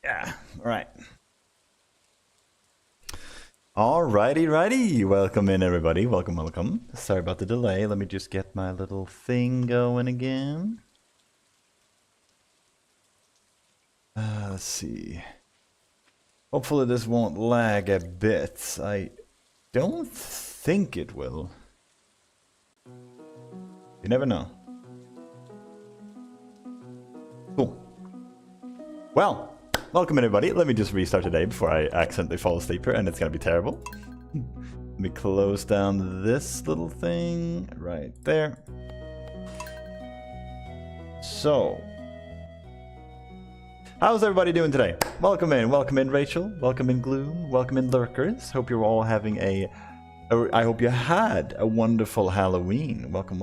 Yeah, right. Righty. Welcome in, everybody. Welcome. Sorry about the delay. Let me just get my little thing going again. Let's see. Hopefully this won't lag a bit. I don't think it will. You never know. Cool. Well, welcome everybody. Let me just restart today before I accidentally fall asleep here, and it's gonna be terrible. Let me close down this little thing right there. So, how's everybody doing today? Welcome in Rachel, welcome in Gloom, welcome in Lurkers. Hope you're all having I hope you had a wonderful Halloween. Welcome.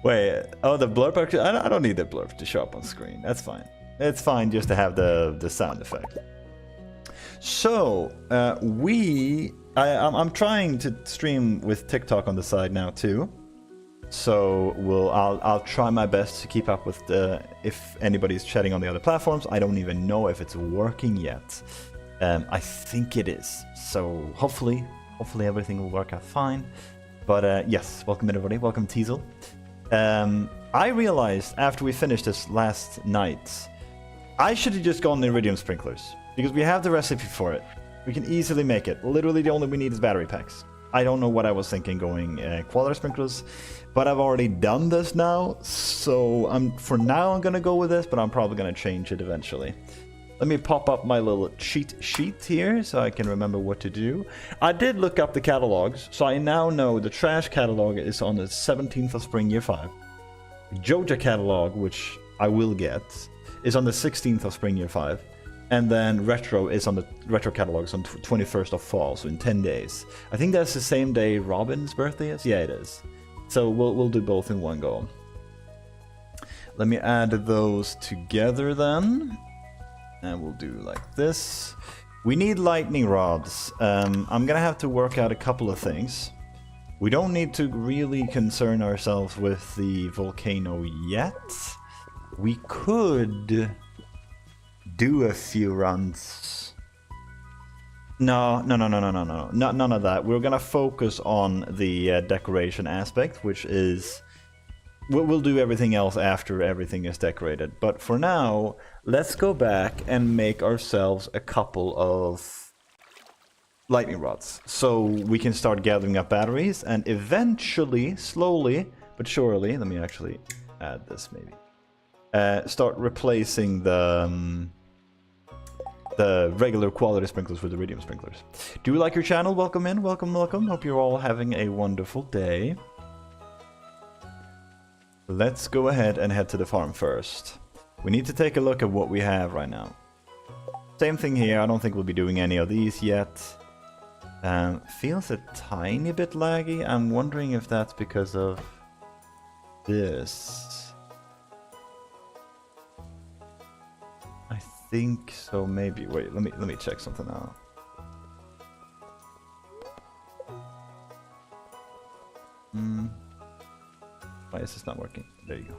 Wait, oh, the blurb actually, I don't need the blurb to show up on screen. That's fine. It's fine just to have the sound effect. So, I'm trying to stream with TikTok on the side now too. So I'll try my best to keep up with if anybody's chatting on the other platforms. I don't even know if it's working yet. I think it is. So hopefully everything will work out fine. But yes, welcome everybody. Welcome Teasel. I realized after we finished this last night, I should have just gone the iridium sprinklers because we have the recipe for it. We can easily make it. Literally the only we need is battery packs. I don't know what I was thinking going quality sprinklers, but I've already done this now, so for now I'm gonna go with this, but I'm probably gonna change it eventually. Let me pop up my little cheat sheet here so I can remember what to do. I did look up the catalogs, so I now know the trash catalog is on the 17th of spring year 5. Joja catalog, which I will get, is on the 16th of spring year 5. And then retro is on the retro catalogs on 21st of fall, so in 10 days. I think that's the same day Robin's birthday is. Yeah, it is. So we'll do both in one go. Let me add those together then. And we'll do like this. We need lightning rods. I'm gonna have to work out a couple of things. We don't need to really concern ourselves with the volcano yet. We could do a few runs. No. None of that. We're gonna focus on the decoration aspect, which is we'll do everything else after everything is decorated. But for now, let's go back and make ourselves a couple of lightning rods so we can start gathering up batteries and eventually, slowly but surely, let me actually add this maybe, start replacing the regular quality sprinklers with iridium sprinklers. Do you like your channel? Welcome in, welcome. Hope you're all having a wonderful day. Let's go ahead and head to the farm first. We need to take a look at what we have right now. Same thing here, I don't think we'll be doing any of these yet. Feels a tiny bit laggy. I'm wondering if that's because of this. I think so, maybe. Wait, let me check something out. Why is this not working? There you go.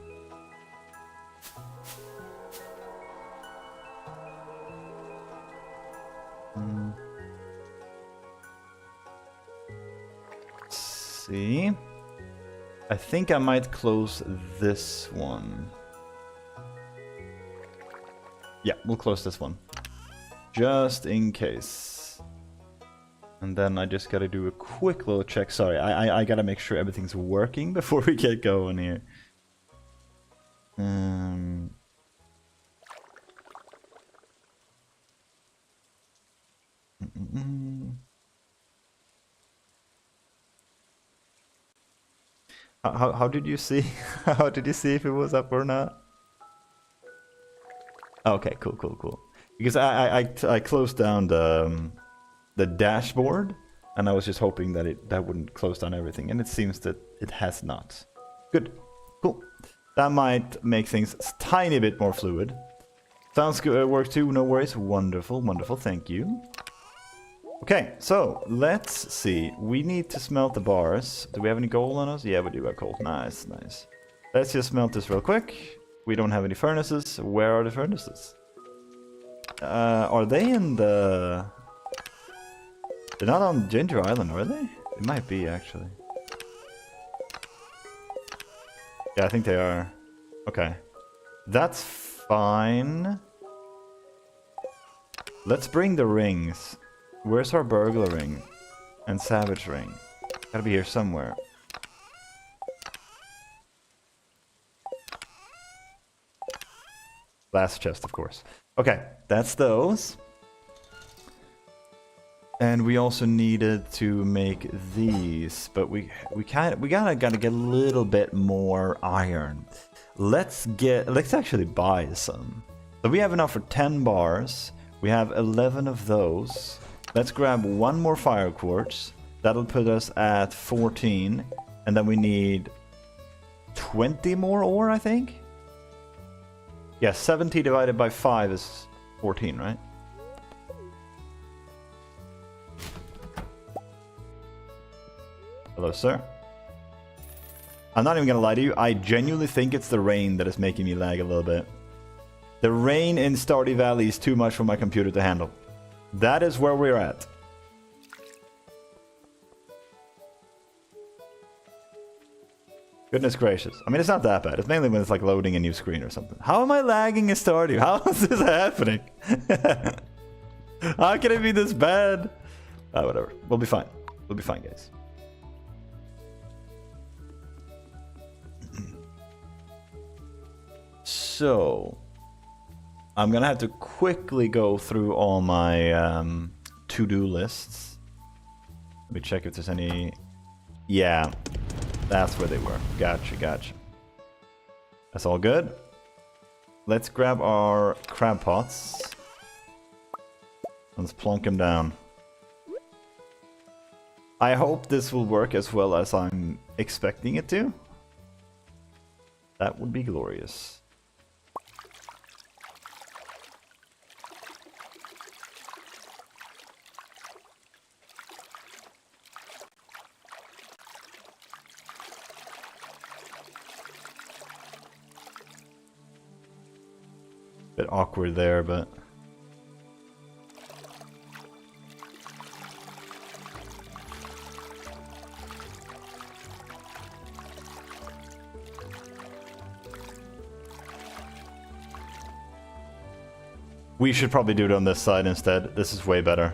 Let's see. I think I might close this one. Yeah, we'll close this one. Just in case. And then I just gotta do a quick little check. Sorry, I gotta make sure everything's working before we get going here. How did you see? How did you see if it was up or not? Okay, cool. Because I closed down the dashboard, and I was just hoping that that wouldn't close down everything, and it seems that it has not. Good, cool. That might make things a tiny bit more fluid. Sounds good. Works too. No worries. Wonderful. Thank you. Okay, so let's see. We need to smelt the bars. Do we have any gold on us? Yeah, we do have gold. Nice. Let's just smelt this real quick. We don't have any furnaces. Where are the furnaces? Are they in the... They're not on Ginger Island, are they? It might be, actually. Yeah, I think they are. Okay. That's fine. Let's bring the rings. Where's our burglar ring? And savage ring? Gotta be here somewhere. Last chest, of course. Okay, that's those. And we also needed to make these, but we gotta get a little bit more iron. Let's actually buy some. So we have enough for 10 bars. We have 11 of those. Let's grab one more fire quartz. That'll put us at 14, and then we need 20 more ore, I think. Yeah, 70 divided by 5 is 14, right? Hello, sir. I'm not even gonna lie to you, I genuinely think it's the rain that is making me lag a little bit. The rain in Stardew Valley is too much for my computer to handle. That is where we're at. Goodness gracious. I mean, it's not that bad. It's mainly when it's like loading a new screen or something. How am I lagging in Stardew? How is this happening? How can it be this bad? Whatever. We'll be fine. We'll be fine, guys. So, I'm gonna have to quickly go through all my to-do lists. Let me check if there's any... Yeah, that's where they were. Gotcha, gotcha. That's all good. Let's grab our crab pots. Let's plunk them down. I hope this will work as well as I'm expecting it to. That would be glorious. Bit awkward there, but we should probably do it on this side instead. This is way better.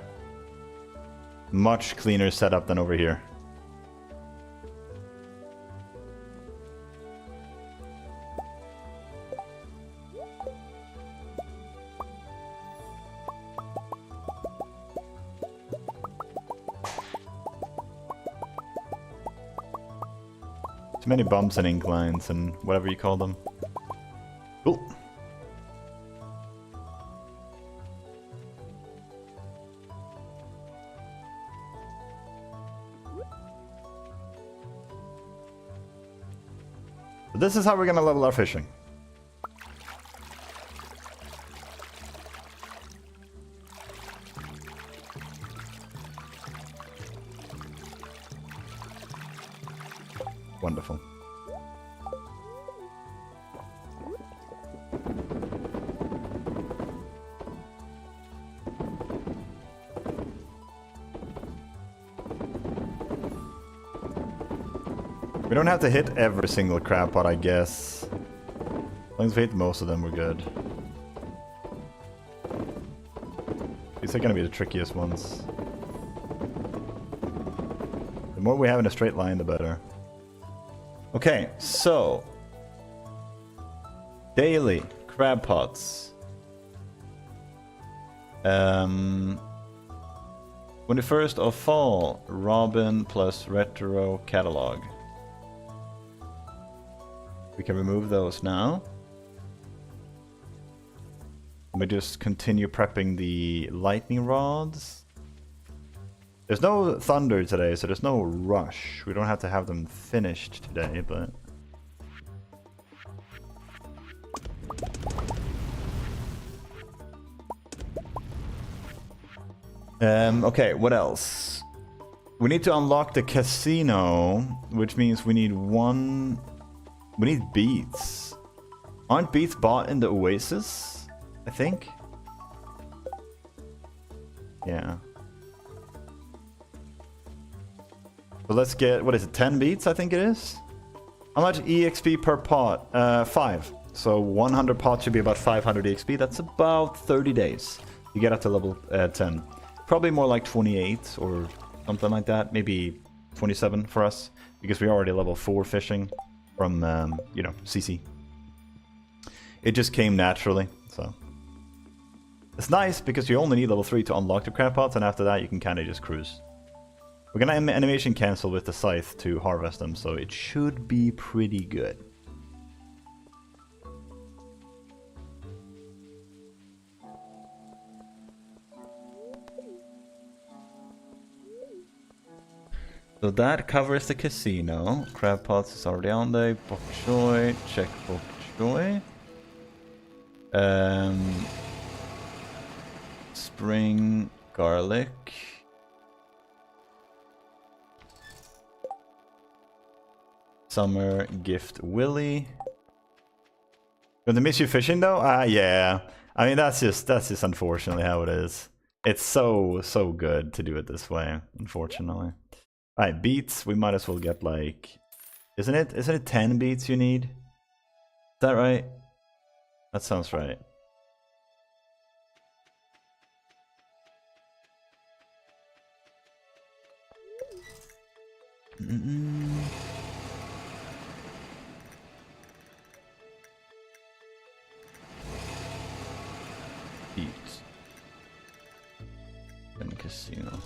Much cleaner setup than over here. Too many bumps and inclines and whatever you call them. Cool. So this is how we're gonna level our fishing. Wonderful. We don't have to hit every single crab pot, I guess. As long as we hit most of them, we're good. These are gonna be the trickiest ones. The more we have in a straight line, the better. Okay, so daily crab pots. 21st of fall, Robin plus retro catalog. We can remove those now. Let me just continue prepping the lightning rods. There's no thunder today, so there's no rush. We don't have to have them finished today, but... okay, what else? We need to unlock the casino, which means we need we need beets. Aren't beets bought in the oasis? I think. Yeah. So let's get, what is it, 10 beets I think it is? How much EXP per pot? 5. So 100 pots should be about 500 EXP. That's about 30 days. You get up to level 10. Probably more like 28 or something like that. Maybe 27 for us. Because we're already level 4 fishing from, you know, CC. It just came naturally, so. It's nice because you only need level 3 to unlock the crab pots, and after that you can kind of just cruise. We're gonna animation cancel with the scythe to harvest them, so it should be pretty good. So that covers the casino. Crab pots is already on there. Bok choy, check bok choy. Spring garlic. Summer gift Willy. Gonna miss you fishing though? Yeah. I mean that's just unfortunately how it is. It's so good to do it this way, unfortunately. Alright, beets, we might as well get like, isn't it 10 beets you need? Is that right? That sounds right. Beets. And casino.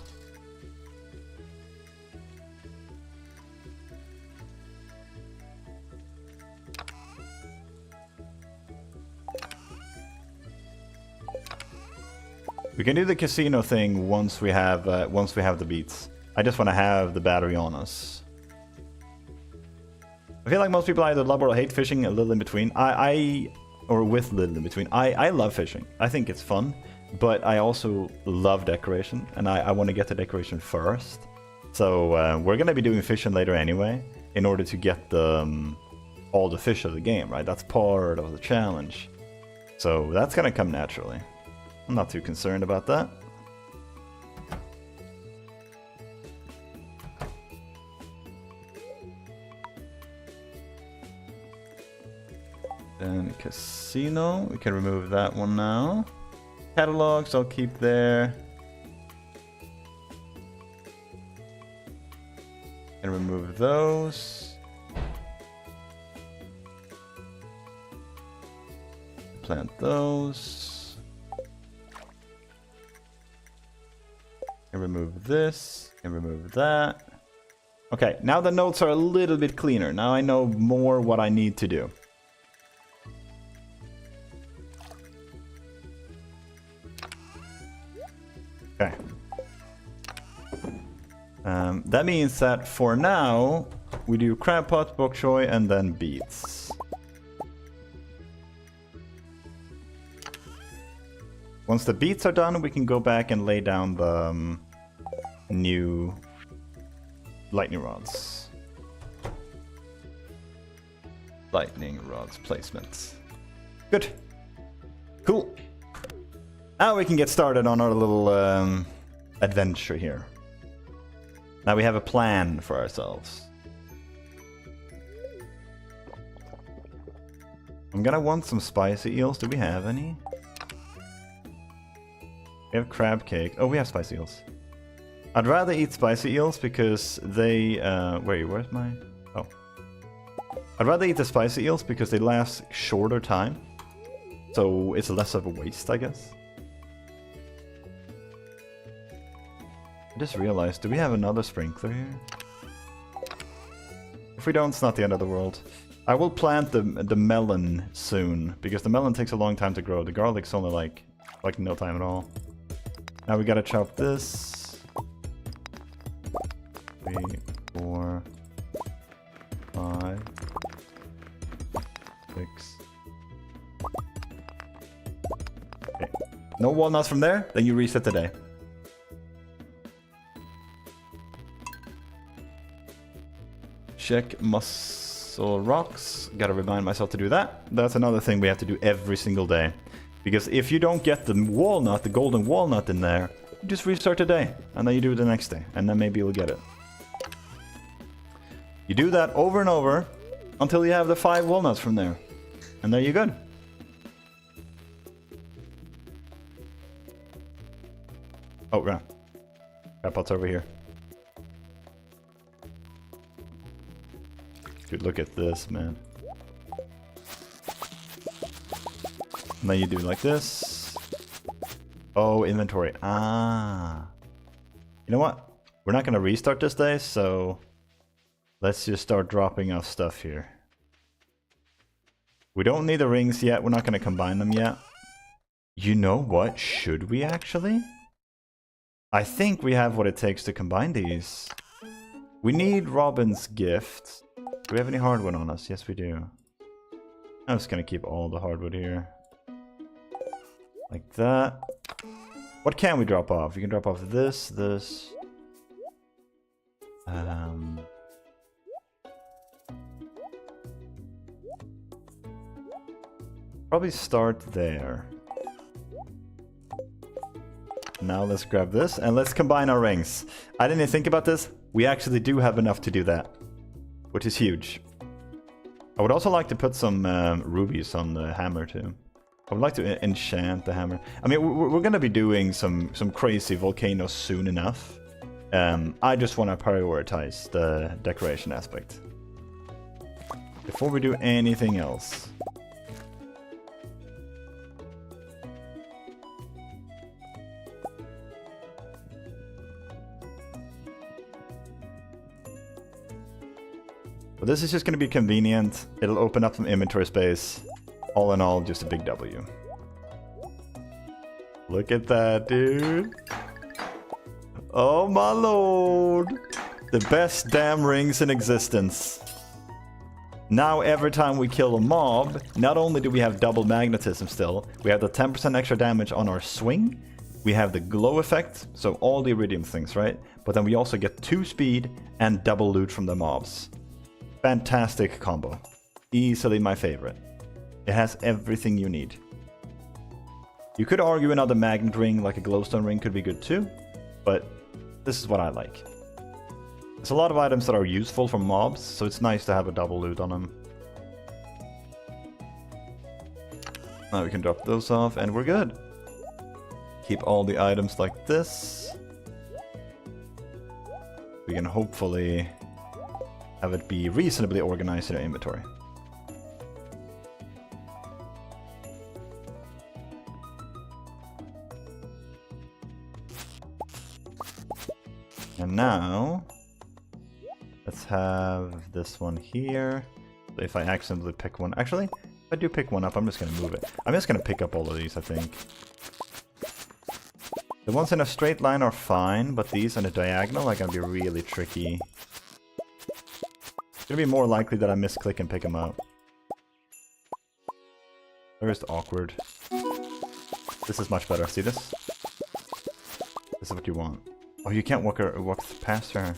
We can do the casino thing once we have the beats. I just want to have the battery on us. I feel like most people either love or hate fishing, a little in between. Or with little in between. I love fishing. I think it's fun, but I also love decoration, and I want to get the decoration first. So we're gonna be doing fishing later anyway, in order to get the all the fish of the game, right? That's part of the challenge. So that's gonna come naturally. I'm not too concerned about that. Then casino, we can remove that one now. Catalogs, I'll keep there. And remove those. Plant those. And remove this, and remove that. Okay, now the notes are a little bit cleaner. Now I know more what I need to do. Okay. That means that for now, we do crab pot, bok choy, and then beets. Once the beets are done, we can go back and lay down the new lightning rods. Lightning rods placements. Good. Cool. Now we can get started on our little adventure here. Now we have a plan for ourselves. I'm gonna want some spicy eels. Do we have any? We have crab cake. Oh, we have spicy eels. I'd rather eat spicy eels because they... where's my... Oh. I'd rather eat the spicy eels because they last shorter time. So it's less of a waste, I guess. I just realized, do we have another sprinkler here? If we don't, it's not the end of the world. I will plant the melon soon, because the melon takes a long time to grow. The garlic's only like no time at all. Now we gotta chop this. 3, 4, 5, 6. Okay. No walnuts from there, then you reset the day. Check muscle. all rocks. Gotta remind myself to do that. That's another thing we have to do every single day. Because if you don't get the walnut, the golden walnut in there, you just restart the day. And then you do it the next day. And then maybe you'll get it. You do that over and over until you have the 5 walnuts from there. And there you're good. Oh, yeah. Crapot's over here. Dude, look at this, man. And then you do it like this. Oh, inventory. Ah. You know what? We're not going to restart this day, so let's just start dropping off stuff here. We don't need the rings yet. We're not going to combine them yet. You know what? Should we actually? I think we have what it takes to combine these. We need Robin's gift. Do we have any hardwood on us? Yes, we do. I'm just gonna keep all the hardwood here. Like that. What can we drop off? You can drop off this. Probably start there. Now let's grab this and let's combine our rings. I didn't even think about this. We actually do have enough to do that, which is huge. I would also like to put some rubies on the hammer too. I would like to enchant the hammer. I mean, we're going to be doing some crazy volcanoes soon enough. I just want to prioritize the decoration aspect before we do anything else. But this is just going to be convenient. It'll open up some inventory space. All in all, just a big W. Look at that, dude. Oh my lord. The best damn rings in existence. Now every time we kill a mob, not only do we have double magnetism still, we have the 10% extra damage on our swing. We have the glow effect, so all the iridium things, right? But then we also get 2 speed and double loot from the mobs. Fantastic combo. Easily my favorite. It has everything you need. You could argue another magnet ring like a glowstone ring could be good too, but this is what I like. There's a lot of items that are useful for mobs, so it's nice to have a double loot on them. Now we can drop those off and we're good. Keep all the items like this. We can hopefully have it be reasonably organized in our inventory. And now, let's have this one here. So if I accidentally pick one, actually, if I do pick one up, I'm just going to move it. I'm just going to pick up all of these, I think. The ones in a straight line are fine, but these on a diagonal are going to be really tricky. It's going to be more likely that I misclick and pick them up. They're just awkward. This is much better. See this? This is what you want. Oh, you can't walk past her.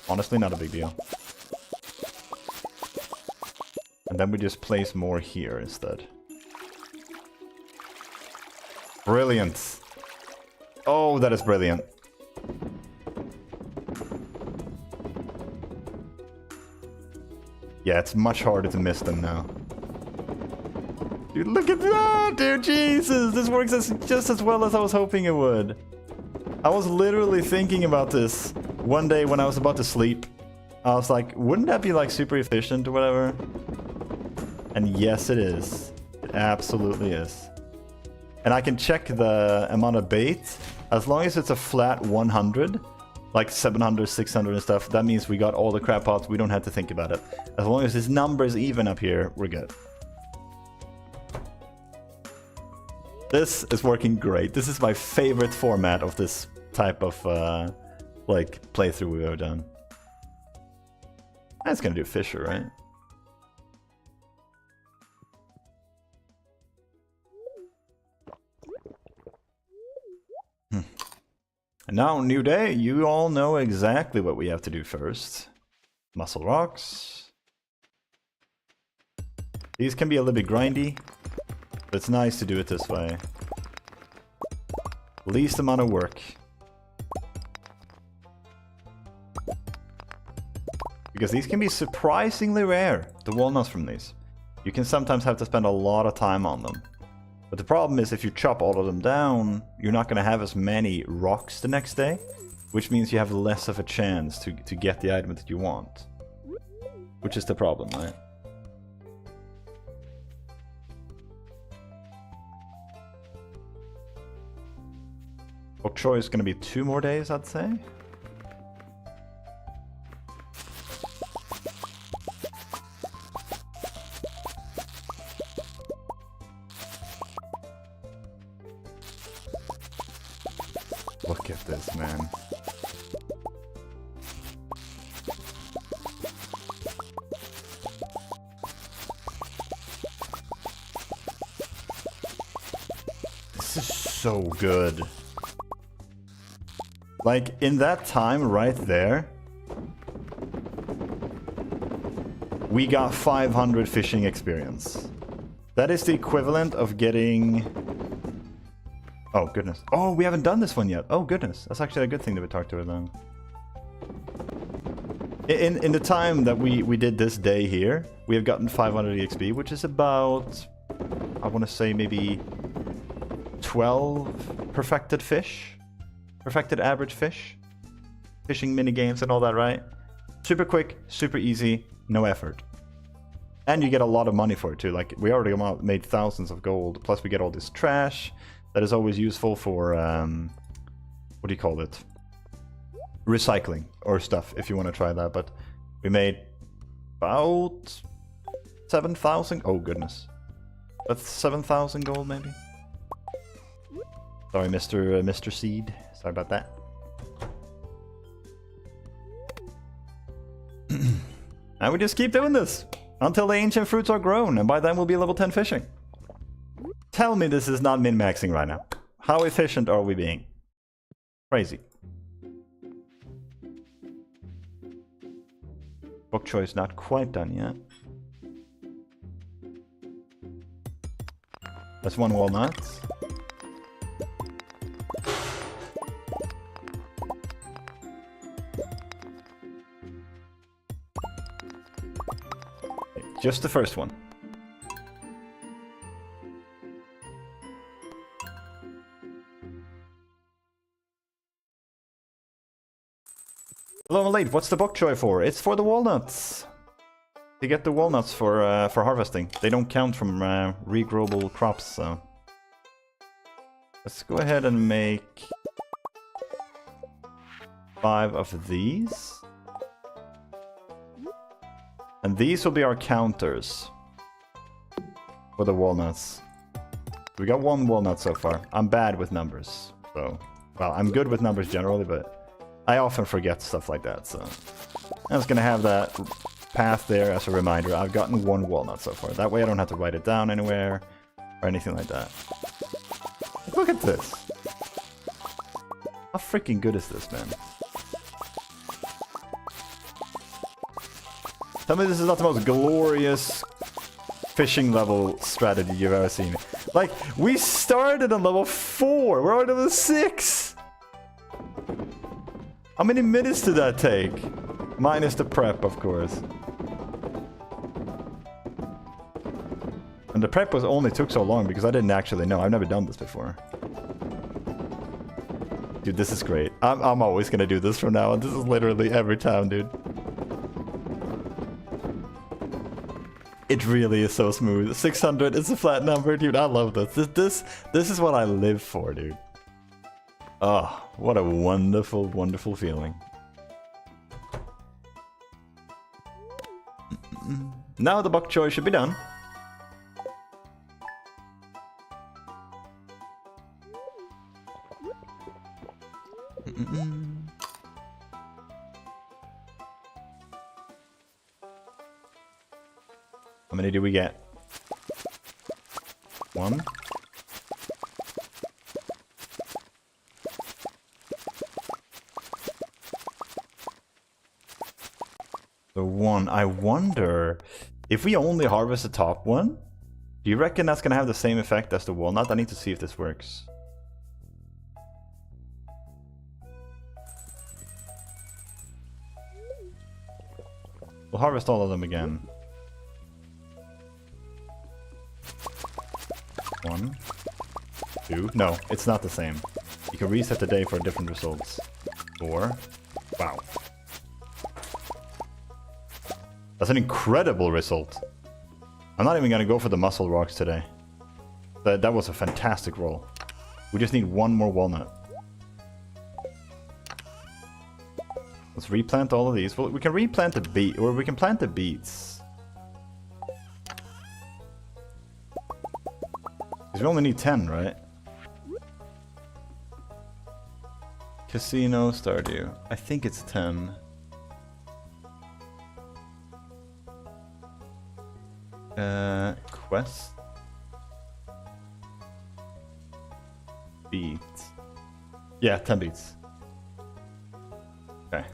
Honestly, not a big deal. And then we just place more here instead. Brilliant. Oh, that is brilliant. Yeah, it's much harder to miss them now. Dude, look at that, dude, Jesus! This works just as well as I was hoping it would. I was literally thinking about this one day when I was about to sleep. I was like, wouldn't that be like super efficient or whatever? And yes, it is. It absolutely is. And I can check the amount of bait. As long as it's a flat 100, like 700, 600 and stuff, that means we got all the crab pots. We don't have to think about it. As long as this number is even up here, we're good. This is working great. This is my favorite format of this type of like playthrough we've ever done. That's gonna do Fisher, right? And now, new day, you all know exactly what we have to do first. Muscle rocks. These can be a little bit grindy, but it's nice to do it this way. Least amount of work. Because these can be surprisingly rare, the walnuts from these. You can sometimes have to spend a lot of time on them. But the problem is if you chop all of them down, you're not going to have as many rocks the next day, which means you have less of a chance to get the item that you want. Which is the problem, right? Bok choy is going to be 2 more days, I'd say. Look at this, man. This is so good. Like, in that time right there, we got 500 fishing experience. That is the equivalent of getting... Oh, goodness. Oh, we haven't done this one yet. Oh, goodness. That's actually a good thing that we talked to her then. In the time that we did this day here, we have gotten 500 EXP, which is about, I want to say maybe 12 perfected fish. Perfected average fish. Fishing minigames and all that, right? Super quick, super easy, no effort. And you get a lot of money for it too. Like, we already made thousands of gold, plus we get all this trash. That is always useful for, what do you call it? Recycling or stuff, if you want to try that. But we made about 7,000. Oh, goodness. That's 7,000 gold, maybe? Sorry, Mr. Seed. Sorry about that. And we just keep doing this until the ancient fruits are grown, and by then we'll be level 10 fishing. Tell me this is not min-maxing right now. How efficient are we being? Crazy. Bok choy is not quite done yet. That's 1 walnut. Just the first one. Hello, late. What's the bok choy for? It's for the walnuts. To get the walnuts for harvesting. They don't count from regrowable crops, so let's go ahead and make 5 of these. And these will be our counters for the walnuts. We got 1 walnut so far. I'm bad with numbers, so... Well, I'm good with numbers generally, but I often forget stuff like that, so... I'm just gonna have that path there as a reminder. I've gotten 1 walnut so far. That way I don't have to write it down anywhere or anything like that. Look at this! How freaking good is this, man? Tell me this is not the most glorious fishing level strategy you've ever seen. Like, we started on level 4. We're on level 6. How many minutes did that take? Minus the prep, of course. And the prep was only took so long because I didn't actually know. I've never done this before. Dude, this is great. I'm always gonna do this from now on. This is literally every time, dude. It really is so smooth. 600 is a flat number, dude. I love this. This is what I live for, dude. Oh, what a wonderful, wonderful feeling. Now the bok choy should be done. How many do we get? 1. So one. I wonder if we only harvest the top one. Do you reckon that's gonna have the same effect as the walnut? I need to see if this works. We'll harvest all of them again. 1, 2. No, it's not the same. You can reset the day for different results. 4. Wow. That's an incredible result. I'm not even gonna go for the muscle rocks today. That was a fantastic roll. We just need one more walnut. Let's replant all of these. Well, we can replant the beet, or we can plant the beets. Because we only need 10, right? Casino, Stardew. I think it's 10. Quest? Beets. Yeah, 10 beets. Okay.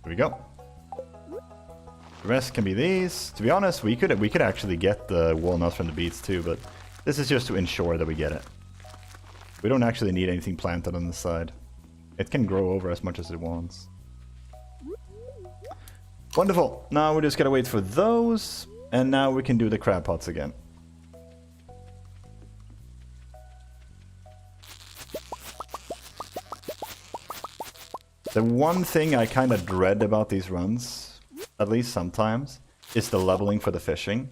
Here we go. The rest can be these. To be honest, we could actually get the walnuts from the beets too, but this is just to ensure that we get it. We don't actually need anything planted on the side. It can grow over as much as it wants. Wonderful. Now we just gotta wait for those, and now we can do the crab pots again. The one thing I kind of dread about these runs, at least sometimes, is the leveling for the fishing.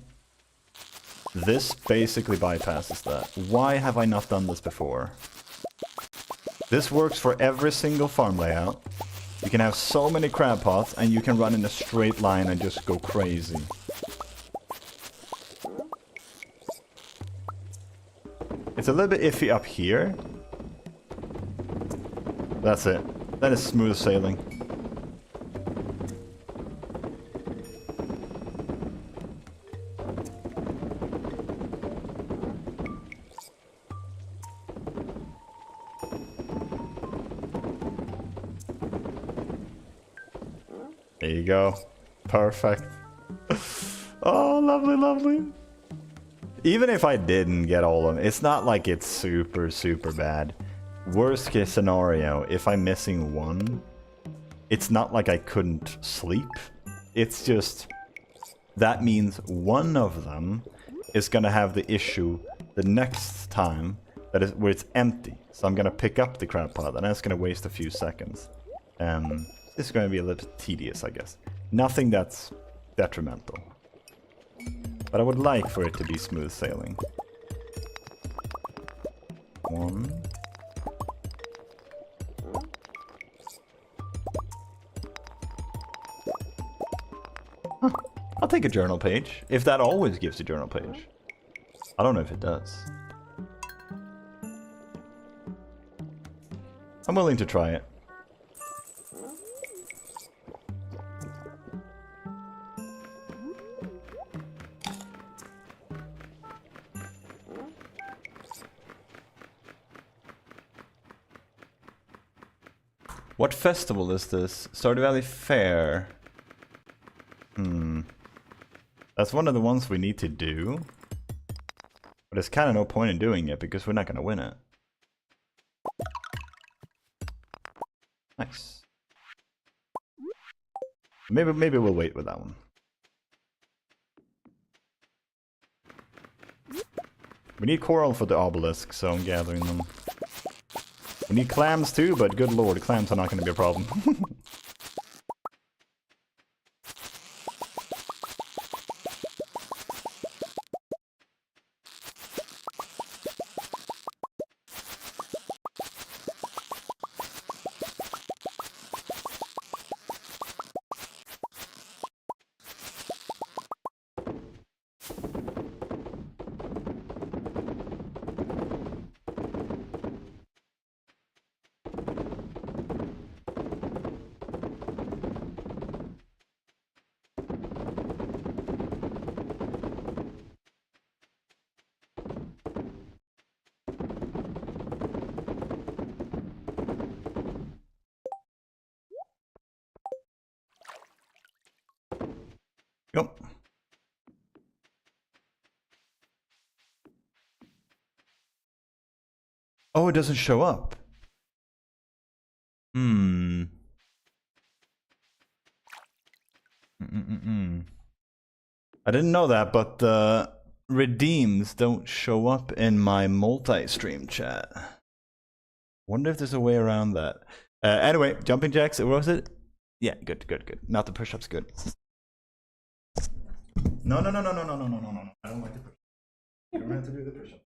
This basically bypasses that. Why have I not done this before? This works for every single farm layout. You can have so many crab pots and you can run in a straight line and just go crazy. It's a little bit iffy up here. That's it. That is smooth sailing. There you go. Perfect. Oh, lovely, lovely. Even if I didn't get all of them, it's not like it's super, super bad. Worst case scenario, if I'm missing one, it's not like I couldn't sleep. It's just, that means one of them is gonna have the issue the next time that is where it's empty. So I'm gonna pick up the crab pot and that's gonna waste a few seconds. This is gonna be a little bit tedious, I guess. Nothing that's detrimental. But I would like for it to be smooth sailing. 1. Huh. I'll take a journal page, if that always gives a journal page. I don't know if it does. I'm willing to try it. What festival is this? Stardew Valley Fair. That's one of the ones we need to do. But there's kind of no point in doing it because we're not going to win it. Nice. Maybe we'll wait with that one. We need coral for the obelisk, so I'm gathering them. We need clams too, but good lord, clams are not going to be a problem. go. Oh, it doesn't show up. Hmm. I didn't know that, but the redeems don't show up in my multi-stream chat. Wonder if there's a way around that. Anyway, jumping jacks, what was it? Yeah, good, good, good. Not the push-ups, good. No. I don't like the push-ups. You don't have to do the push-ups.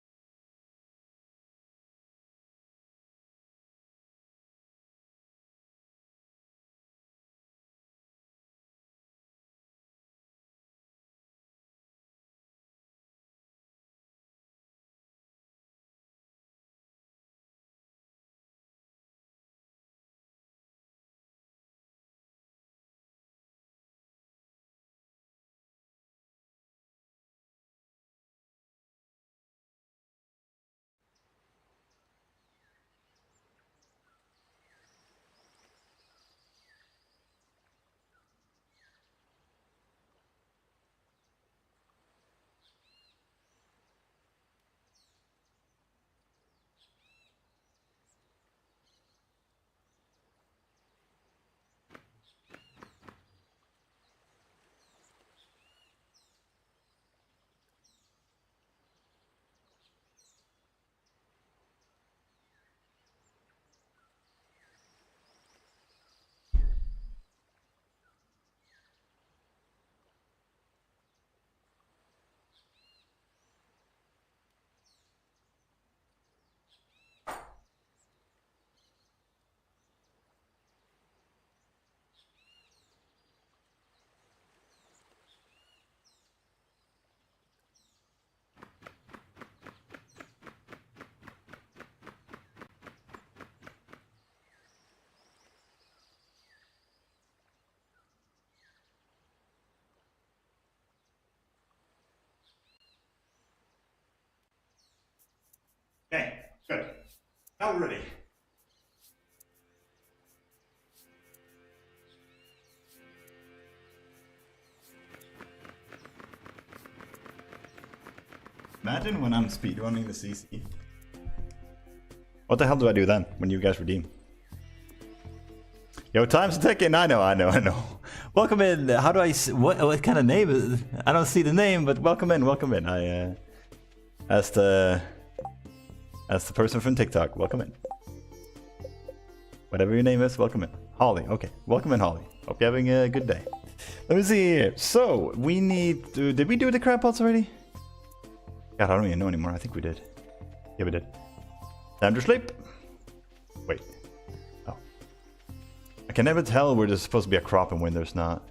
Okay, good. Now we're ready. Imagine when I'm speedrunning the CC. What the hell do I do then, when you guys redeem? Yo, time's ticking. I know. Welcome in. How do I... What kind of name is it? I don't see the name, but welcome in. As the person from TikTok, welcome in. Whatever your name is, welcome in. Holly, okay. Welcome in, Holly. Hope you're having a good day. Let me see here. So, we need to... Did we do the crab pots already? God, I don't even know anymore. I think we did. Yeah, we did. Time to sleep. Wait. Oh. I can never tell where there's supposed to be a crop and when there's not.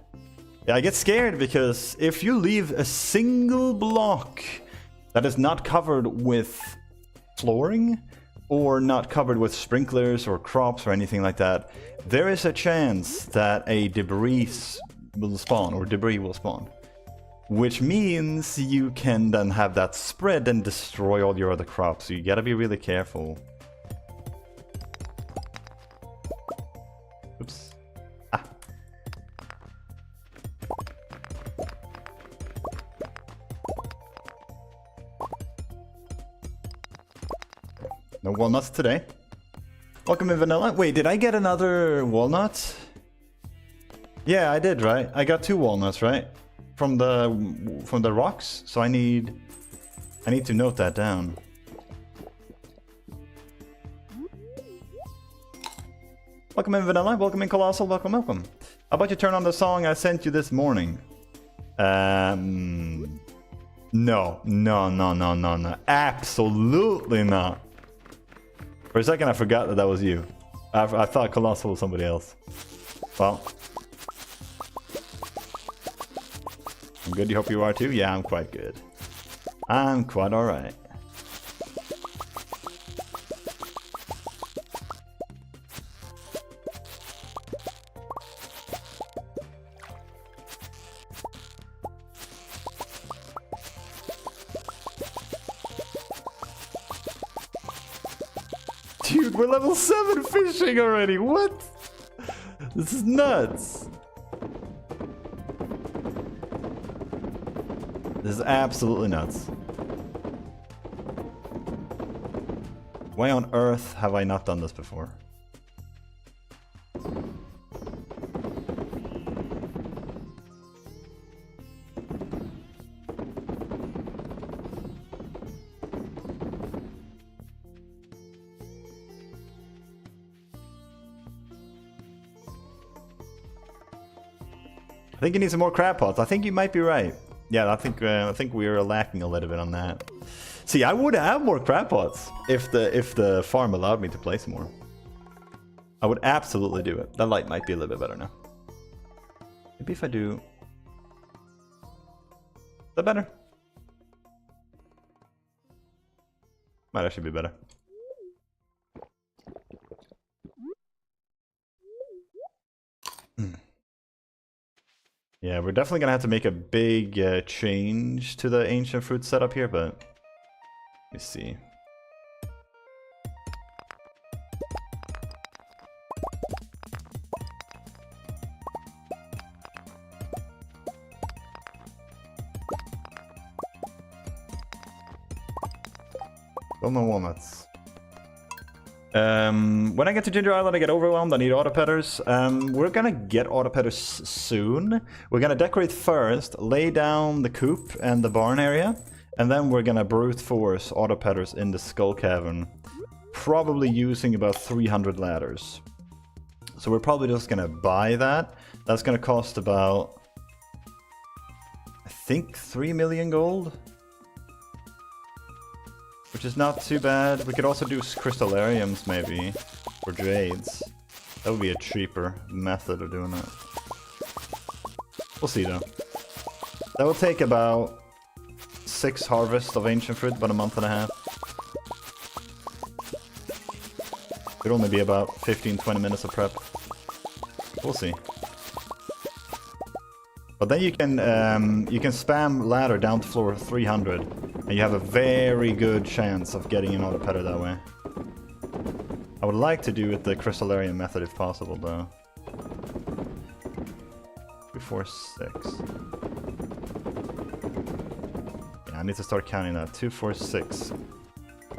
Yeah, I get scared because if you leave a single block that is not covered with flooring or not covered with sprinklers or crops or anything like that, there is a chance that a debris will spawn or debris will spawn. Which means you can then have that spread and destroy all your other crops, so you gotta be really careful. Oops. Ah. No walnuts today. Welcome in, Vanilla. Wait, did I get another walnut? Yeah, I did, right? I got 2 walnuts, right? From the rocks, so I need to note that down. Welcome in, Vanilla. Welcome in, Colossal. Welcome. How about you turn on the song I sent you this morning? No. Absolutely not. For a second, I forgot that was you. I thought Colossal was somebody else. Well. I'm good, you hope you are too? Yeah, I'm quite good. I'm quite alright. Dude, we're level 7 fishing already, what? This is nuts. This is absolutely nuts. Why on earth have I not done this before? I think you need some more crab pots. I think you might be right. Yeah, I think we are lacking a little bit on that. See, I would have more crab pots if the farm allowed me to place more. I would absolutely do it. That light might be a little bit better now. Maybe if I do... Is that better? Might actually be better. Yeah, we're definitely gonna have to make a big change to the ancient fruit setup here, but let me see. Still no walnuts. When I get to Ginger Island, I get overwhelmed. I need autopetters. We're gonna get autopetters soon. We're gonna decorate first, lay down the coop and the barn area, and then we're gonna brute force autopetters in the skull cavern, probably using about 300 ladders. So we're probably just gonna buy that. That's gonna cost about, I think, 3 million gold. Which is not too bad. We could also do crystallariums maybe, or jades. That would be a cheaper method of doing that. We'll see though. That will take about 6 harvests of ancient fruit, about a month and a half. Could only be about 15-20 minutes of prep. We'll see. But then you can spam ladder down to floor 300, and you have a very good chance of getting an autopetter that way. I would like to do it the crystallarium method if possible, though. 2, 4, 6. Yeah, I need to start counting that. 2, 4, 6,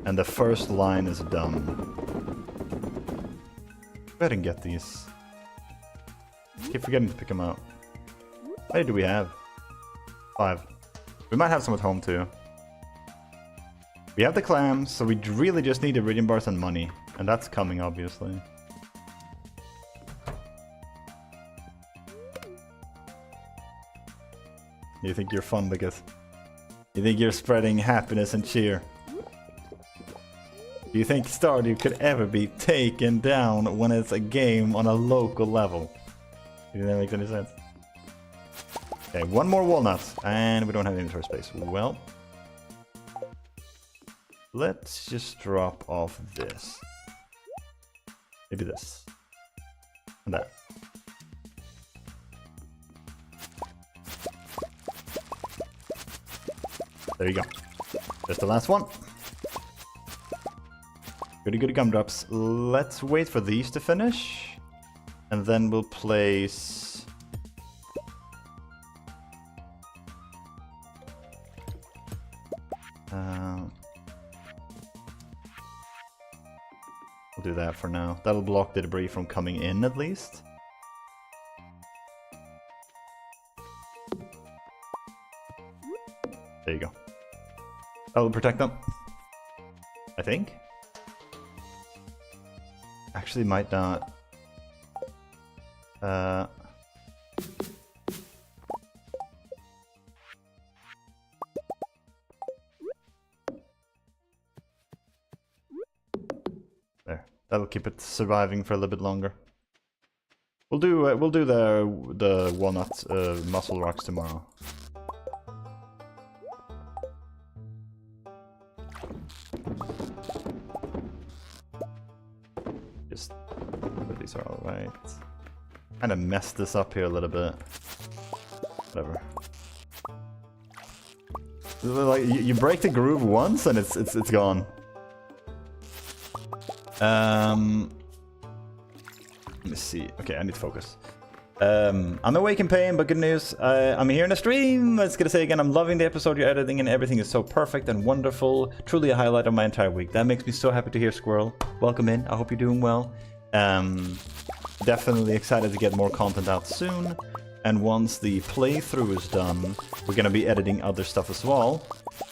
and the first line is done. Go ahead and get these. Keep forgetting to pick them up. How many do we have? 5. We might have some at home too. We have the clams, so we really just need iridium bars and money. And that's coming, obviously. You think you're fun because... You think you're spreading happiness and cheer. Do you think Stardew could ever be taken down when it's a game on a local level? Do that make any sense? Okay, 1 more walnut, and we don't have inventory space. Well, let's just drop off this. Maybe this. And that. There you go. There's the last one. Goody gumdrops. Let's wait for these to finish. And then we'll place... we'll do that for now. That'll block the debris from coming in at least. There you go. That will protect them. I think. Actually might not. There. That'll keep it surviving for a little bit longer. We'll do the walnut muscle rocks tomorrow. Just these are all right. Kind of messed this up here a little bit. Whatever. Like you break the groove once and it's gone. Let me see. Okay, I need to focus. I'm awake in pain, but good news. I'm here in a stream. I was gonna say again, I'm loving the episode you're editing, and everything is so perfect and wonderful. Truly a highlight of my entire week. That makes me so happy to hear, Squirrel. Welcome in. I hope you're doing well. Definitely excited to get more content out soon. And once the playthrough is done, we're gonna be editing other stuff as well,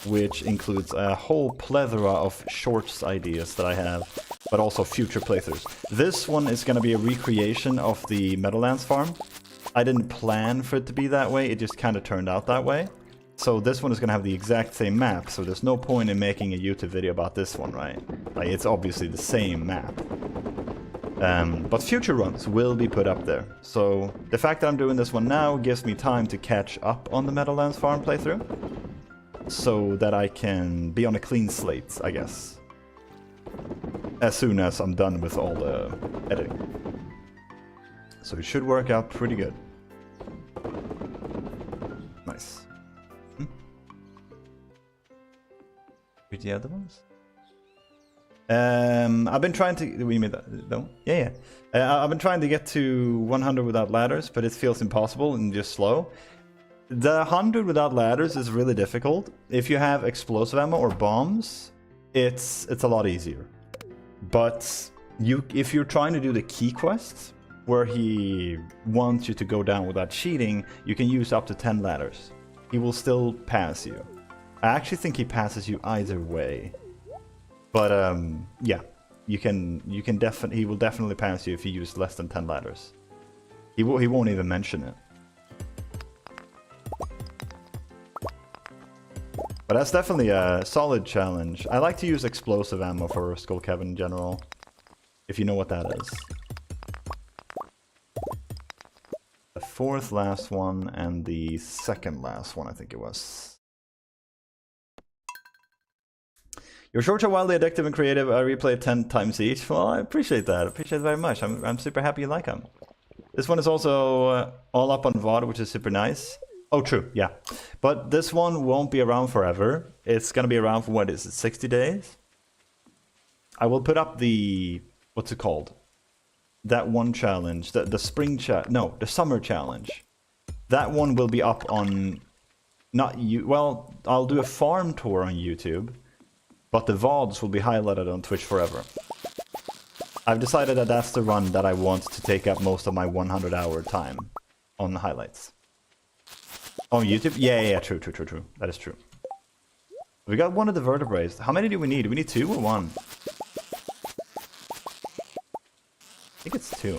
which includes a whole plethora of shorts ideas that I have, but also future playthroughs. This one is gonna be a recreation of the Meadowlands farm. I didn't plan for it to be that way, it just kind of turned out that way. So this one is gonna have the exact same map, so there's no point in making a YouTube video about this one, right? Like, it's obviously the same map. But future runs will be put up there. So the fact that I'm doing this one now gives me time to catch up on the Meadowlands farm playthrough, so that I can be on a clean slate, I guess, as soon as I'm done with all the editing. So it should work out pretty good. Nice. With the other ones? I've been trying to... We made that, no? Yeah. I've been trying to get to 100 without ladders, but it feels impossible and just slow. The 100 without ladders is really difficult. If you have explosive ammo or bombs, it's a lot easier. But if you're trying to do the key quests, where he wants you to go down without cheating, you can use up to 10 ladders. He will still pass you. I actually think he passes you either way. But yeah, he will definitely pass you if you use less than 10 ladders. He won't even mention it. But that's definitely a solid challenge. I like to use explosive ammo for Skull Kevin in general, if you know what that is. The fourth last one and the second last one, I think it was. Your shorts are wildly addictive and creative. I replay 10 times each. Well, I appreciate that. I appreciate it very much. I'm super happy you like them. This one is also all up on VOD, which is super nice. Oh, true, yeah. But this one won't be around forever. It's gonna be around for, what is it, 60 days? I will put up the... what's it called? That one challenge. The spring no, the summer challenge. That one will be up on... not you. Well, I'll do a farm tour on YouTube. But the VODs will be highlighted on Twitch forever. I've decided that that's the run that I want to take up most of my 100-hour time on the highlights. On YouTube? Yeah, true. That is true. We got one of the vertebrae. How many do we need? Do we need 2 or 1? I think it's 2.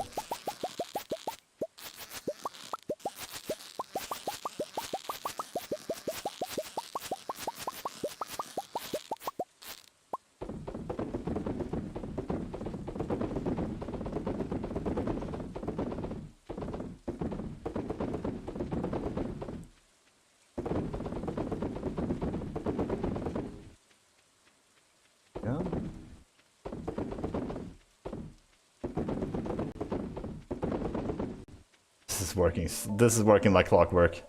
This is working like clockwork.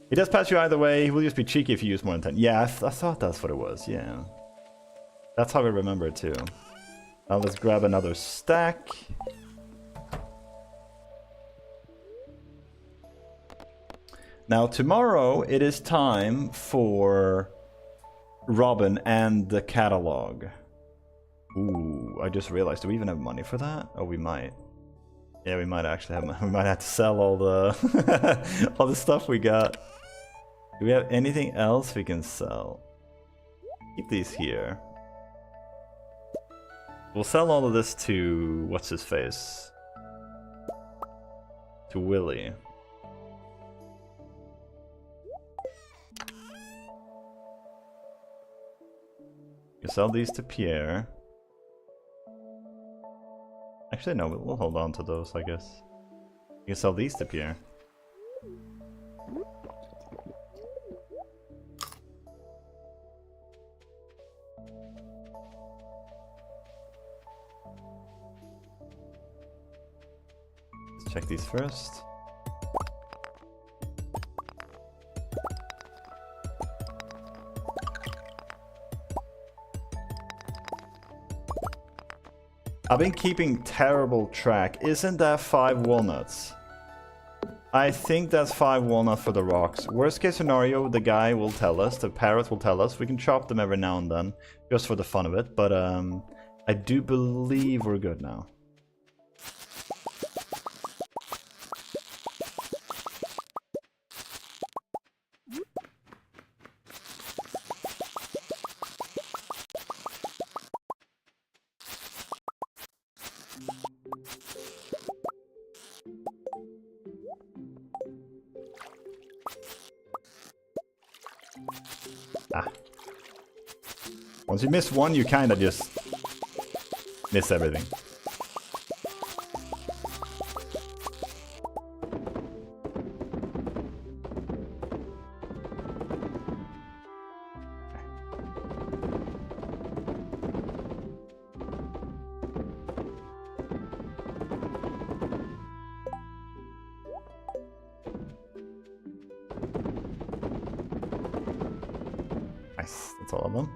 He does pass you either way. He will just be cheeky if you use more than 10. Yeah, I thought that's what it was. Yeah, that's how I remember it too. Now let's grab another stack. Now tomorrow it is time for Robin and the catalog. Ooh, I just realized. Do we even have money for that? Oh, we might. Yeah, we might actually have. We might have to sell all the all the stuff we got. Do we have anything else we can sell? Keep these here. We'll sell all of this to what's his face? To Willy. You sell these to Pierre. Actually, no, we'll hold on to those, I guess. You can sell these to Pierre. Let's check these first. I've been keeping terrible track. Isn't that 5 walnuts? I think that's 5 walnut for the rocks. Worst case scenario, the guy will tell us, the parrot will tell us. We can chop them every now and then, just for the fun of it. But I do believe we're good now. Once you miss one, you kind of just miss everything. Nice, that's all of them.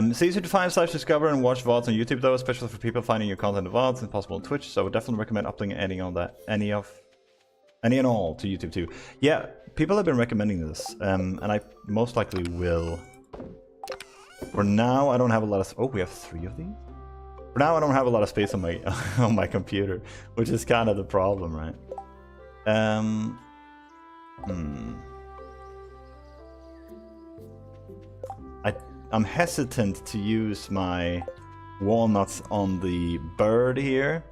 It's easy to find / discover and watch VODs on YouTube though, especially for people finding your content in VODs and possible on Twitch, so I would definitely recommend uploading any and all to YouTube too. Yeah, people have been recommending this, and I most likely will. For now, I don't have a lot of... Oh, we have 3 of these? For now, I don't have a lot of space on my on my computer, which is kind of the problem, right? I'm hesitant to use my walnuts on the bird here.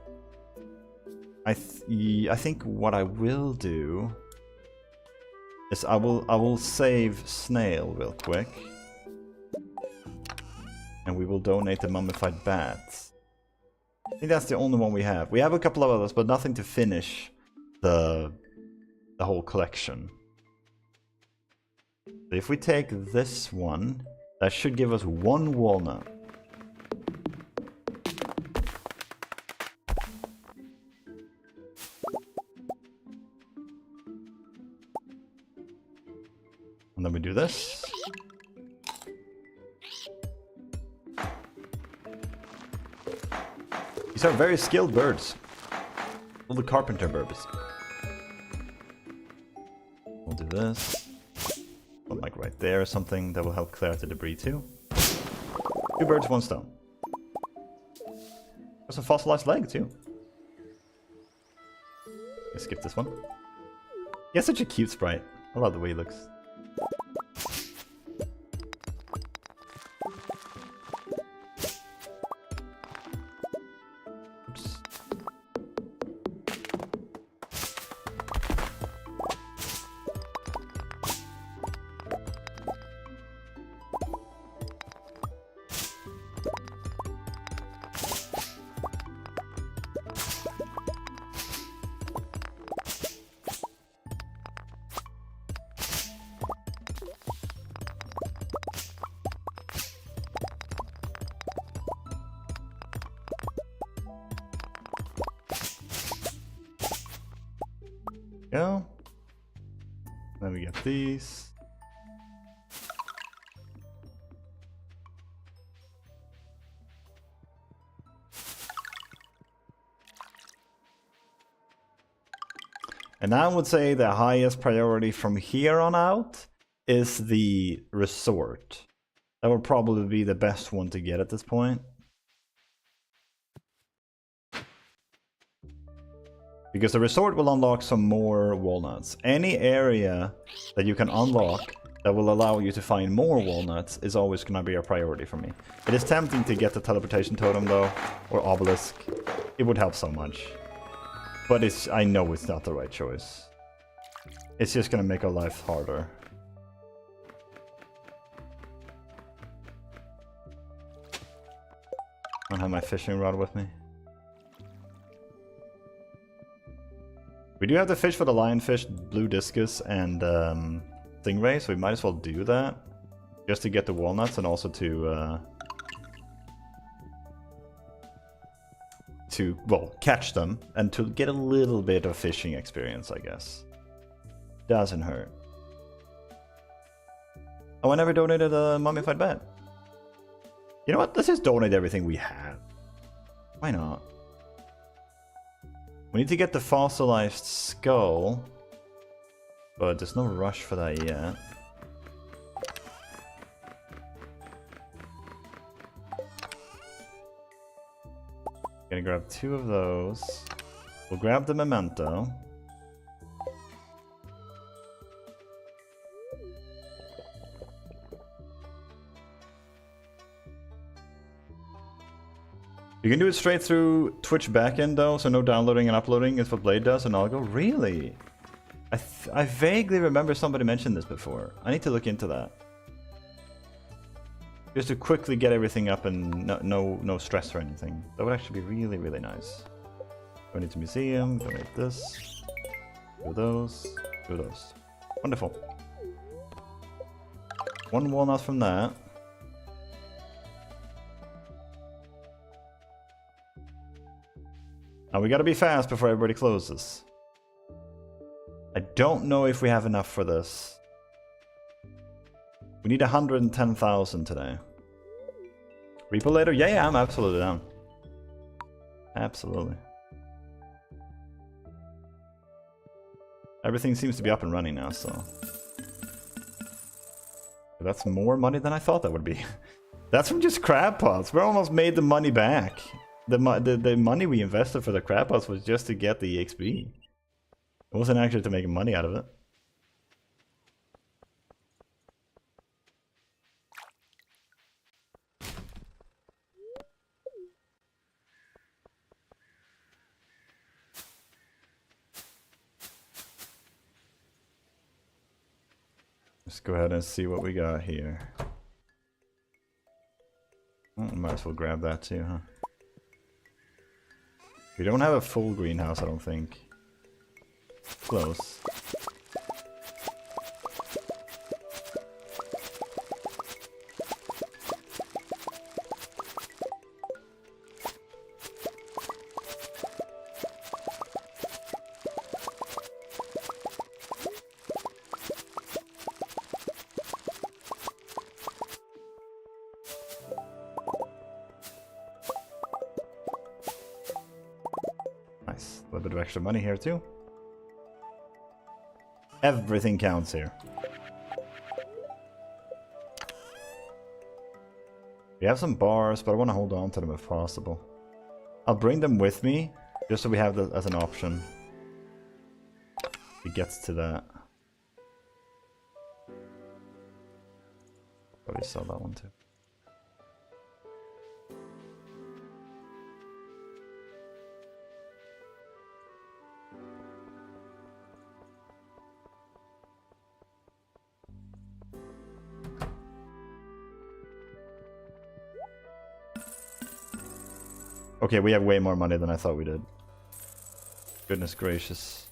I think what I will do is I will save snail real quick, and we will donate the mummified bats. I think that's the only one we have. We have a couple of others, but nothing to finish the whole collection. So if we take this one, that should give us 1 walnut. And then we do this. These are very skilled birds. All the carpenter birds. We'll do this. Like right there or something that will help clear out the debris too. 2 birds, 1 stone. There's a fossilized leg too. Let's skip this one. He has such a cute sprite. I love the way he looks. Oops. Go. Then we get these. And I would say the highest priority from here on out is the resort. That would probably be the best one to get at this point. Because the resort will unlock some more walnuts. Any area that you can unlock that will allow you to find more walnuts is always going to be a priority for me. It is tempting to get the teleportation totem though, or obelisk. It would help so much. But I know it's not the right choice. It's just going to make our life harder. I don't have my fishing rod with me. We do have the fish for the lionfish, blue discus, and stingray, so we might as well do that. Just to get the walnuts and also to well, catch them and to get a little bit of fishing experience, I guess. Doesn't hurt. Oh, I never donated a mummified bat. You know what? Let's just donate everything we have. Why not? We need to get the fossilized skull, but there's no rush for that yet. Gonna grab 2 of those. We'll grab the memento. You can do it straight through Twitch backend though, so no downloading and uploading is what Blade does, and I'll go, really? I vaguely remember somebody mentioned this before. I need to look into that. Just to quickly get everything up and no stress or anything. That would actually be really, really nice. Donate to museum, donate this, do those, do those. Wonderful. 1 walnut from that. Now we gotta be fast before everybody closes. I don't know if we have enough for this. We need 110,000 today. Repo later? Yeah, I'm absolutely down. Absolutely. Everything seems to be up and running now, so... That's more money than I thought that would be. That's from just crab pots. We almost made the money back. The money we invested for the crab pots was just to get the EXP. It wasn't actually to make money out of it. Let's go ahead and see what we got here. Oh, might as well grab that too, huh? We don't have a full greenhouse, I don't think. Close. Nice. A little bit of extra money here too. Everything counts here. We have some bars, but I want to hold on to them if possible. I'll bring them with me, just so we have that as an option. It gets to that. Probably sell that one too. Okay, we have way more money than I thought we did. Goodness gracious.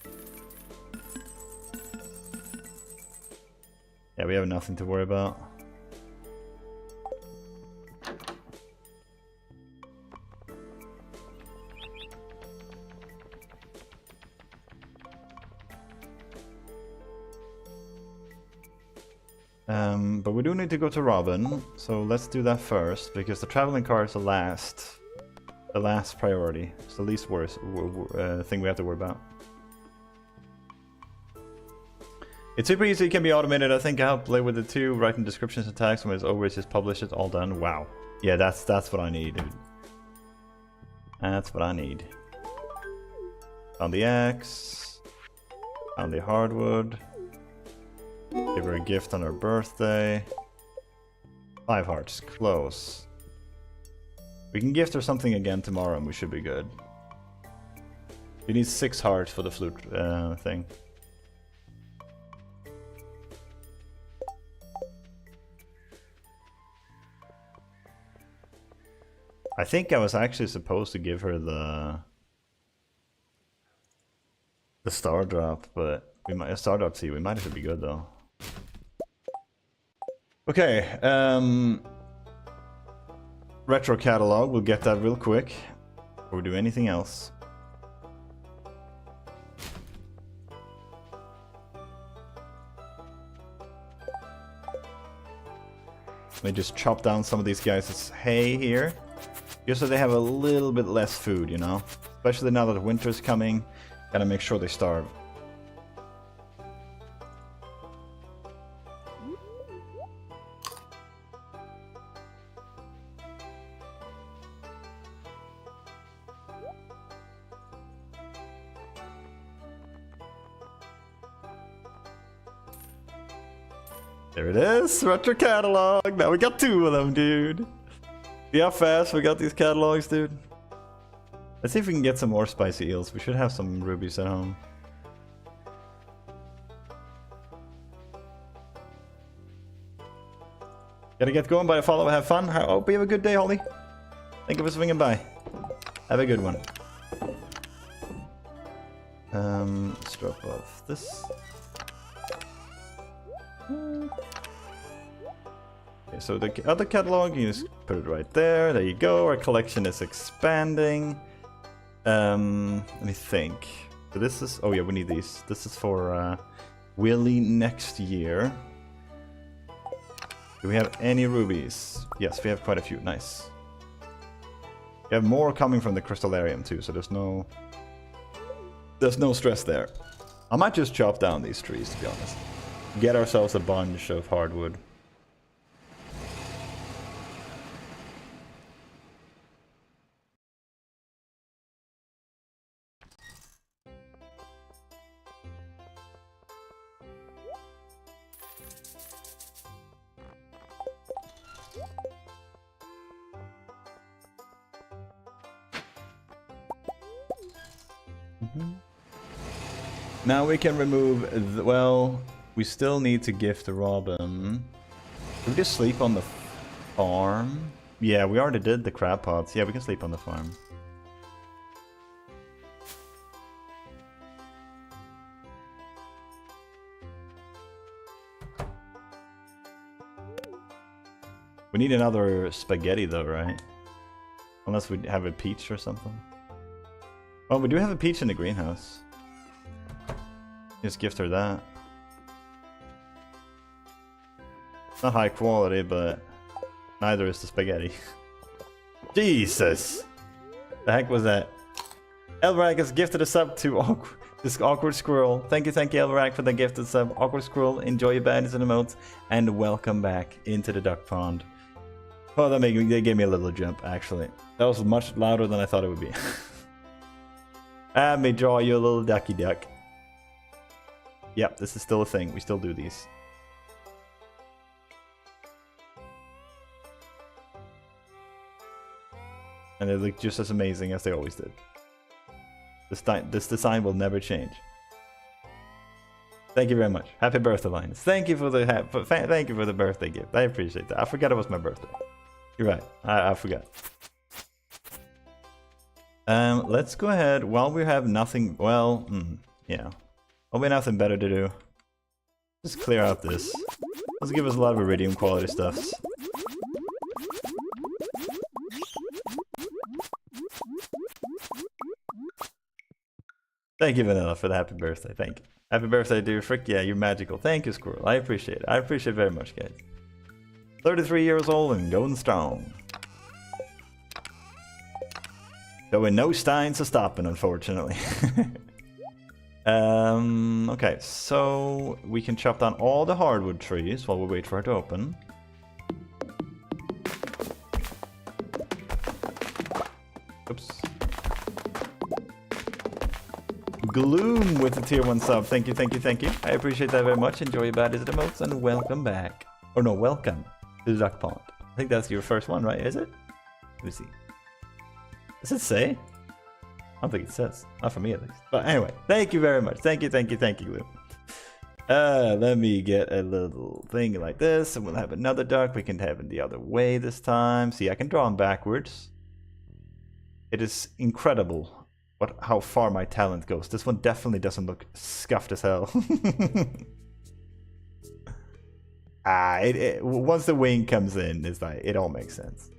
Yeah, we have nothing to worry about. But we do need to go to Robin, so let's do that first, because the traveling car is the last priority. It's the least worst thing we have to worry about. It's super easy, it can be automated. I think I helped play with it too. Writing descriptions and tags when it's over, it's just publish it, all done. Wow. Yeah, that's what I need, dude. That's what I need. Found the axe. Found the hardwood. Give her a gift on her birthday. 5 hearts, close. We can gift her something again tomorrow and we should be good. We need 6 hearts for the flute thing. I think I was actually supposed to give her the star drop, but we might star drop seed. We might actually be good though. Okay, retro catalog. We'll get that real quick before we do anything else. Let me just chop down some of these guys' hay here. Just so they have a little bit less food, you know? Especially now that winter's coming. Gotta make sure they starve. There it is, retro catalog. Now we got 2 of them, dude. See how fast we got these catalogs, dude? Let's see if we can get some more spicy eels. We should have some rubies at home. Gotta get going, but follow, have fun. I hope you have a good day, Holly. Thank you for swinging by. Have a good one. Let's drop off this. Okay, so the other catalog, you just put it right there. There you go. Our collection is expanding. Let me think. So this is... Oh yeah, we need these. This is for Willy next year. Do we have any rubies? Yes, we have quite a few. Nice. We have more coming from the Crystallarium too, so there's no stress there. I might just chop down these trees, to be honest. Get ourselves a bunch of hardwood. Now we can remove the, well, we still need to gift Robin. Can we just sleep on the farm? Yeah, we already did the crab pots. Yeah, we can sleep on the farm. We need another spaghetti though, right? Unless we have a peach or something. Oh, we do have a peach in the greenhouse. Just gift her that. It's not high quality, but neither is the spaghetti. Jesus! The heck was that? Elvarak has gifted a sub to this awkward squirrel. Thank you, Elvarak, for the gifted sub. Awkward squirrel, enjoy your baddies and emotes, and welcome back into the duck pond. Oh, they gave me a little jump, actually. That was much louder than I thought it would be. Let me draw you a little ducky duck. Yep, this is still a thing. We still do these. And they look just as amazing as they always did. This design will never change. Thank you very much. Happy birthday, Linus. Thank you for the thank you for the birthday gift. I appreciate that. I forgot it was my birthday. You're right. I forgot. Let's go ahead while we have nothing. Well, yeah. Well, we have nothing better to do. Just clear out this. Let's give us a lot of iridium quality stuffs. Thank you, Vanilla, for the happy birthday. Thank you. Happy birthday, dear Frick. Yeah, you're magical. Thank you, Squirrel. I appreciate it. I appreciate it very much, guys. 33 years old and going strong. Showing no signs of stopping, unfortunately. Okay, so we can chop down all the hardwood trees while we wait for it to open. Oops. Gloom with the tier 1 sub. Thank you, thank you, thank you. I appreciate that very much. Enjoy your baddies and emotes and welcome back. Or no, welcome to the duck pond. I think that's your first one, right? Is it? Let me see. Does it say? I don't think it says. Not for me, at least. But anyway, thank you very much. Thank you, thank you, thank you, Gloom. Let me get a little thing like this, and we'll have another duck. We can have it the other way this time. See, I can draw them backwards. It is incredible how far my talent goes. This one definitely doesn't look scuffed as hell. Once the wing comes in, it's like, it all makes sense.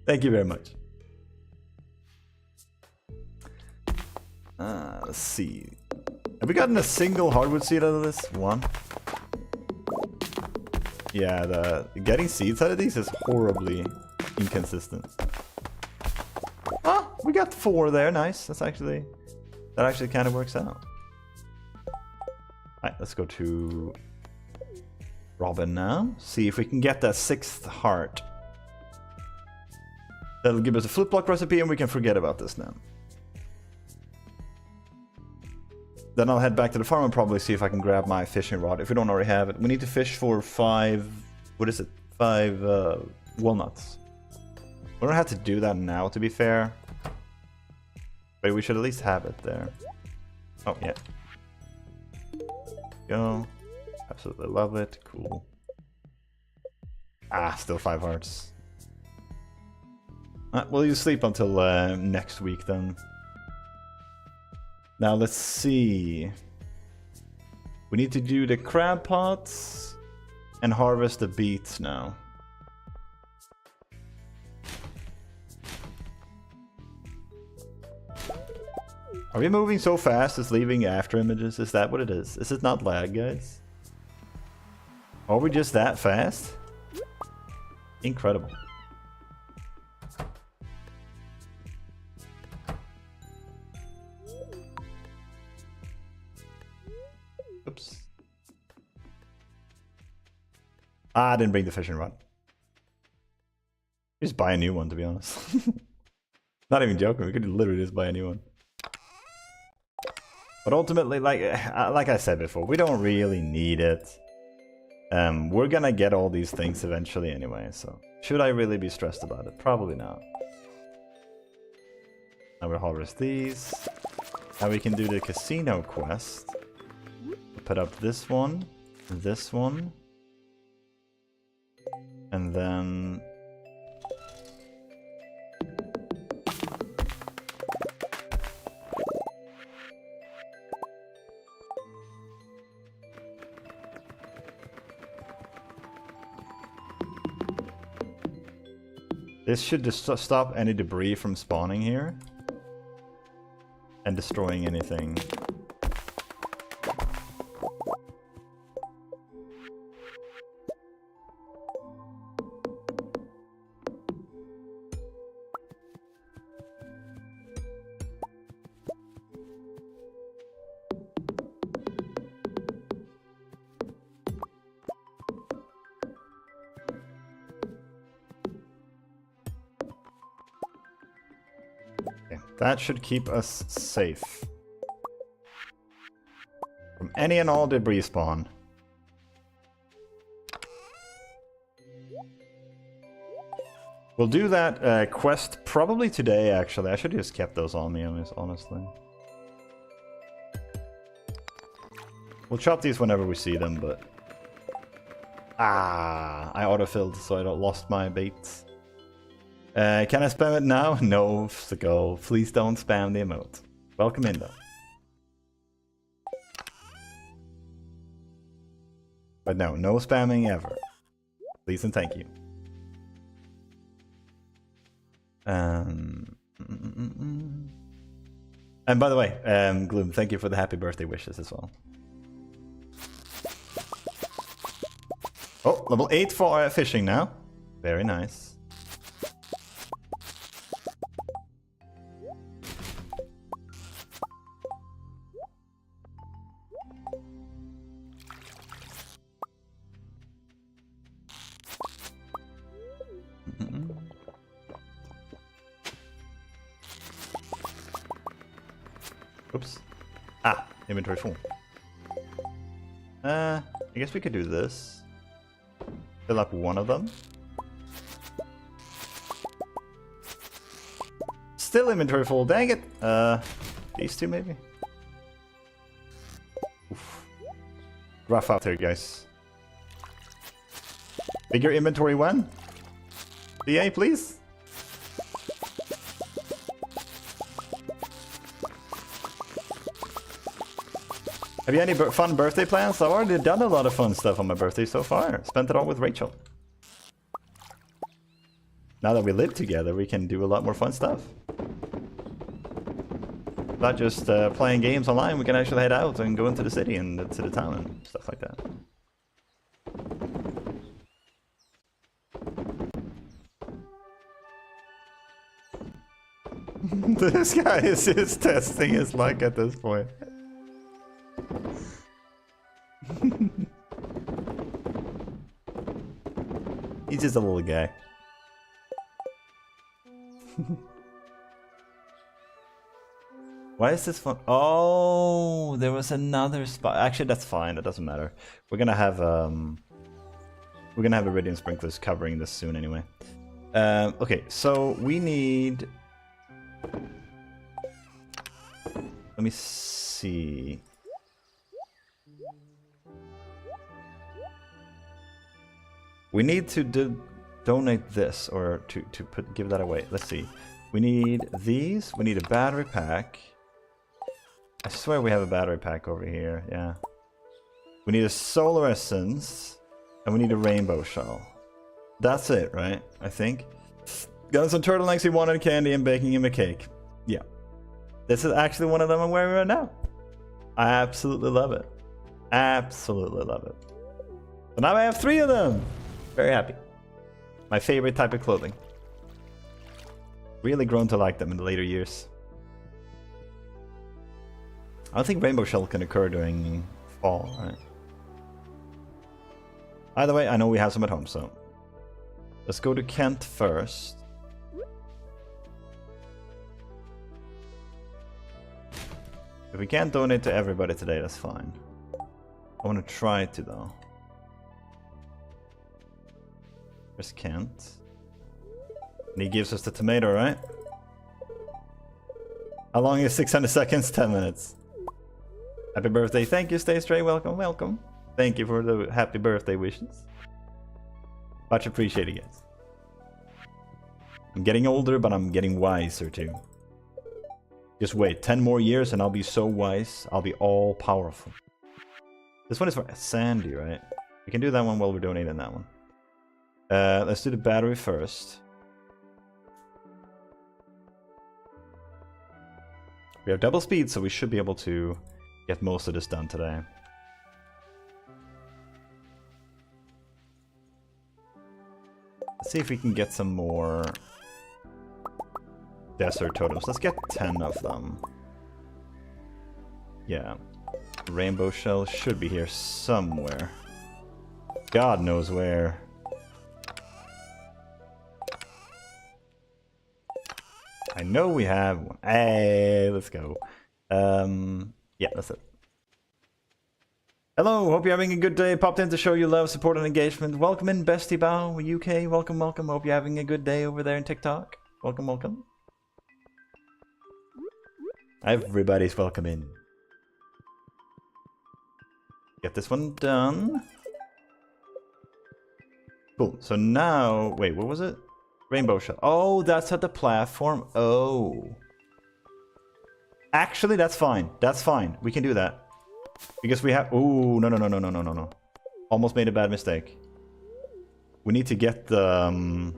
Thank you very much. Let's see. Have we gotten a single hardwood seed out of this? One. Yeah, the getting seeds out of these is horribly inconsistent. Ah, we got 4 there. Nice. That actually kind of works out. Alright, let's go to Robin now. See if we can get that 6th heart. That'll give us a flip block recipe and we can forget about this now. Then I'll head back to the farm and probably see if I can grab my fishing rod, if we don't already have it. We need to fish for 5... what is it? 5 walnuts. We don't have to do that now, to be fair. But we should at least have it there. Oh, yeah. Go. Absolutely love it. Cool. Ah, still 5 hearts. Well, you sleep until next week then. Now let's see. We need to do the crab pots and harvest the beets now. Are we moving so fast it's leaving after images? Is that what it is? Is it not lag, guys? Are we just that fast? Incredible. Oops. I didn't bring the fishing rod. Just buy a new one, to be honest. Not even joking, we could literally just buy a new one. But ultimately, like I said before, we don't really need it. We're gonna get all these things eventually anyway, so should I really be stressed about it? Probably not. Now we'll harvest these. Now we can do the casino quest. Put up this one, and then... this should just stop any debris from spawning here and destroying anything. That should keep us safe from any and all debris spawn. We'll do that quest probably today, actually. I should have just kept those on me, honestly. We'll chop these whenever we see them, but... ah, I autofilled, so I lost my baits. Can I spam it now? No, Sako. Please don't spam the emote. Welcome in, though. But no, no spamming ever. Please and thank you. And by the way, Gloom, thank you for the happy birthday wishes as well. Oh, level 8 for fishing now. Very nice. Oops. Ah, inventory full. I guess we could do this. Fill up one of them. Still inventory full, dang it! These two maybe? Oof. Rough out there, guys. Bigger inventory when? DA, please? Have you any fun birthday plans? I've already done a lot of fun stuff on my birthday so far. Spent it all with Rachel. Now that we live together, we can do a lot more fun stuff. Not just playing games online, we can actually head out and go into the city and to the town and stuff like that. This guy is testing his luck at this point. He's just a little guy. Why is this fun? Oh, there was another spot. Actually, that's fine. That doesn't matter. We're gonna have iridium sprinklers covering this soon anyway. Okay, so we need. Let me see. We need to donate this or to give that away. Let's see. We need these. We need a battery pack. I swear we have a battery pack over here. Yeah. We need a solar essence, and we need a rainbow shell. That's it, right? I think. Got some turtlenecks. He wanted candy and baking him a cake. Yeah. This is actually one of them I'm wearing right now. I absolutely love it. Absolutely love it. So now I have 3 of them. Very happy. My favorite type of clothing. Really grown to like them in the later years. I don't think rainbow shell can occur during fall, right? Either way, I know we have some at home, so let's go to Kent first. If we can't donate to everybody today, that's fine. I want to try to, though. There's Kent. And he gives us the tomato, right? How long is 600 seconds? 10 minutes. Happy birthday. Thank you, Stay Stray. Welcome, welcome. Thank you for the happy birthday wishes. Much appreciated, guys. I'm getting older, but I'm getting wiser, too. Just wait, 10 more years and I'll be so wise. I'll be all powerful. This one is for Sandy, right? We can do that one while we're donating that one. Let's do the battery first. We have double speed, so we should be able to get most of this done today. Let's see if we can get some more desert totems. Let's get 10 of them. Yeah. Rainbow shell should be here somewhere. God knows where. I know we have one. Hey, let's go. Yeah, that's it. Hello, hope you're having a good day. Popped in to show you love, support, and engagement. Welcome in, Bestie Bow, UK. Welcome, welcome. Hope you're having a good day over there in TikTok. Welcome, welcome. Everybody's welcome in. Get this one done. Cool. So now, wait, what was it? Rainbow shell. Oh, that's at the platform. Oh. Actually, that's fine. That's fine. We can do that. Because we have... Ooh, no. Almost made a bad mistake. We need to get the...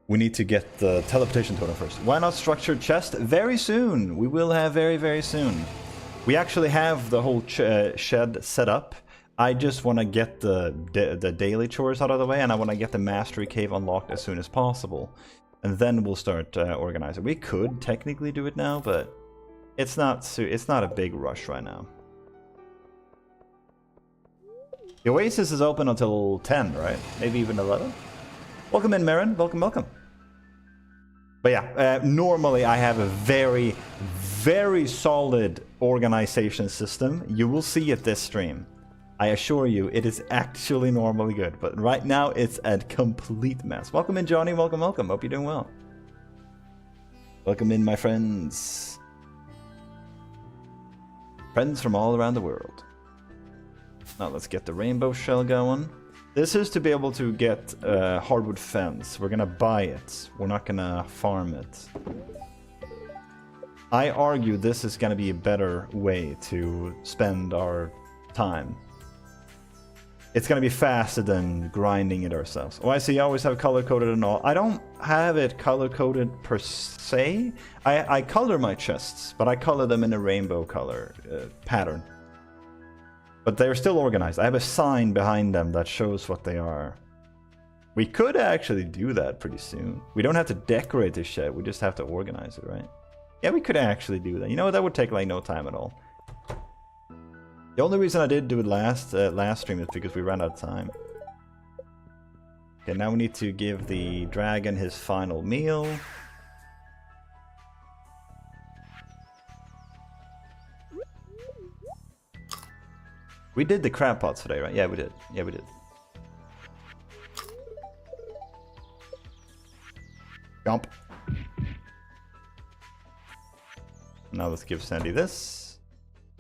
We need to get the teleportation totem first. Why not structured chest? Very soon. We will have very, very soon. We actually have the whole shed set up. I just want to get the daily chores out of the way, and I want to get the mastery cave unlocked as soon as possible. And then we'll start organizing. We could technically do it now, but it's not a big rush right now. The Oasis is open until 10, right? Maybe even 11? Welcome in, Marin. Welcome, welcome. But yeah, normally I have a very, very solid organization system. You will see it this stream. I assure you, it is actually normally good. But right now, it's a complete mess. Welcome in, Johnny. Welcome, welcome. Hope you're doing well. Welcome in, my friends. Friends from all around the world. Now let's get the rainbow shell going. This is to be able to get hardwood fence. We're gonna buy it. We're not gonna farm it. I argue this is gonna be a better way to spend our time. It's gonna be faster than grinding it ourselves. Oh, I see. You always have color-coded and all. I don't have it color-coded per se. I color my chests, but I color them in a rainbow color pattern. But they're still organized. I have a sign behind them that shows what they are. We could actually do that pretty soon. We don't have to decorate this shed, we just have to organize it, right? Yeah, we could actually do that. You know what, that would take like no time at all. The only reason I did do it last stream is because we ran out of time. Okay, now we need to give the dragon his final meal. We did the crab pots today, right? Yeah, we did. Yeah, we did. Jump. Now let's give Sandy this.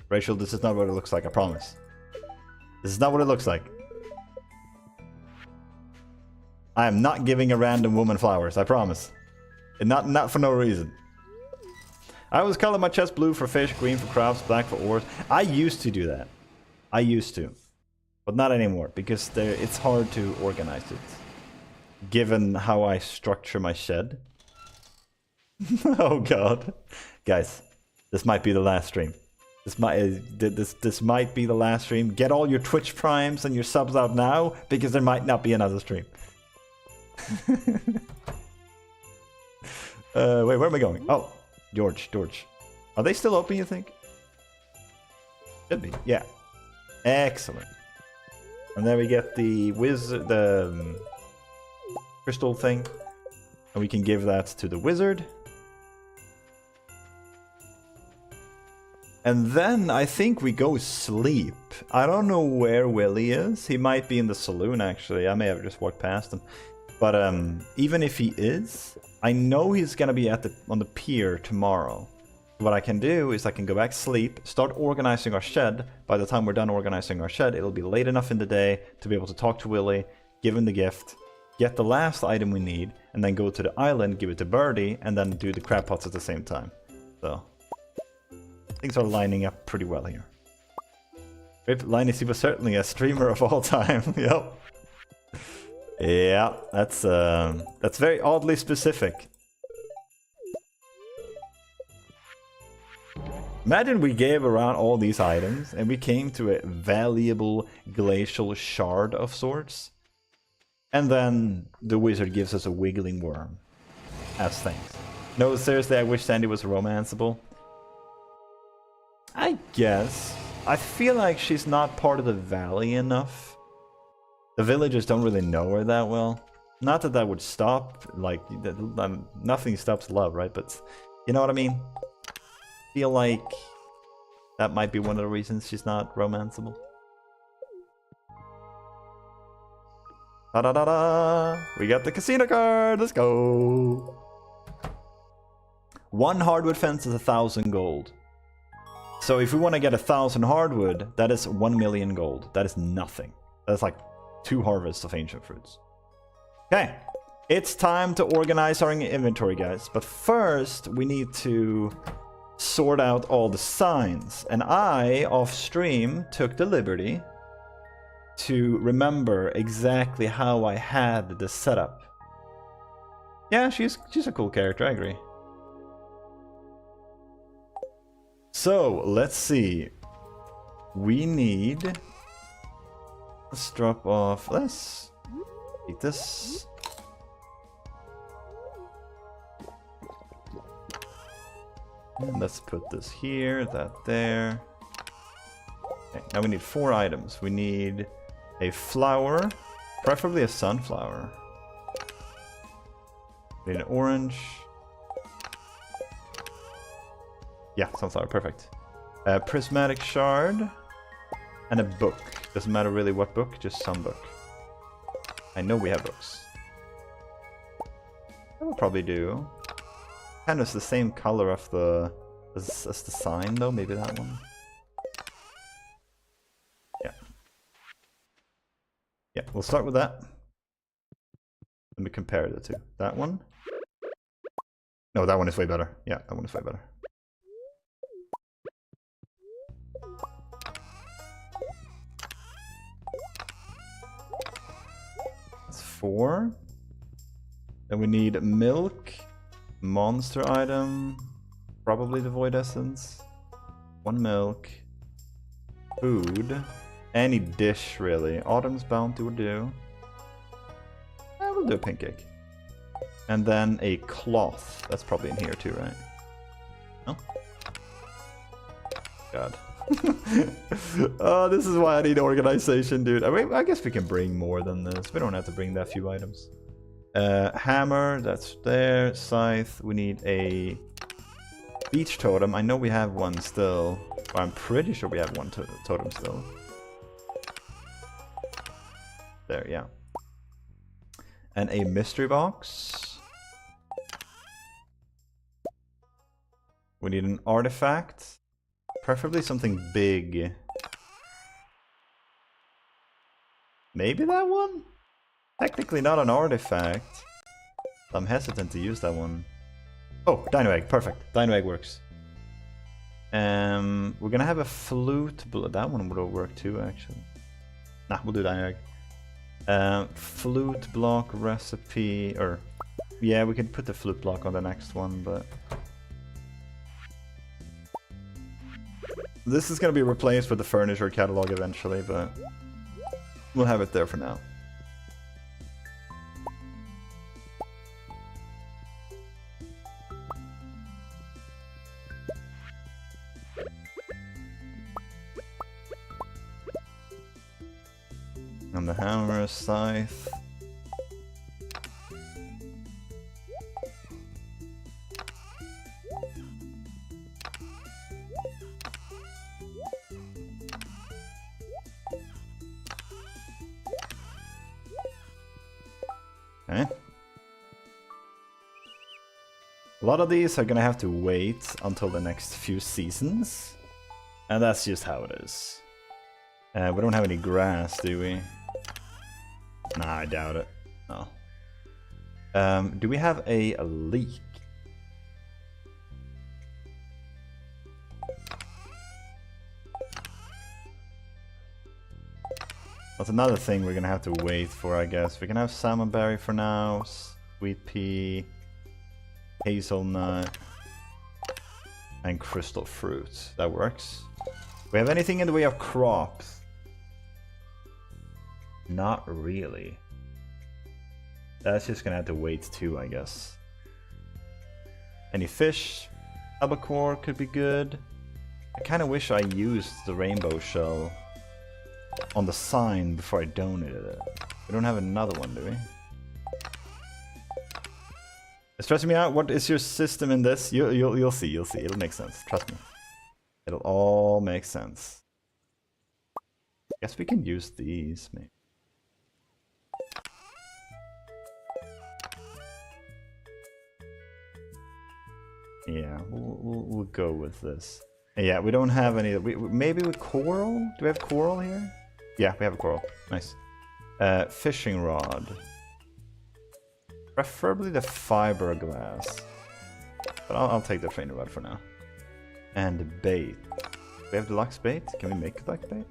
Rachel, this is not what it looks like, I promise. This is not what it looks like. I am not giving a random woman flowers, I promise. And not for no reason. I always color my chest blue for fish, green for crabs, black for ores. I used to do that. I used to. But not anymore, because it's hard to organize it. Given how I structure my shed. Oh god. Guys, this might be the last stream. This might be the last stream. Get all your Twitch primes and your subs out now, because there might not be another stream. Wait, where am I going? Oh, George. Are they still open, you think? Should be, yeah. Excellent. And then we get the wizard, the crystal thing. And we can give that to the wizard. And then I think we go sleep. I don't know where Willy is. He might be in the saloon, actually. I may have just walked past him. But even if he is, I know he's gonna be on the pier tomorrow. What I can do is I can go back, sleep, start organizing our shed. By the time we're done organizing our shed, it'll be late enough in the day to be able to talk to Willy, give him the gift, get the last item we need, and then go to the island, give it to Birdie, and then do the crab pots at the same time. So things are lining up pretty well here. Linus, he was certainly a streamer of all time. Yep. Yeah, that's very oddly specific. Imagine we gave around all these items and we came to a valuable glacial shard of sorts. And then the wizard gives us a wiggling worm as thanks. No, seriously, I wish Sandy was romanceable. I guess. I feel like she's not part of the valley enough. The villagers don't really know her that well. Not that that would stop, like, nothing stops love, right? But you know what I mean? Feel like that might be one of the reasons she's not romanceable. Da-da-da-da! We got the casino card! Let's go! 1 hardwood fence is 1,000 gold. So if we want to get 1,000 hardwood, that is 1 million gold. That is nothing. That's like 2 harvests of ancient fruits. Okay, it's time to organize our inventory, guys. But first, we need to sort out all the signs. And I, off stream, took the liberty to remember exactly how I had the setup. Yeah, she's a cool character, I agree. So, let's see. We need... Let's drop off... Let's eat this. And let's put this here, that there. Okay, now we need 4 items. We need a flower, preferably a sunflower. We need an orange. Yeah, sunflower, perfect. A prismatic shard. And a book. Doesn't matter really what book, just some book. I know we have books. That will probably do. Kind of the same color of the as the sign though, maybe that one. Yeah. Yeah, we'll start with that. Let me compare the two. That one. No, that one is way better. Yeah, that one is way better. That's 4. Then we need milk. Monster item, probably the void essence. 1 milk, food, any dish really. Autumn's bounty would do. we'll do a pink egg. And then a cloth. That's probably in here too, right? No? God. Oh, this is why I need organization, dude. I mean, I guess we can bring more than this. We don't have to bring that few items. Hammer, that's there. Scythe, we need a beach totem. I know we have one still. But I'm pretty sure we have one totem still. There, yeah. And a mystery box. We need an artifact. Preferably something big. Maybe that one? Technically not an artifact. I'm hesitant to use that one. Oh, Dino Egg, perfect. Dino Egg works. We're gonna have a flute. That one would work too, actually. Nah, we'll do Dino Egg. Flute block recipe, or yeah, we could put the flute block on the next one, but this is gonna be replaced with the furniture catalog eventually, but we'll have it there for now. And the hammer, scythe. Okay. A lot of these are gonna have to wait until the next few seasons. And that's just how it is. We don't have any grass, do we? Nah, I doubt it. No. Do we have a leek? That's another thing we're gonna have to wait for, I guess. We can have salmonberry for now, sweet pea, hazelnut, and crystal fruit. That works. We have anything in the way of crops? Not really. That's just gonna have to wait too, I guess. Any fish? Albacore could be good. I kinda wish I used the rainbow shell on the sign before I donated it. We don't have another one, do we? It's stressing me out. What is your system in this? You'll see, you'll see. It'll make sense. Trust me. It'll all make sense. Guess we can use these, maybe. Yeah, we'll go with this. Yeah, we don't have any. Maybe with coral? Do we have coral here? Yeah, we have a coral. Nice. Fishing rod. Preferably the fiberglass. But I'll take the trainer rod for now. And bait. Do we have deluxe bait? Can we make deluxe bait?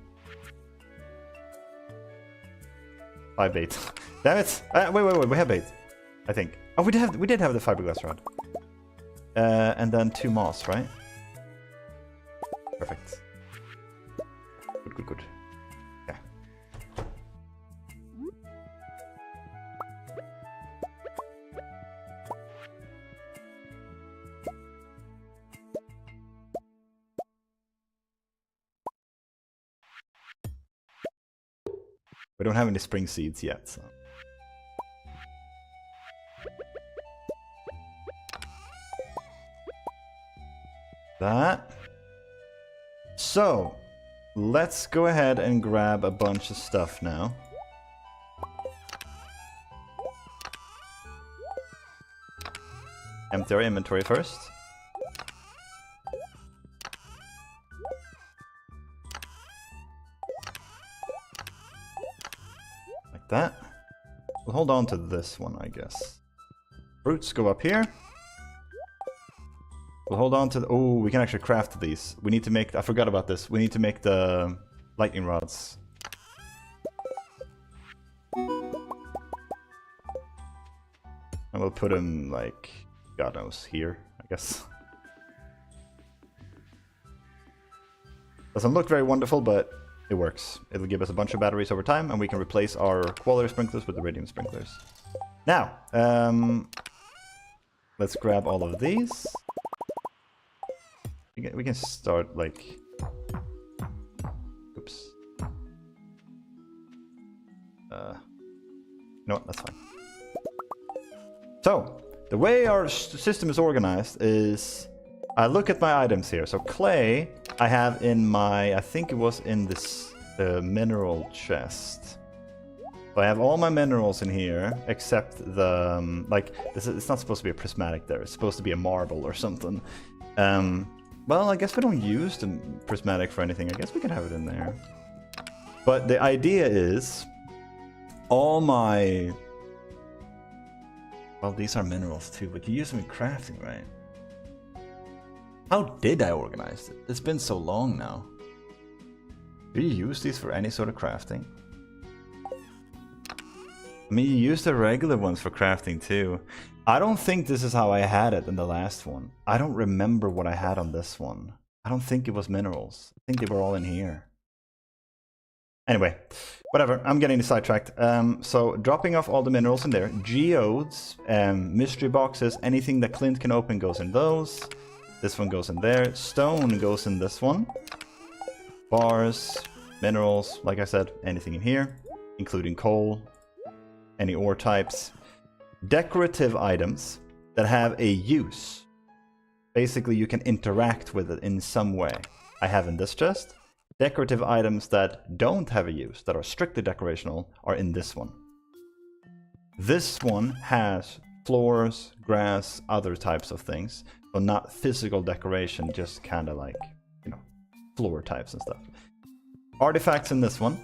5 bait. Damn it! Wait, we have bait. I think. Oh, we did have the fiberglass rod. And then 2 moss, right? Perfect. Good. Yeah. We don't have any spring seeds yet, so. That. So, let's go ahead and grab a bunch of stuff now. Empty our inventory first. Like that. We'll hold on to this one, I guess. Fruits go up here. We'll hold on to the... Oh, we can actually craft these. We need to make... I forgot about this. We need to make the lightning rods. And we'll put them, like... God knows, here, I guess. Doesn't look very wonderful, but it works. It'll give us a bunch of batteries over time, and we can replace our quality sprinklers with the radium sprinklers. Now, let's grab all of these. We can start like... Oops. No, that's fine. So, the way our system is organized is... I look at my items here. So clay, I have in my... I think it was in this mineral chest. So I have all my minerals in here, except the... it's not supposed to be a prismatic there. It's supposed to be a marble or something. Well, I guess we don't use the prismatic for anything. I guess we can have it in there. But the idea is... all my... Well, these are minerals too, but you use them in crafting, right? How did I organize it? It's been so long now. Do you use these for any sort of crafting? I mean, you use the regular ones for crafting too. I don't think this is how I had it in the last one. I don't remember what I had on this one. I don't think it was minerals. I think they were all in here. Anyway, whatever, I'm getting sidetracked. So dropping off all the minerals in there. Geodes, mystery boxes, anything that Clint can open goes in those. This one goes in there. Stone goes in this one. Bars, minerals, like I said, anything in here, including coal, any ore types. Decorative items that have a use. Basically, you can interact with it in some way. I have in this chest. Decorative items that don't have a use, that are strictly decorational, are in this one. This one has floors, grass, other types of things. So not physical decoration, just kind of like, you know, floor types and stuff. Artifacts in this one.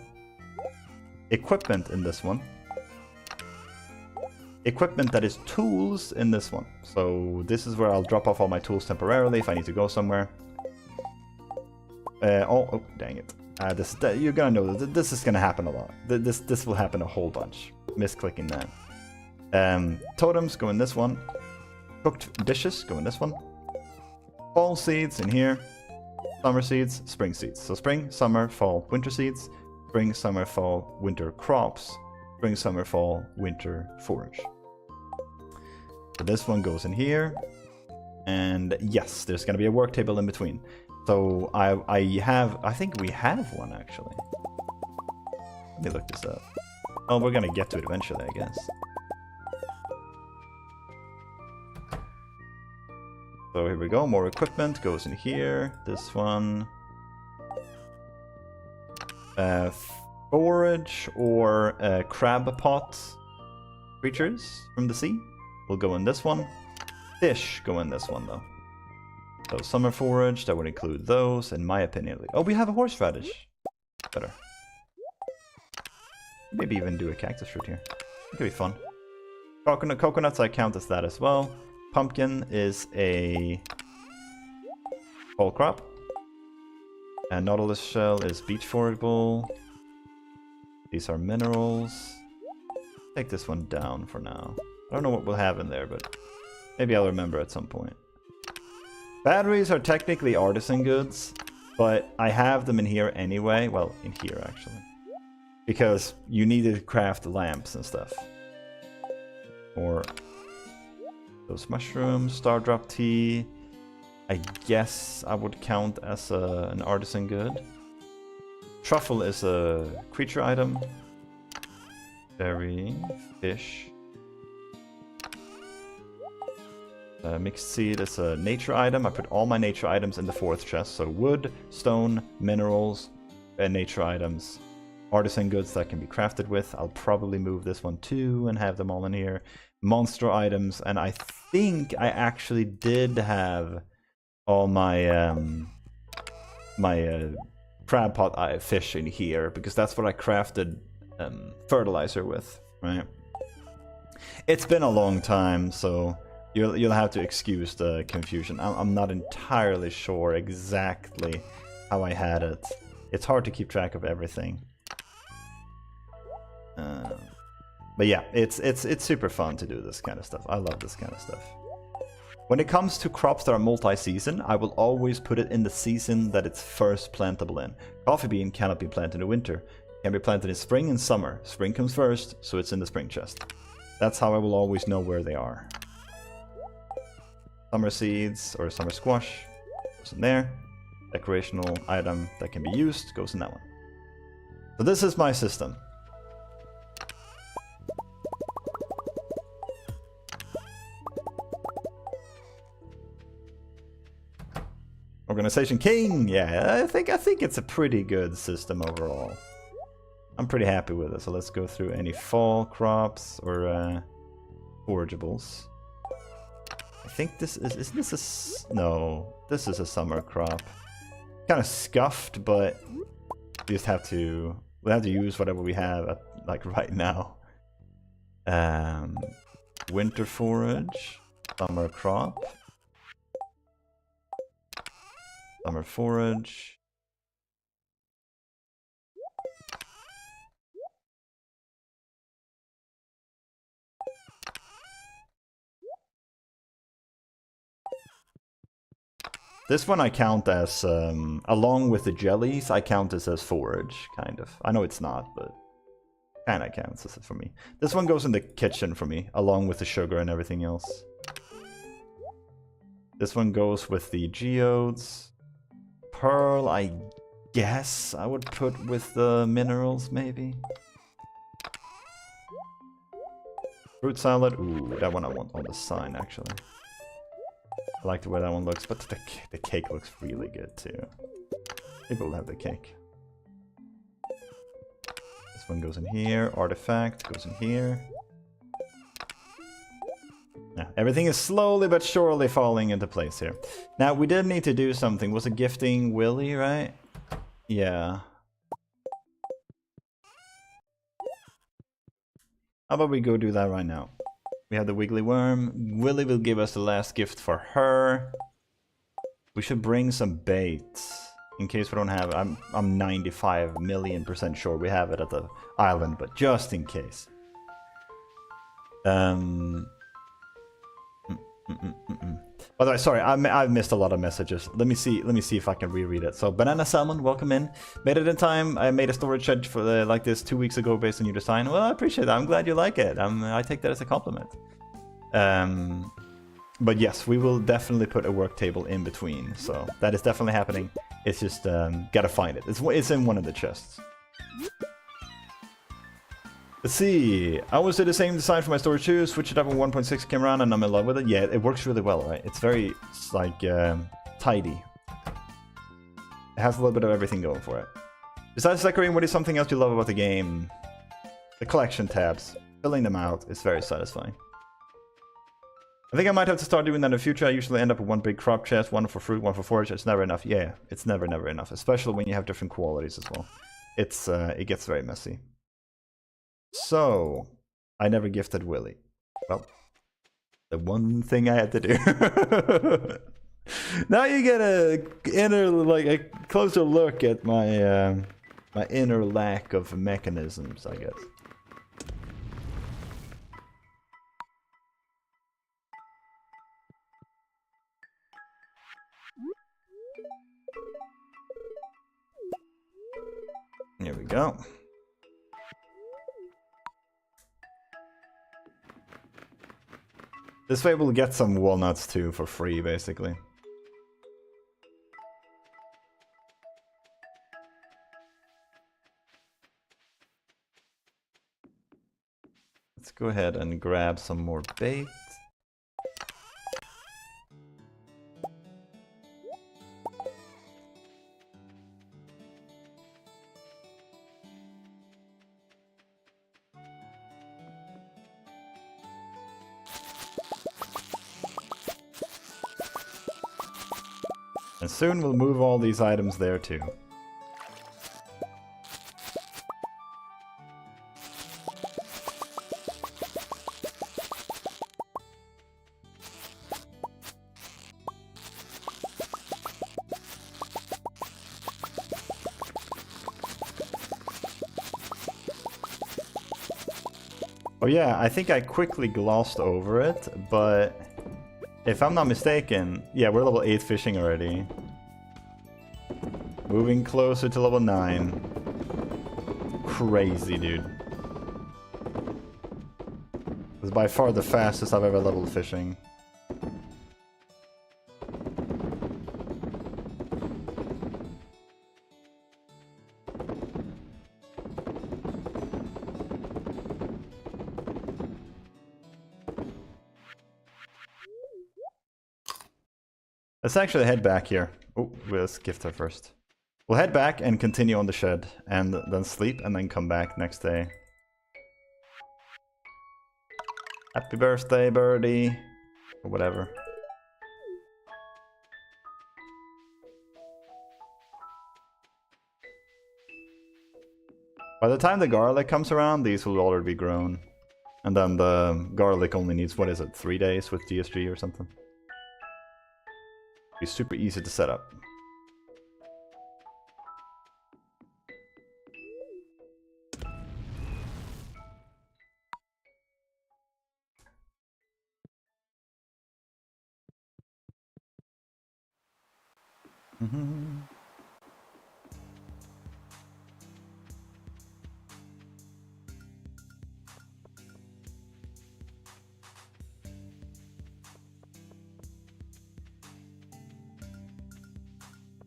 Equipment in this one. Equipment that is tools in this one. So this is where I'll drop off all my tools temporarily if I need to go somewhere. Oh, dang it. You're gonna know that this is gonna happen a lot. This will happen a whole bunch. Misclicking that. Totems go in this one. Cooked dishes go in this one. Fall seeds in here. Summer seeds, spring seeds. So spring, summer, fall, winter seeds. Spring, summer, fall, winter crops. Spring, summer, fall, winter forage. So this one goes in here. And yes, there's gonna be a work table in between. So I think we have one actually. Let me look this up. Oh, we're gonna get to it eventually, I guess. So here we go, more equipment goes in here. This one. Forage or crab pot creatures from the sea will go in this one. Fish go in this one though. So summer forage, that would include those, in my opinion. Oh, we have a horseradish. Better. Maybe even do a cactus fruit here. It could be fun. Coconuts I count as that as well. Pumpkin is a fall crop. And nautilus shell is beach forageable. These are minerals. Take this one down for now. I don't know what we'll have in there, but maybe I'll remember at some point. Batteries are technically artisan goods, but I have them in here anyway. Well, in here actually. Because you need to craft lamps and stuff. Or those mushrooms, stardrop tea. I guess I would count as an artisan good. Truffle is a creature item. Berry, fish. Mixed seed is a nature item. I put all my nature items in the fourth chest. So wood, stone, minerals, and nature items. Artisan goods that can be crafted with. I'll probably move this one too and have them all in here. Monster items, and I think I actually did have all my crab pot fish in here because that's what I crafted fertilizer with, right? It's been a long time, so you'll have to excuse the confusion. I'm not entirely sure exactly how I had it. It's hard to keep track of everything. But yeah, it's super fun to do this kind of stuff. I love this kind of stuff. When it comes to crops that are multi-season, I will always put it in the season that it's first plantable in. Coffee bean cannot be planted in winter. It can be planted in spring and summer. Spring comes first, so it's in the spring chest. That's how I will always know where they are. Summer seeds or summer squash goes in there. Decorational item that can be used goes in that one. So this is my system. Organization King! Yeah, I think it's a pretty good system overall. I'm pretty happy with it. So let's go through any fall crops or forageables. I think this isn't this a... No, this is a summer crop. Kind of scuffed, but we just have to... We'll have to use whatever we have at, like right now. Winter forage, summer crop, summer forage. This one I count as, along with the jellies, I count this as forage, kind of. I know it's not, but kind of counts as it for me. This one goes in the kitchen for me, along with the sugar and everything else. This one goes with the geodes. Pearl, I guess I would put with the minerals, maybe. Fruit salad, ooh, that one I want on the sign, actually. I like the way that one looks, but the cake looks really good too. Maybe we'll have the cake. This one goes in here. Artifact goes in here. Yeah, everything is slowly but surely falling into place here. Now, we did need to do something. Was it gifting Willy, right? Yeah. How about we go do that right now? We have the wiggly worm. Willy will give us the last gift for her. We should bring some bait in case we don't have. I'm 95,000,000% sure we have it at the island, but just in case. By the way, sorry, I've missed a lot of messages. Let me see if I can reread it. So, Banana Salmon, welcome in. Made it in time. I made a storage shed for like this 2 weeks ago based on your design. Well, I appreciate that. I'm glad you like it. I take that as a compliment. But yes, we will definitely put a work table in between. So that is definitely happening. It's just gotta find it. It's in one of the chests. Let's see. I always did the same design for my storage too. Switched it up on 1.6, came around, and I'm in love with it. Yeah, it works really well, right? It's very, like, tidy. It has a little bit of everything going for it. Besides decorating, what is something else you love about the game? The collection tabs. Filling them out is very satisfying. I think I might have to start doing that in the future. I usually end up with one big crop chest, one for fruit, one for forage. It's never enough. Yeah, it's never enough. Especially when you have different qualities as well. It gets very messy. So, I never gifted Willy. Well, the one thing I had to do. Now you get a closer look at my my inner lack of mechanisms, I guess. Here we go. This way we'll get some walnuts too for free, basically. Let's go ahead and grab some more bait. And soon we'll move all these items there too. Oh yeah, I think I quickly glossed over it, but if I'm not mistaken, yeah, we're level 8 fishing already. Moving closer to level 9. Crazy, dude. It's by far the fastest I've ever leveled fishing. Let's actually head back here. Oh, let's gift her first. We'll head back and continue on the shed, and then sleep, and then come back next day. Happy birthday, birdie. Or whatever. By the time the garlic comes around, these will already be grown. And then the garlic only needs, what is it, 3 days with DSG or something? Be super easy to set up.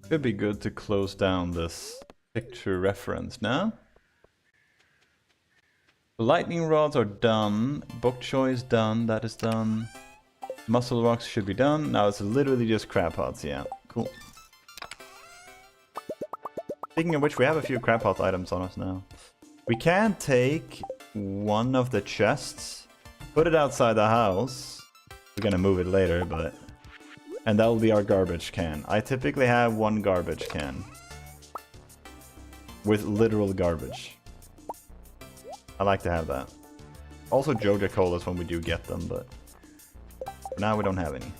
Could be good to close down this picture reference now. The lightning rods are done. Bok choy done. That is done. Muscle rocks should be done. Now it's literally just crab pots. Yeah, cool. Speaking of which, we have a few crab pot items on us now. We can take one of the chests, put it outside the house. We're gonna move it later, but... And that will be our garbage can. I typically have one garbage can. With literal garbage. I like to have that. Also Joja Colas when we do get them, but... For now we don't have any.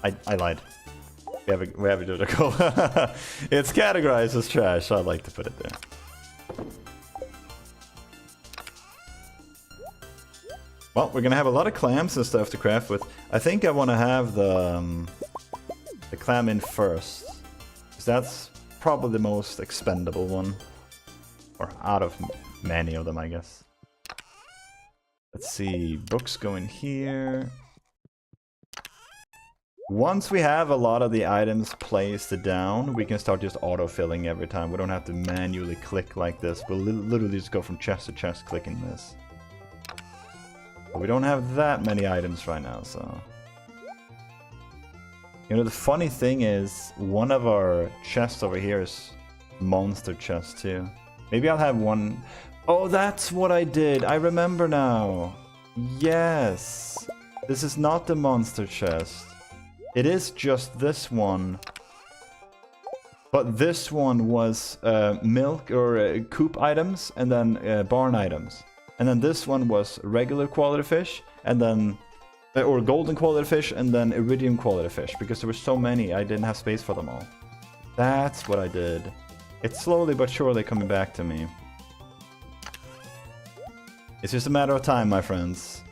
I lied. We have a Joja Cola. It's categorized as trash, so I like to put it there. Well, we're gonna have a lot of clams and stuff to craft with. I think I want to have the clam in first, because that's probably the most expendable one, or out of many of them, I guess. Let's see, books go in here. Once we have a lot of the items placed down, we can start just auto-filling every time. We don't have to manually click like this. We'll literally just go from chest to chest clicking this. But we don't have that many items right now, so... You know, the funny thing is, one of our chests over here is monster chest too. Maybe I'll have one... Oh, that's what I did! I remember now! Yes! This is not the monster chest. It is just this one. But this one was milk or coop items, and then barn items. And then this one was regular quality fish, and then... or golden quality fish, and then iridium quality fish. Because there were so many, I didn't have space for them all. That's what I did. It's slowly but surely coming back to me. It's just a matter of time, my friends.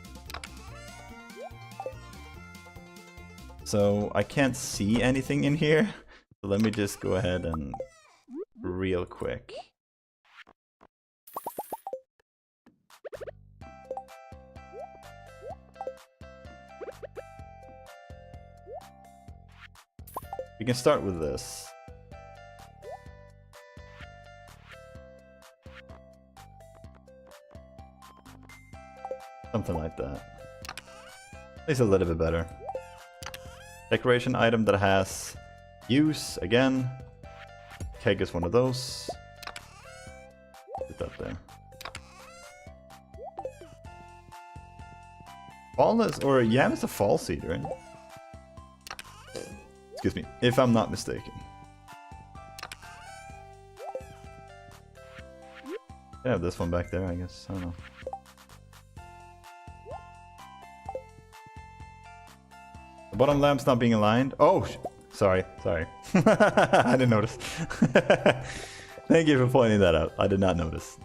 So, I can't see anything in here. So let me just go ahead and... real quick. We can start with this. Something like that. At least a little bit better. Decoration item that has use, again. Keg is one of those. Put that there. Walnut, or yam is a fall seed, right? Excuse me, if I'm not mistaken. I have this one back there, I guess. I don't know. The bottom lamp's not being aligned. Oh, sorry. I didn't notice. Thank you for pointing that out. I did not notice.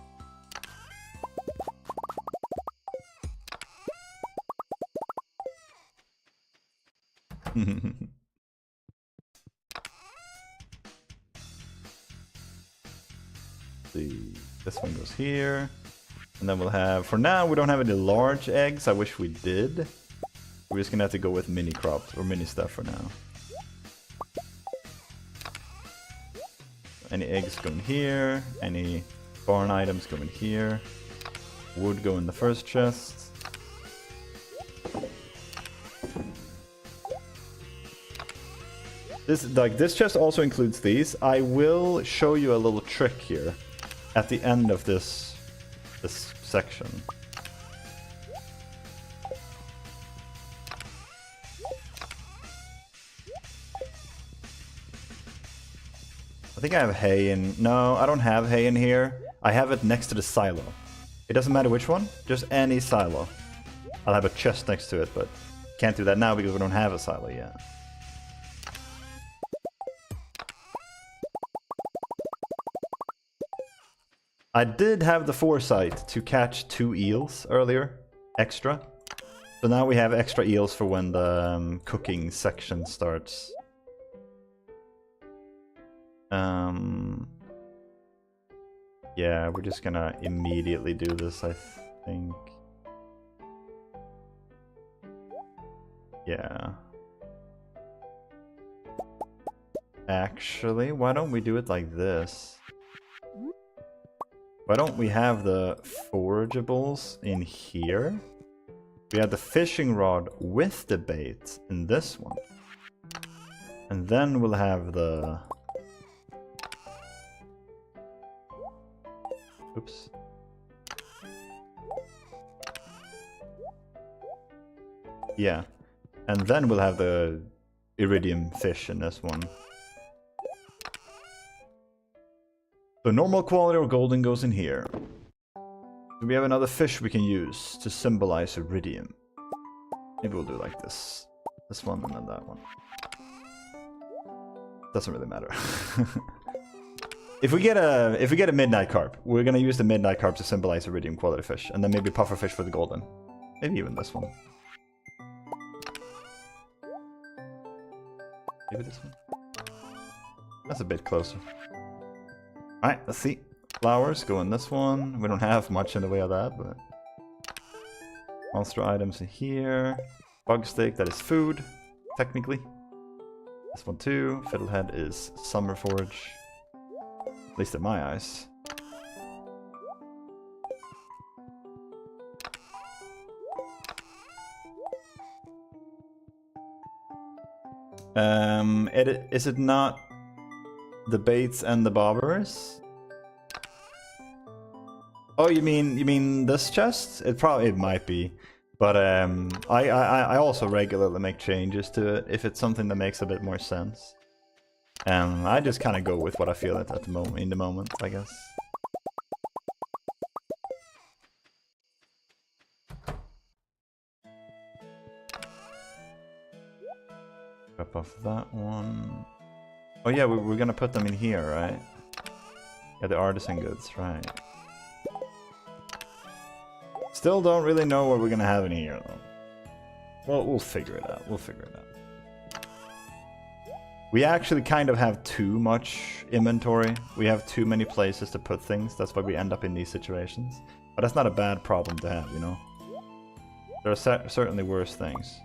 See, this one goes here. And then we'll have, for now, we don't have any large eggs. I wish we did. We're just gonna have to go with mini crops or mini stuff for now. Any eggs go in here. Any barn items go in here. Wood go in the first chest. This chest also includes these. I will show you a little trick here at the end of this section. I think I have hay in... No, I don't have hay in here. I have it next to the silo. It doesn't matter which one, just any silo. I'll have a chest next to it, but can't do that now because we don't have a silo yet. I did have the foresight to catch 2 eels earlier, extra. So now we have extra eels for when the cooking section starts. Yeah, we're just gonna immediately do this, I think. Yeah. Actually, why don't we do it like this? Why don't we have the forageables in here? We have the fishing rod with the bait in this one. And then we'll have the... Oops. Yeah. And then we'll have the iridium fish in this one. So normal quality or golden goes in here. Do we have another fish we can use to symbolize iridium? Maybe we'll do like this. This one and then that one. Doesn't really matter. If we get a midnight carp, we're gonna use the midnight carp to symbolize iridium quality fish, and then maybe pufferfish for the golden. Maybe even this one. Maybe this one. That's a bit closer. Alright, let's see. Flowers go in this one. We don't have much in the way of that, but... Monster items in here. Bug steak, that is food, technically. This one too. Fiddlehead is summer forage. At least in my eyes. Is it not the baits and the bobbers? Oh, you mean this chest? It might be, but I also regularly make changes to it if it's something that makes a bit more sense. I just kind of go with what I feel at the moment, in the moment, I guess. Drop off that one. Oh yeah, we're gonna put them in here, right? Yeah, the artisan goods, right. Still don't really know what we're gonna have in here, though. Well, we'll figure it out. We'll figure it out. We actually kind of have too much inventory. We have too many places to put things. That's why we end up in these situations. But that's not a bad problem to have, you know? There are certainly worse things.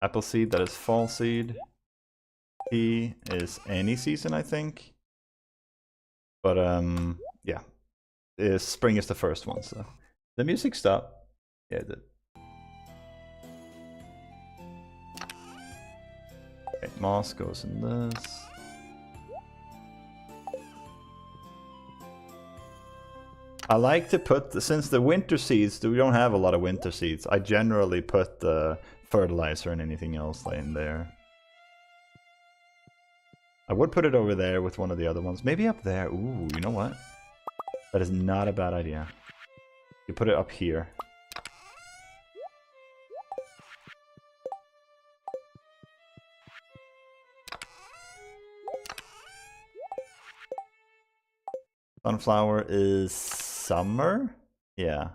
Apple seed, that is fall seed. Pea is any season, I think. But yeah, spring is the first one. So the music stopped. Yeah, it did. Okay, moss goes in this. I like to put, since the winter seeds, we don't have a lot of winter seeds, I generally put the fertilizer and anything else in there. I would put it over there with one of the other ones. Maybe up there. Ooh, you know what? That is not a bad idea. You put it up here. Sunflower is summer? Yeah.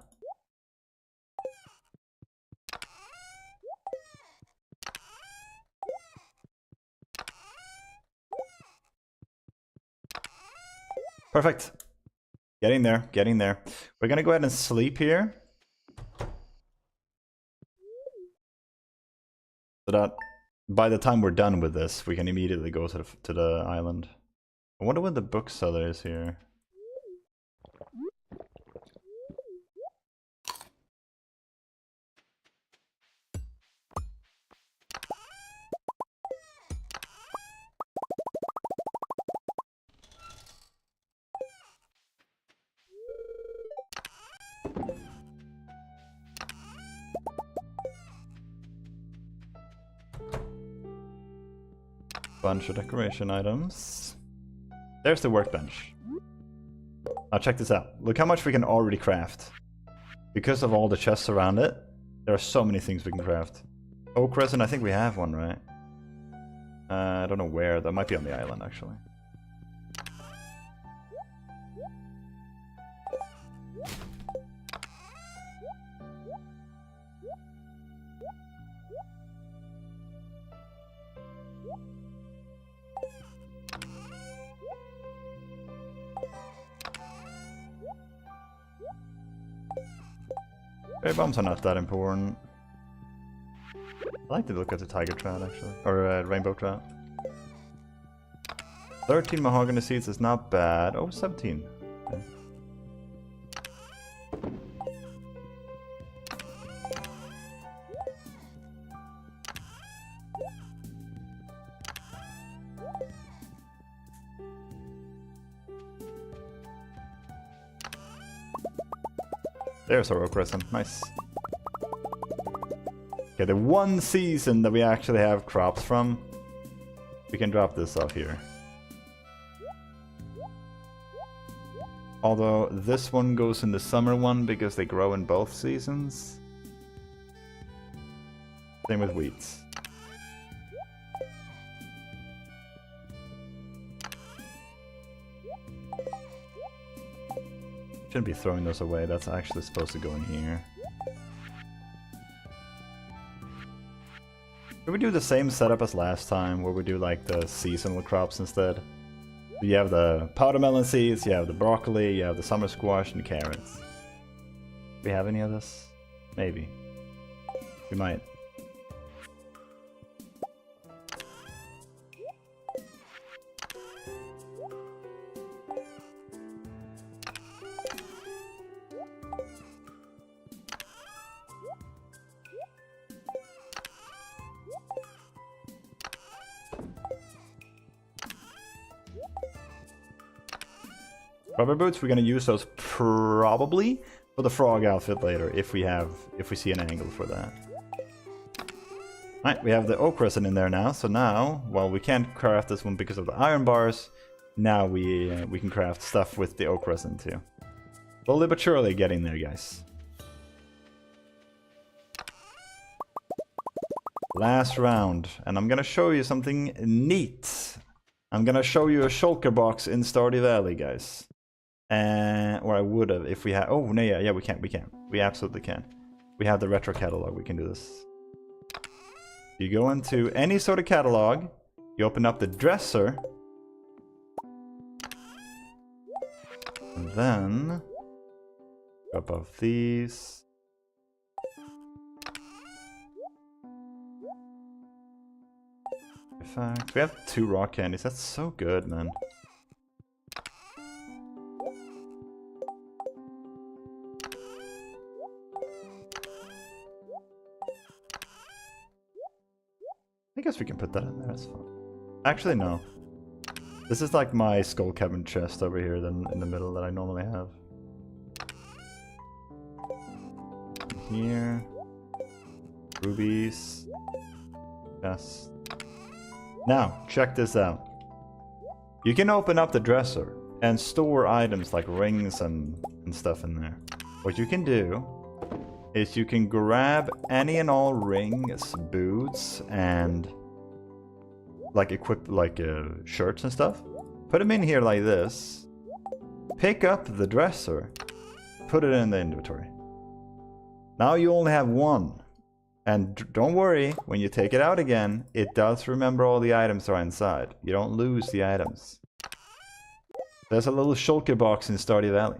Perfect. Getting there, getting there. We're gonna go ahead and sleep here. So that by the time we're done with this, we can immediately go to the island. I wonder what the bookseller is here. Bunch of decoration items. There's the workbench. Now check this out. Look how much we can already craft. Because of all the chests around it, there are so many things we can craft. Oak resin, I think we have one, right? I don't know where. That might be on the island, actually. Berry bombs are not that important. I like to look at the tiger trout, actually. Or rainbow trout. 13 mahogany seeds is not bad. Oh, 17. Okay. There's our oak resin. Nice. Okay, the one season that we actually have crops from, we can drop this off here. Although this one goes in the summer one because they grow in both seasons. Same with wheats. Shouldn't be throwing those away, that's actually supposed to go in here. Should we do the same setup as last time, where we do like the seasonal crops instead? You have the powder melon seeds, you have the broccoli, you have the summer squash and the carrots. Do we have any of this? Maybe. We might. Rubber boots, we're gonna use those probably for the frog outfit later if we see an angle for that. Alright, we have the oak resin in there now, so now, well, we can't craft this one because of the iron bars. Now we can craft stuff with the oak resin too. Slowly but surely getting there, guys. Last round, and I'm gonna show you something neat. I'm gonna show you a shulker box in Stardew Valley, guys. Or I would have if we had. Oh no, yeah, we can. We absolutely can. We have the retro catalog. We can do this. You go into any sort of catalog. You open up the dresser, and then above these. In fact, we have 2 rock candies. That's so good, man. I guess we can put that in there, that's fine. Actually, no. This is like my skull cavern chest over here then in the middle that I normally have. Here. Rubies. Yes. Now, check this out. You can open up the dresser and store items like rings and stuff in there. What you can do is you can grab any and all rings, boots, and like shirts and stuff. Put them in here like this. Pick up the dresser. Put it in the inventory. Now you only have 1. And don't worry, when you take it out again, it does remember all the items are inside. You don't lose the items. There's a little shulker box in Stardew Valley.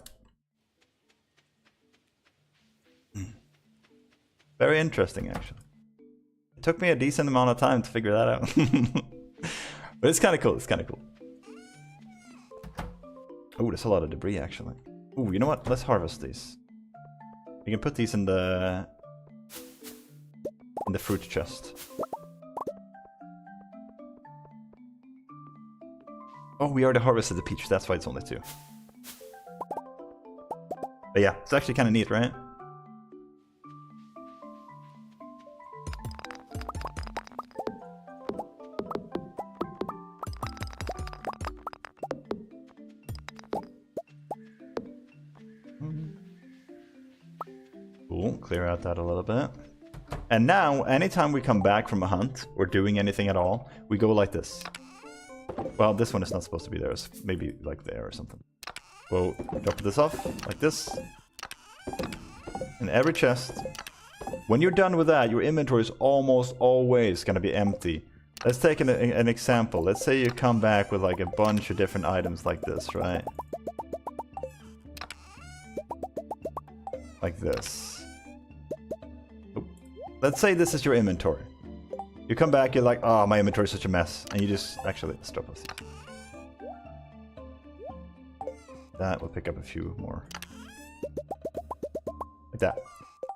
Very interesting, actually. It took me a decent amount of time to figure that out. But it's kind of cool. It's kind of cool. Oh, there's a lot of debris, actually. Oh, you know what? Let's harvest these. We can put these in the fruit chest. Oh, we already harvested the peach. That's why it's only 2. But yeah, it's actually kind of neat, right? Cool, clear out that a little bit. And now, anytime we come back from a hunt, or doing anything at all, we go like this. Well, this one is not supposed to be there, it's maybe like there or something. We'll drop this off, like this. In every chest. When you're done with that, your inventory is almost always going to be empty. Let's take an example. Let's say you come back with like a bunch of different items like this, right? Like this. Oop. Let's say this is your inventory. You come back, you're like, oh, my inventory is such a mess. And you just, actually, let's drop us these. That, we'll pick up a few more. Like that.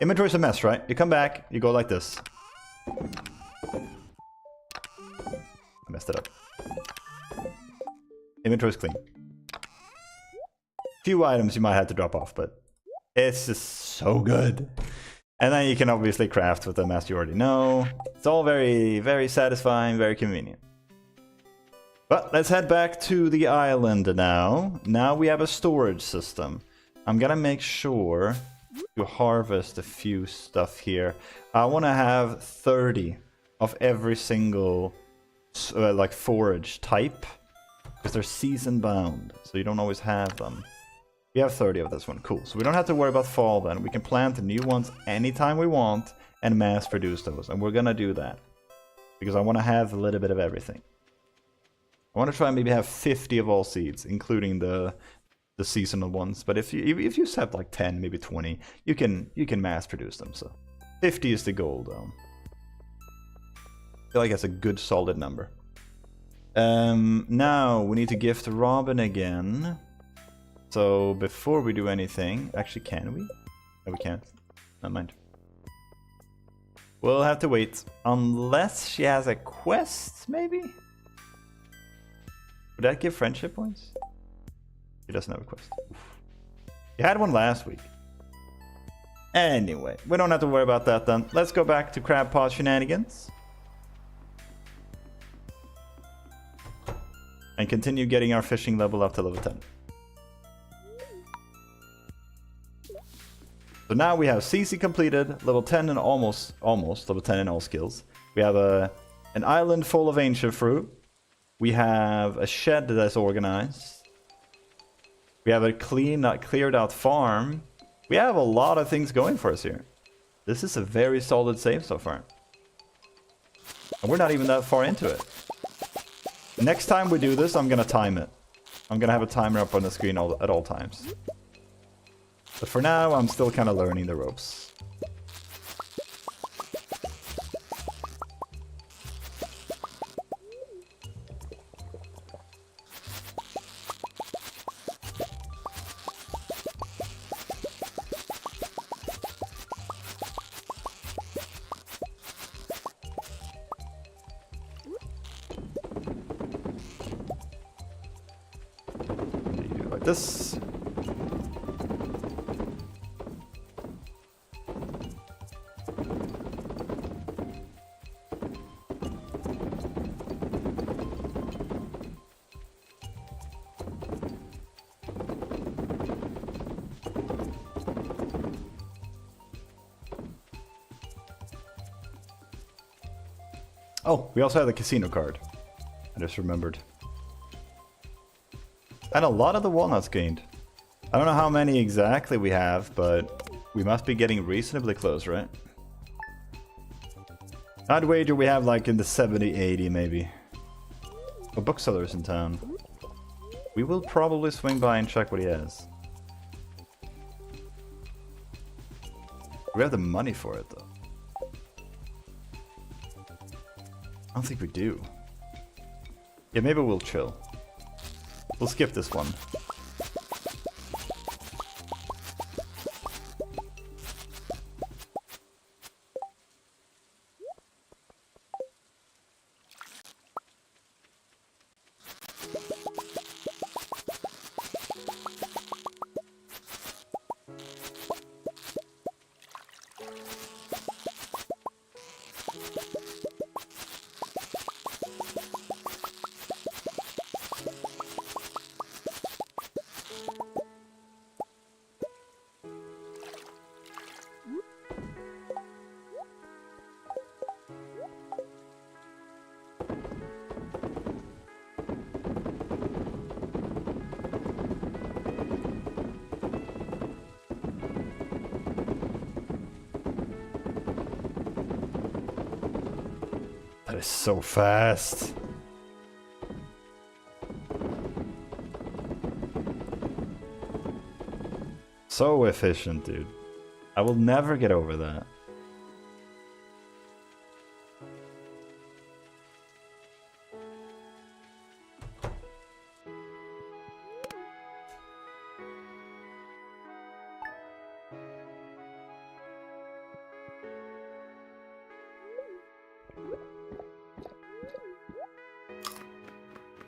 Inventory's a mess, right? You come back, you go like this. I messed it up. Inventory's clean. Few items you might have to drop off, but it's just so good. And then you can obviously craft with them as you already know. It's all very, very satisfying, very convenient. But let's head back to the island now. Now we have a storage system. I'm gonna make sure to harvest a few stuff here. I want to have 30 of every single like forage type, because they're season bound, so you don't always have them. We have 30 of this one, cool. So we don't have to worry about fall then. We can plant the new ones anytime we want and mass produce those. And we're gonna do that. Because I want to have a little bit of everything. I want to try and maybe have 50 of all seeds, including the seasonal ones. But if you just have like 10, maybe 20, you can mass produce them. So 50 is the goal though. I feel like that's a good solid number. Now we need to gift Robin again. So before we do anything, actually, can we? No, we can't. Never mind. We'll have to wait. Unless she has a quest, maybe? Would that give friendship points? She doesn't have a quest. You had one last week. Anyway, we don't have to worry about that then. Let's go back to Crab Pot Shenanigans. And continue getting our fishing level up to level 10. So now we have CC completed, level 10 and almost level 10 in all skills. We have an island full of ancient fruit. We have a shed that's organized. We have a cleared out farm. We have a lot of things going for us here. This is a very solid save so far. And we're not even that far into it. Next time we do this, I'm gonna time it. I'm gonna have a timer up on the screen at all times. But for now, I'm still kind of learning the ropes. Like this. Oh, we also have the casino card. I just remembered. And a lot of the walnuts gained. I don't know how many exactly we have, but we must be getting reasonably close, right? I'd wager we have like in the 70, 80 maybe. A bookseller's in town. We will probably swing by and check what he has. We have the money for it, though. I don't think we do. Yeah, maybe we'll chill. We'll skip this one. That is so fast. So efficient, dude. I will never get over that.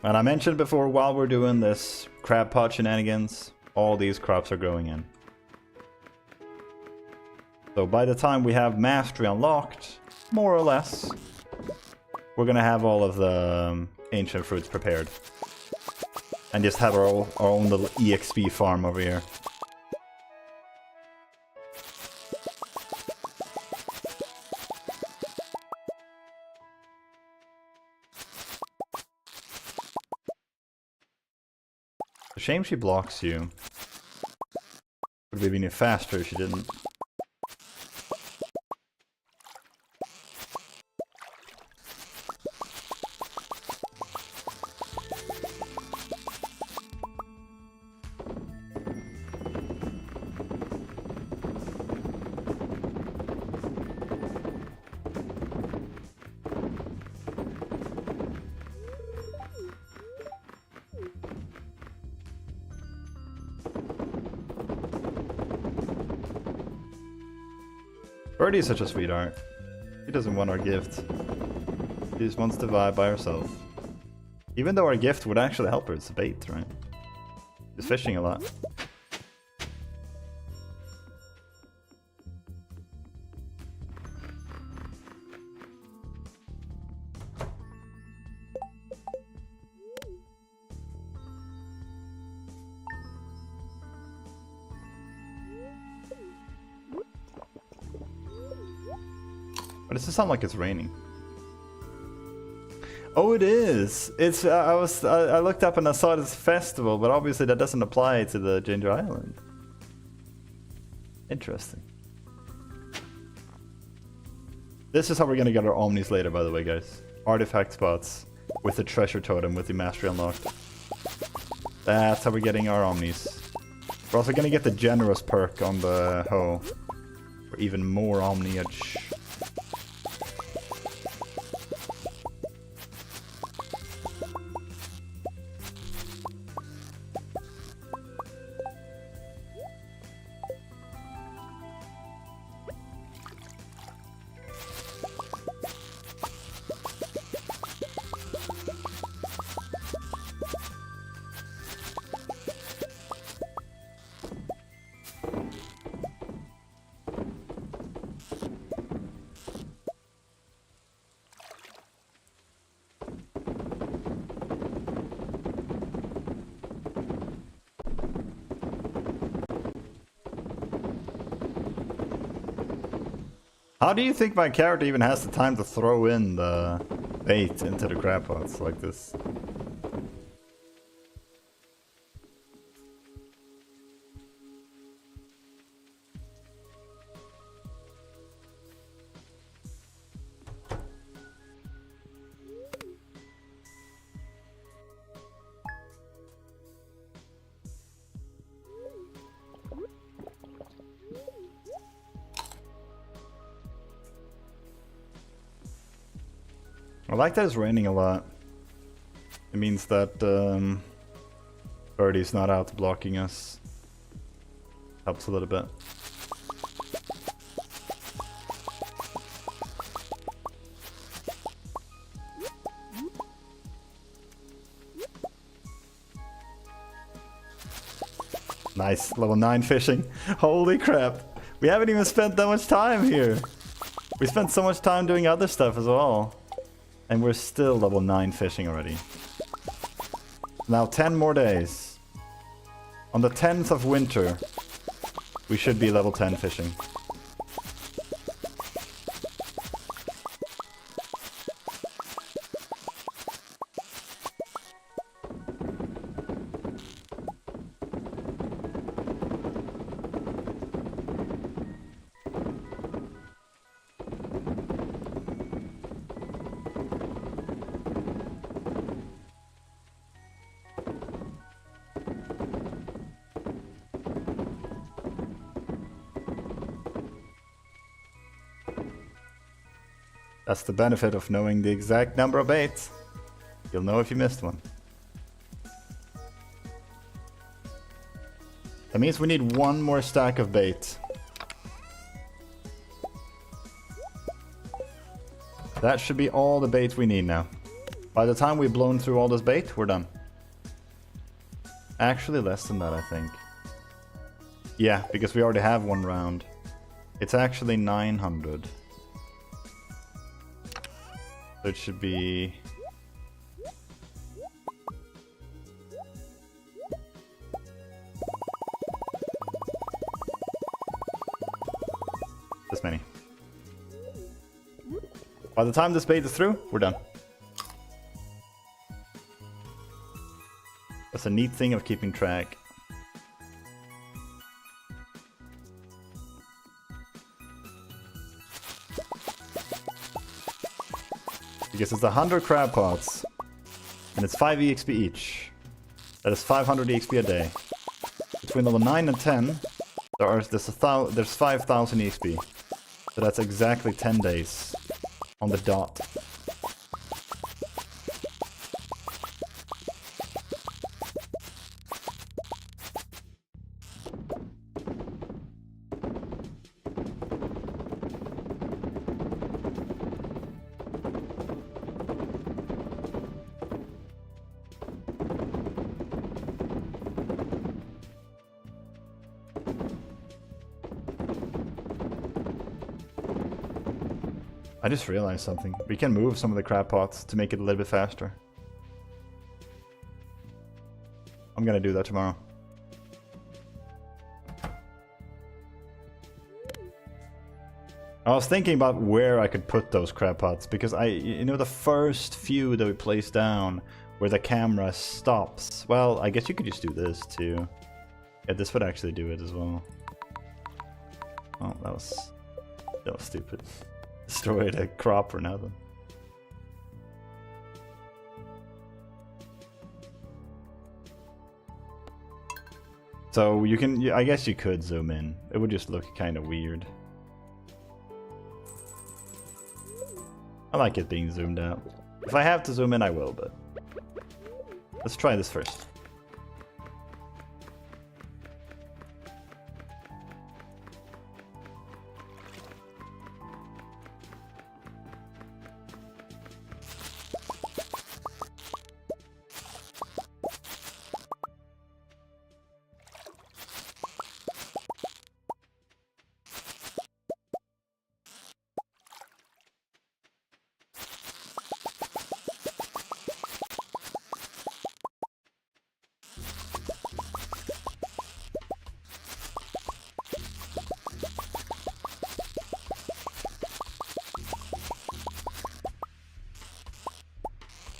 And I mentioned before, while we're doing this crab pot shenanigans, all these crops are growing in. So by the time we have mastery unlocked, more or less, we're gonna have all of the ancient fruits prepared. And just have our own little EXP farm over here. Shame she blocks you. Would have been faster if she didn't. Birdie is such a sweetheart. She doesn't want our gift. She just wants to vibe by herself. Even though our gift would actually help her, it's a bait, right? She's fishing a lot. But does it sound like it's raining? Oh, it is. It's. I looked up and I saw this festival, but obviously that doesn't apply to the Ginger Island. Interesting. This is how we're gonna get our omnis later, by the way, guys. Artifact spots with the treasure totem with the mastery unlocked. That's how we're getting our omnis. We're also gonna get the generous perk on the hoe for even more omniage. How do you think my character even has the time to throw in the bait into the crab pots like this? like that it's raining a lot. It means that Birdie's not out blocking us. Helps a little bit. Nice, level 9 fishing. Holy crap. We haven't even spent that much time here. We spent so much time doing other stuff as well. And we're still level 9 fishing already. Now 10 more days. On the 10th of winter, we should be level 10 fishing. That's the benefit of knowing the exact number of baits. You'll know if you missed one. That means we need one more stack of bait. That should be all the bait we need now. By the time we've blown through all this bait, we're done. Actually less than that, I think. Yeah, because we already have one round. It's actually 900. So it should be... this many. By the time this bait is through, we're done. That's a neat thing of keeping track. Because it's 100 crab pots, and it's 5 EXP each. That is 500 EXP a day. Between level 9 and 10, there's 5,000 EXP. So that's exactly 10 days on the dot. I just realized something. We can move some of the crab pots to make it a little bit faster. I'm gonna do that tomorrow. I was thinking about where I could put those crab pots, because you know, the first few that we place down where the camera stops. Well, I guess you could just do this too. Yeah, this would actually do it as well. Oh, that was stupid. Destroyed a crop for nothing. So you can, I guess you could zoom in. It would just look kind of weird. I like it being zoomed out. If I have to zoom in, I will, but let's try this first.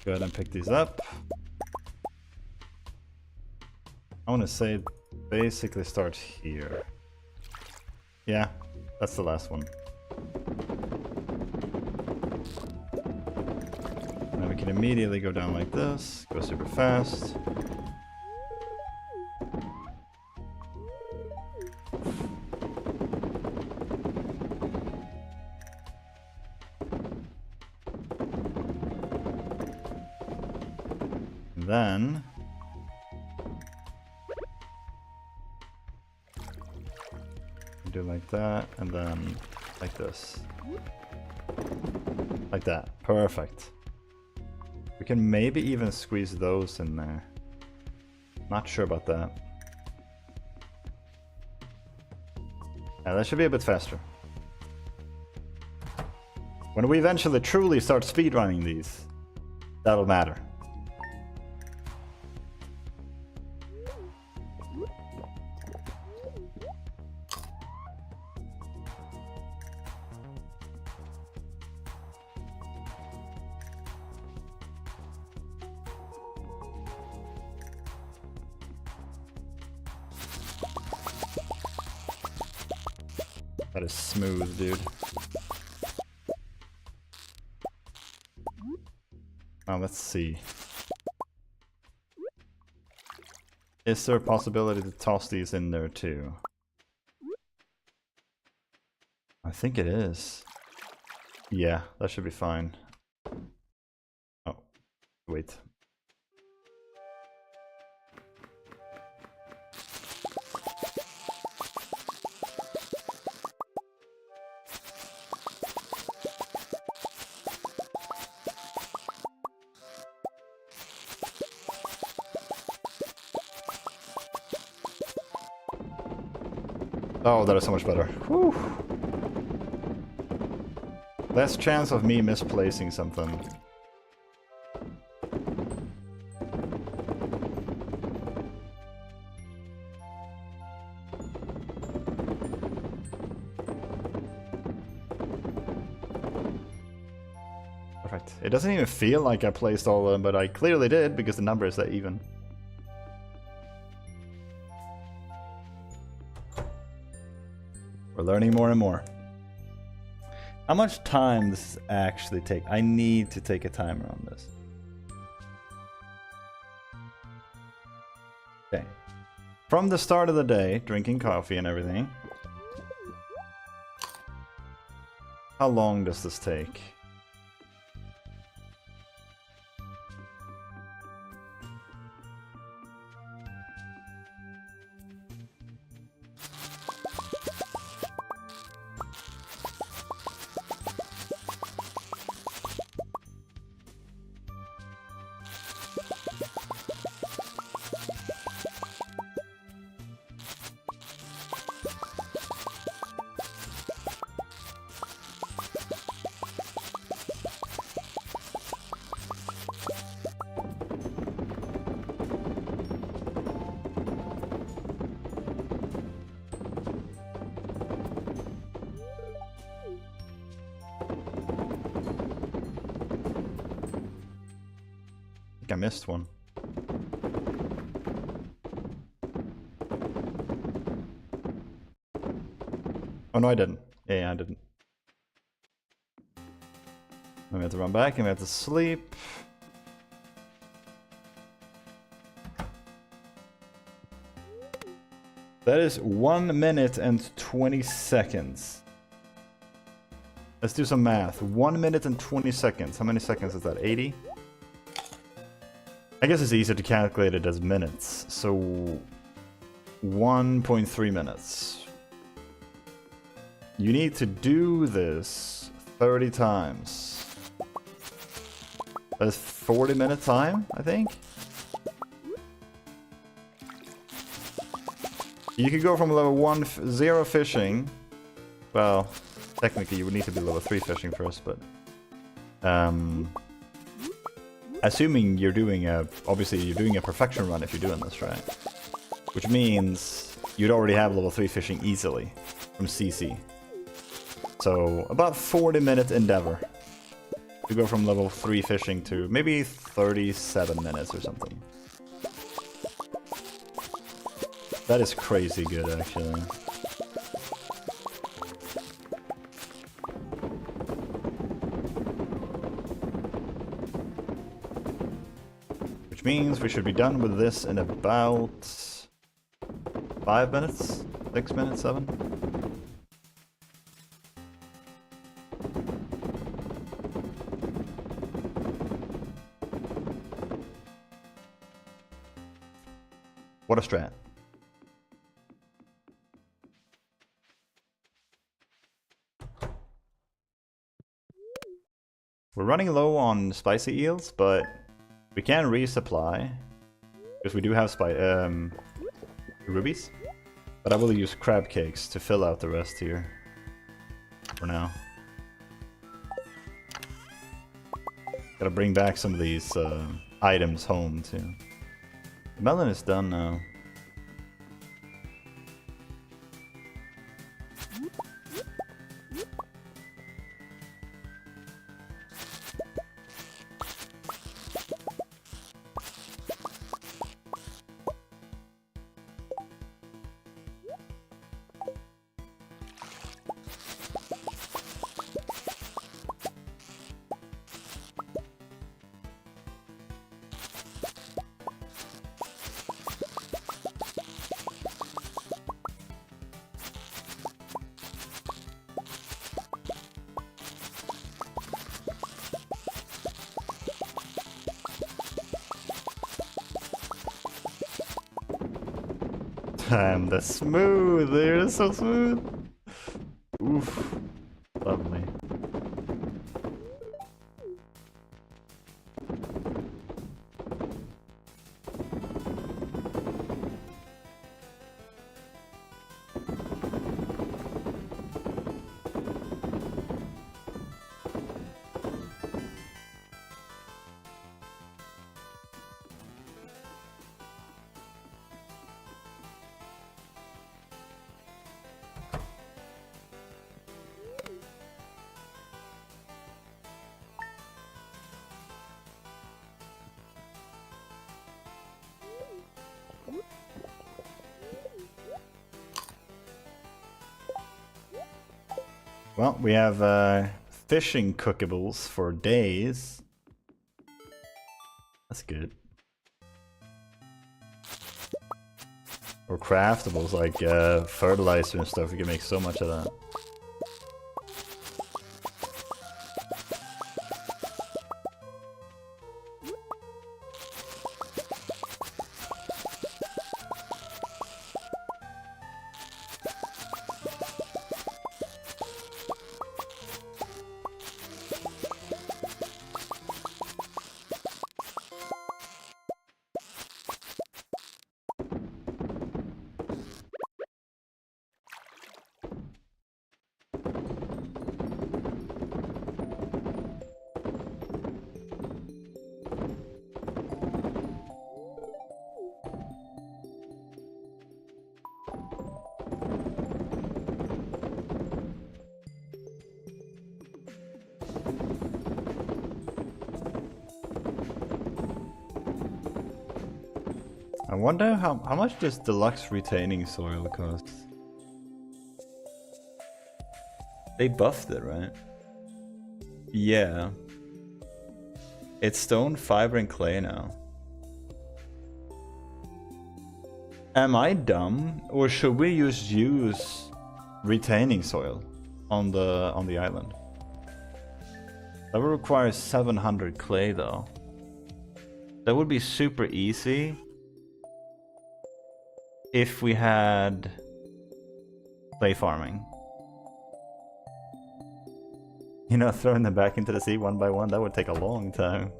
Go ahead and pick these up. I want to say it basically starts here. Yeah, that's the last one. Now we can immediately go down like this, go super fast. And then do like that, and then like this. Like that. Perfect. We can maybe even squeeze those in there. Not sure about that. Yeah, that should be a bit faster. When we eventually truly start speedrunning these, that'll matter. That is smooth, dude. Now let's see. Is there a possibility to toss these in there too? I think it is. Yeah, that should be fine. Oh, wait. Oh, that is so much better. Whew. Less chance of me misplacing something. Perfect. It doesn't even feel like I placed all of them, but I clearly did because the number is that even. We're learning more and more. How much time does this actually take? I need to take a timer on this. Okay. From the start of the day, drinking coffee and everything. How long does this take? I missed one. Oh no, I didn't. Yeah, I didn't. Then we have to run back and we have to sleep. That is 1 minute and 20 seconds. Let's do some math. 1 minute and 20 seconds. How many seconds is that? 80? I guess it's easier to calculate it as minutes. So 1.3 minutes. You need to do this 30 times. That's 40-minute time, I think. You could go from level 0 fishing. Well, technically you would need to be level 3 fishing first, but assuming you're doing obviously you're doing a perfection run if you're doing this, right? Which means you'd already have level 3 fishing easily from CC. So about 40-minute endeavor to go from level 3 fishing to maybe 37 minutes or something. That is crazy good, actually. Which means we should be done with this in about 5 minutes? 6 minutes? 7? What a strat. We're running low on spicy eels, but we can resupply because we do have rubies. But I will use crab cakes to fill out the rest here for now. Gotta bring back some of these items home too. The melon is done now. Damn, that's smooth. They're so smooth. Oof. Lovely. Well, we have fishing cookables for days. That's good. Or craftables like fertilizer and stuff. You can make so much of that. I wonder how much does deluxe retaining soil cost? They buffed it, right? Yeah. It's stone, fiber, and clay now. Am I dumb, or should we use retaining soil on the island? That would require 700 clay though. That would be super easy if we had clay farming. You know, throwing them back into the sea one by one, that would take a long time.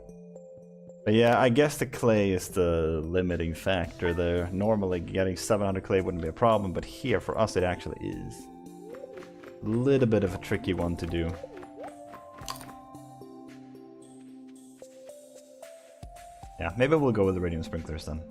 But yeah, I guess the clay is the limiting factor there. Normally getting 700 clay wouldn't be a problem, but here for us it actually is. A little bit of a tricky one to do. Yeah, maybe we'll go with the radium sprinklers then.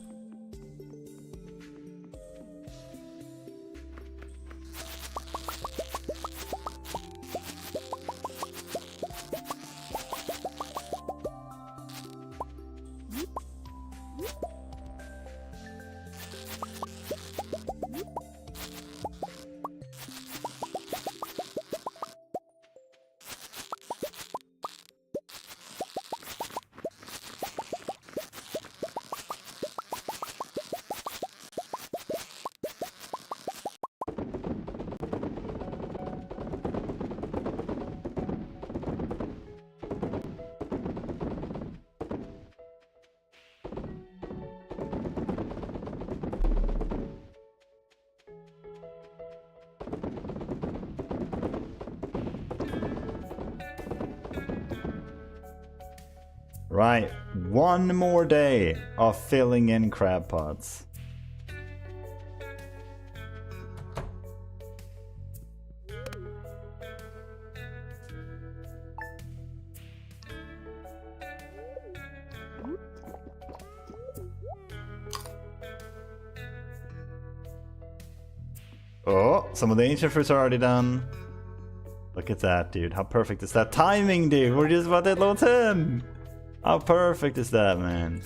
Right, one more day of filling in crab pots. Oh, some of the ancient fruits are already done. Look at that, dude. How perfect is that timing, dude? We're just about at level 10. How perfect is that, man?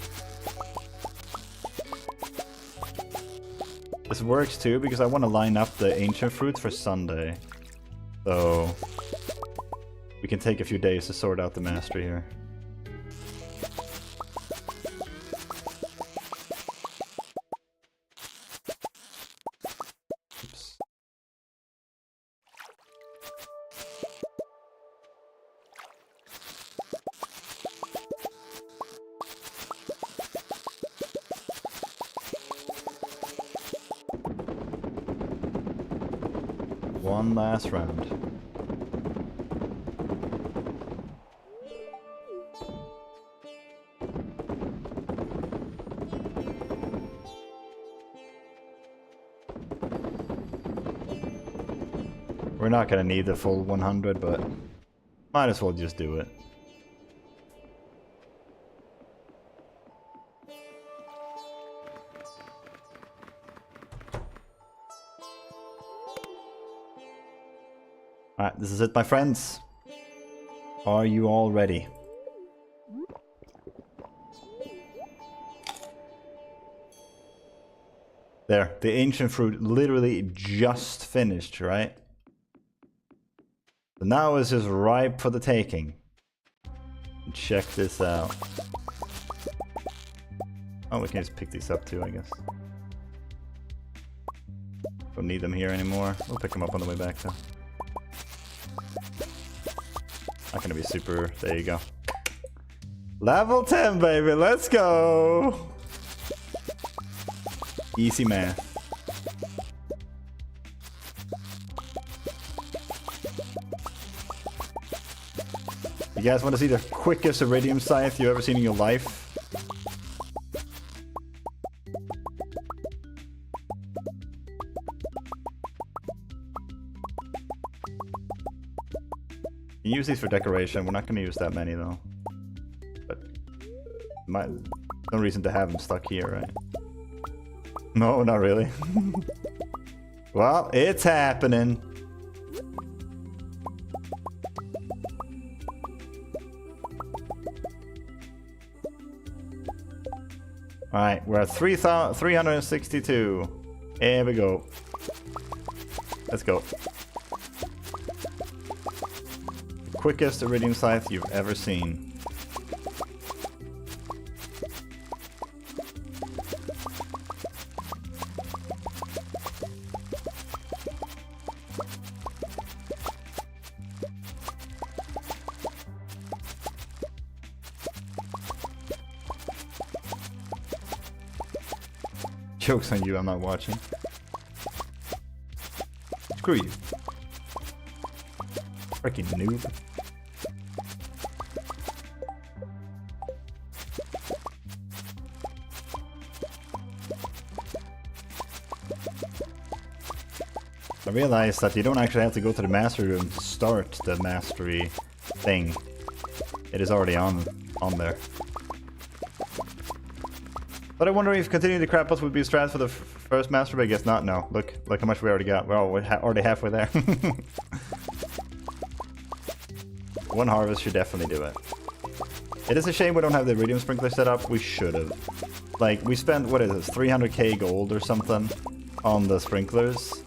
This works too because I want to line up the ancient fruits for Sunday. So we can take a few days to sort out the mastery here. Oops. One last round. We're not gonna need the full 100, but might as well just do it. Alright, this is it, my friends. Are you all ready? There, the ancient fruit literally just finished, right? So now it's just ripe for the taking. Check this out. Oh, we can just pick these up too, I guess. Don't need them here anymore. We'll pick them up on the way back though. Not gonna be super. There you go. Level 10, baby. Let's go. Easy math. You guys want to see the quickest iridium scythe you've ever seen in your life? You use these for decoration. We're not going to use that many though. But no reason to have them stuck here, right? No, not really. Well, it's happening. Alright, we're at 362. Here we go. Let's go. The quickest iridium scythe you've ever seen. Joke's on you, I'm not watching. Screw you. Freaking noob. I realized that you don't actually have to go to the mastery room to start the mastery thing. It is already on there. But I wonder if continuing the crab pots would be a strat for the first master, but I guess not. No, look how much we already got. We're already halfway there. One harvest should definitely do it. It is a shame we don't have the iridium sprinkler set up. We should have. Like, we spent, what is this, 300k gold or something on the sprinklers.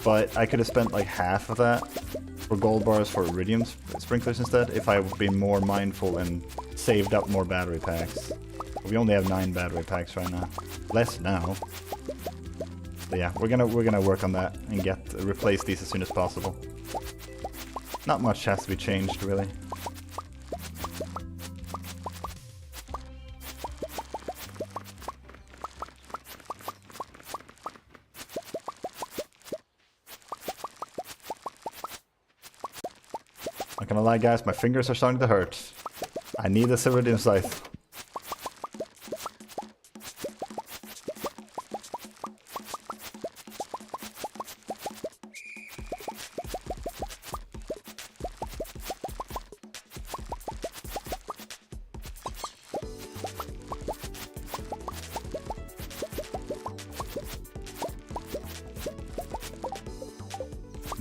But I could have spent like half of that for gold bars for iridium sprinklers instead if I would been more mindful and saved up more battery packs. We only have 9 battery packs right now. Less now. But yeah, we're gonna work on that and replace these as soon as possible. Not much has to be changed really. Not gonna lie guys, my fingers are starting to hurt. I need a iridium scythe.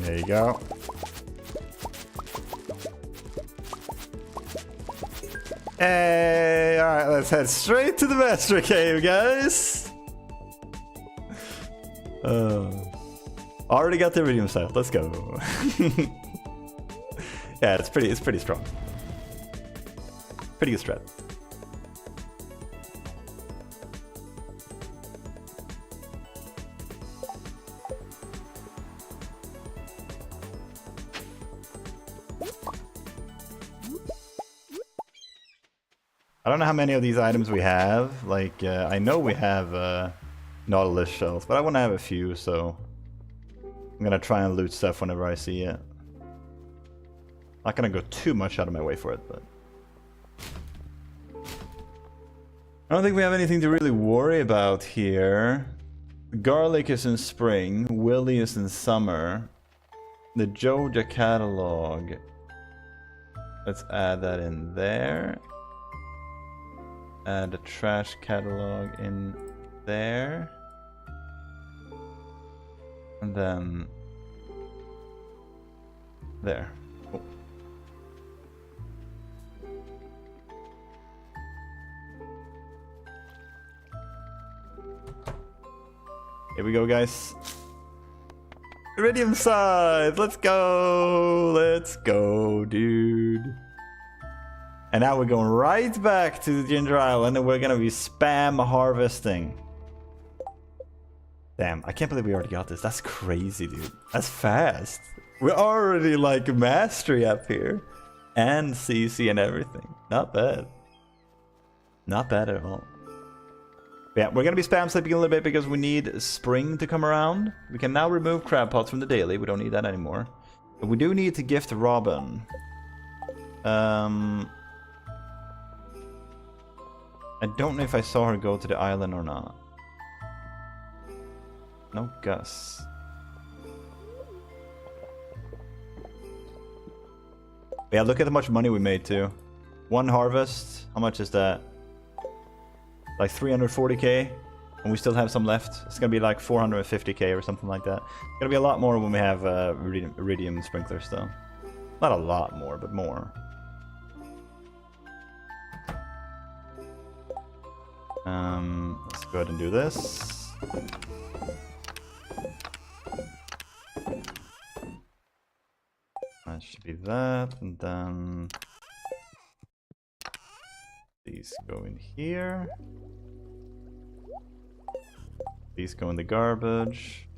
There you go. Hey, alright, let's head straight to the Master Cave, guys. Already got the Iridium set. Let's go. Yeah, it's pretty strong. Pretty good strat. I don't know how many of these items we have. Like, I know we have Nautilus shells, but I want to have a few, so I'm gonna try and loot stuff whenever I see it. Not gonna go too much out of my way for it, but I don't think we have anything to really worry about here. Garlic is in spring, Willy is in summer. The Joja catalog. Let's add that in there. Add the trash catalog in there. And then there. Cool. Here we go, guys. Iridium scythe! Let's go! Let's go, dude. And now we're going right back to the Ginger Island and we're gonna be spam harvesting. Damn, I can't believe we already got this. That's crazy, dude. That's fast. We're already like mastery up here. And CC and everything. Not bad. Not bad at all. Yeah, we're gonna be spam sleeping a little bit because we need spring to come around. We can now remove crab pots from the daily. We don't need that anymore. But we do need to gift Robin. I don't know if I saw her go to the island or not. No Gus. Yeah, look at how much money we made too. One harvest, how much is that? Like 340k, and we still have some left. It's gonna be like 450k or something like that. It's gonna be a lot more when we have iridium sprinklers though. Not a lot more, but more. Let's go ahead and do this. That should be that, and then these go in here. These go in the garbage.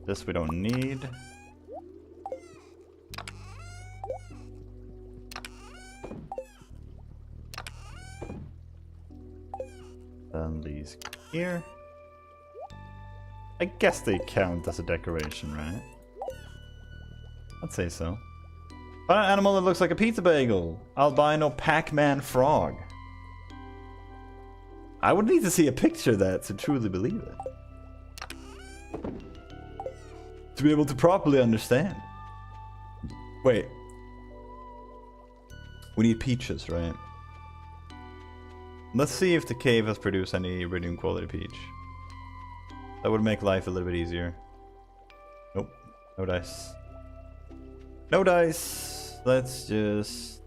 This we don't need. Then these here. I guess they count as a decoration, right? I'd say so. Find an animal that looks like a pizza bagel. Albino Pac-Man frog. I would need to see a picture of that to truly believe it. To be able to properly understand. Wait. We need peaches, right? Let's see if the cave has produced any iridium quality peach. That would make life a little bit easier. Nope. No dice. No dice. Let's just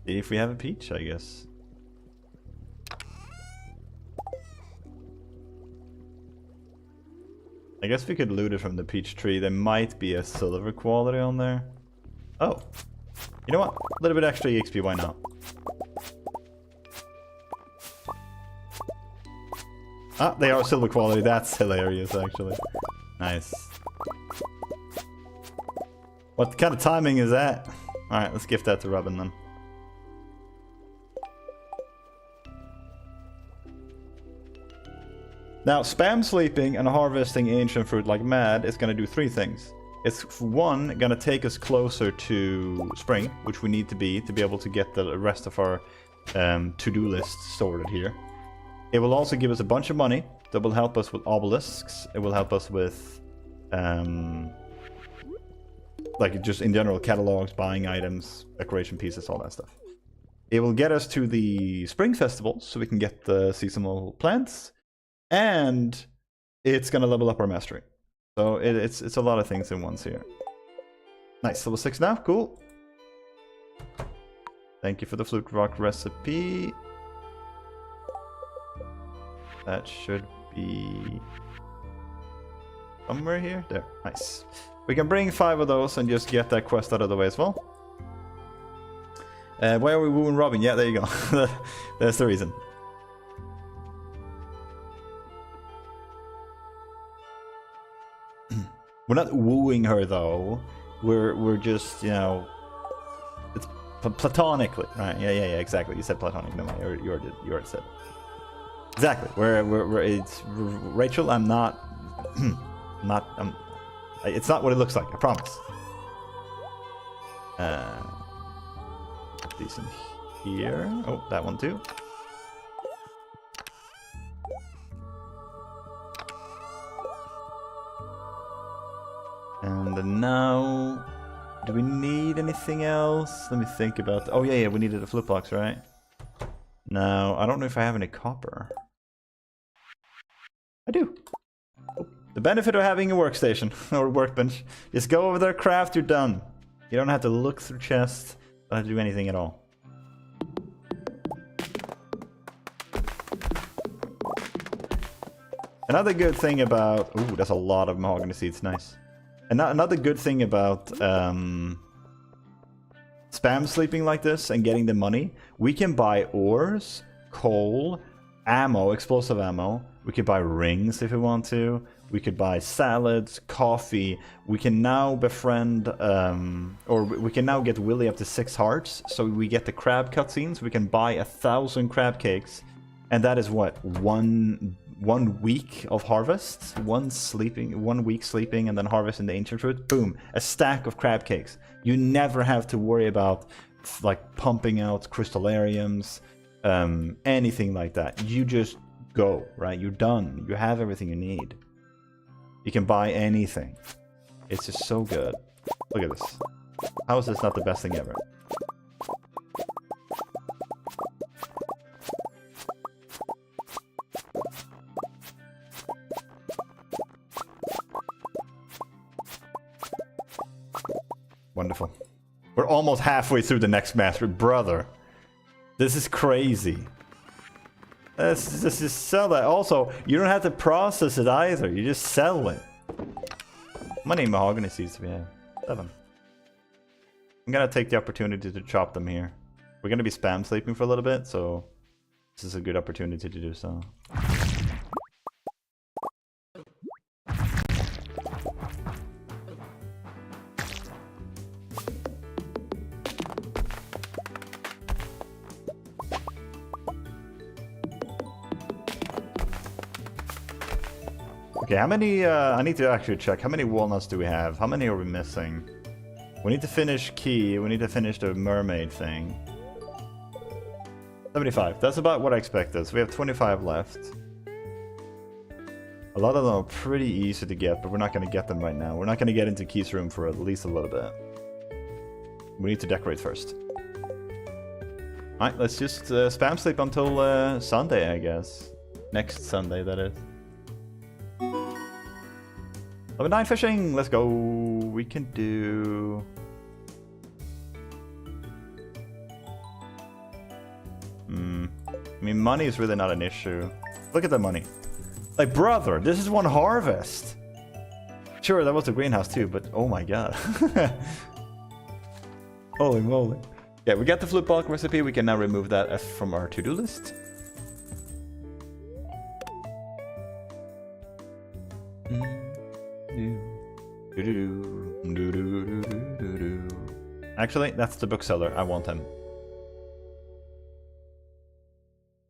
see if we have a peach, I guess. I guess we could loot it from the peach tree. There might be a silver quality on there. Oh. You know what? A little bit extra EXP, why not? Ah, they are silver quality. That's hilarious, actually. Nice. What kind of timing is that? Alright, let's gift that to Robin then. Now, spam sleeping and harvesting ancient fruit like mad is going to do three things. It's, one, going to take us closer to spring, which we need to be able to get the rest of our to-do list sorted here. It will also give us a bunch of money that will help us with obelisks. It will help us with, like, just in general, catalogs, buying items, decoration pieces, all that stuff. It will get us to the spring festival, so we can get the seasonal plants. And it's going to level up our mastery. So it's a lot of things in once here. Nice, level 6 now, cool. Thank you for the flute rock recipe. That should be somewhere here. There, nice. We can bring 5 of those and just get that quest out of the way as well. Why are we wooing Robin? Yeah, there you go. That's the reason. We're not wooing her though. We're just, you know, it's platonically, right? Yeah, exactly. You said platonic. No, you already said. Exactly. It's Rachel. I'm not. It's not what it looks like. I promise. Decent here. Oh, that one too. And now, do we need anything else? Let me think about. Oh yeah, we needed a flip box, right? Now, I don't know if I have any copper. I do. Oh, the benefit of having a workstation or workbench. Just go over there, craft, you're done. You don't have to look through chests. Don't have to do anything at all. Another good thing about... Ooh, that's a lot of mahogany seeds, nice. Another good thing about spam sleeping like this and getting the money, we can buy ores, coal, ammo, explosive ammo. We could buy rings if we want to. We could buy salads, coffee. We can now befriend, or we can now get Willy up to 6 hearts. So we get the crab cutscenes. We can buy 1,000 crab cakes. And that is what? One week of harvest, 1 week sleeping, and then harvesting the ancient fruit. Boom, a stack of crab cakes. You never have to worry about like pumping out crystallariums, anything like that. You just go, right? You're done. You have everything you need. You can buy anything. It's just so good. Look at this. How is this not the best thing ever? Wonderful. We're almost halfway through the next master. Brother, this is crazy. Let's just sell that. Also, you don't have to process it either. You just sell it. How many mahogany seeds do we have? 7. I'm gonna take the opportunity to chop them here. We're gonna be spam sleeping for a little bit, so this is a good opportunity to do so. Okay, how many, I need to actually check. How many walnuts do we have? How many are we missing? We need to finish key. We need to finish the mermaid thing. 75. That's about what I expected. So we have 25 left. A lot of them are pretty easy to get, but we're not going to get them right now. We're not going to get into Key's room for at least a little bit. We need to decorate first. Alright, let's just spam sleep until Sunday, I guess. Next Sunday, that is. Level 9 fishing! Let's go! We can do... I mean, money is really not an issue. Look at the money. Like, brother, this is 1 harvest! Sure, that was the greenhouse too, but oh my god. Holy moly. Yeah, we got the flute bulk recipe. We can now remove that from our to-do list. Actually, that's the bookseller. I want him.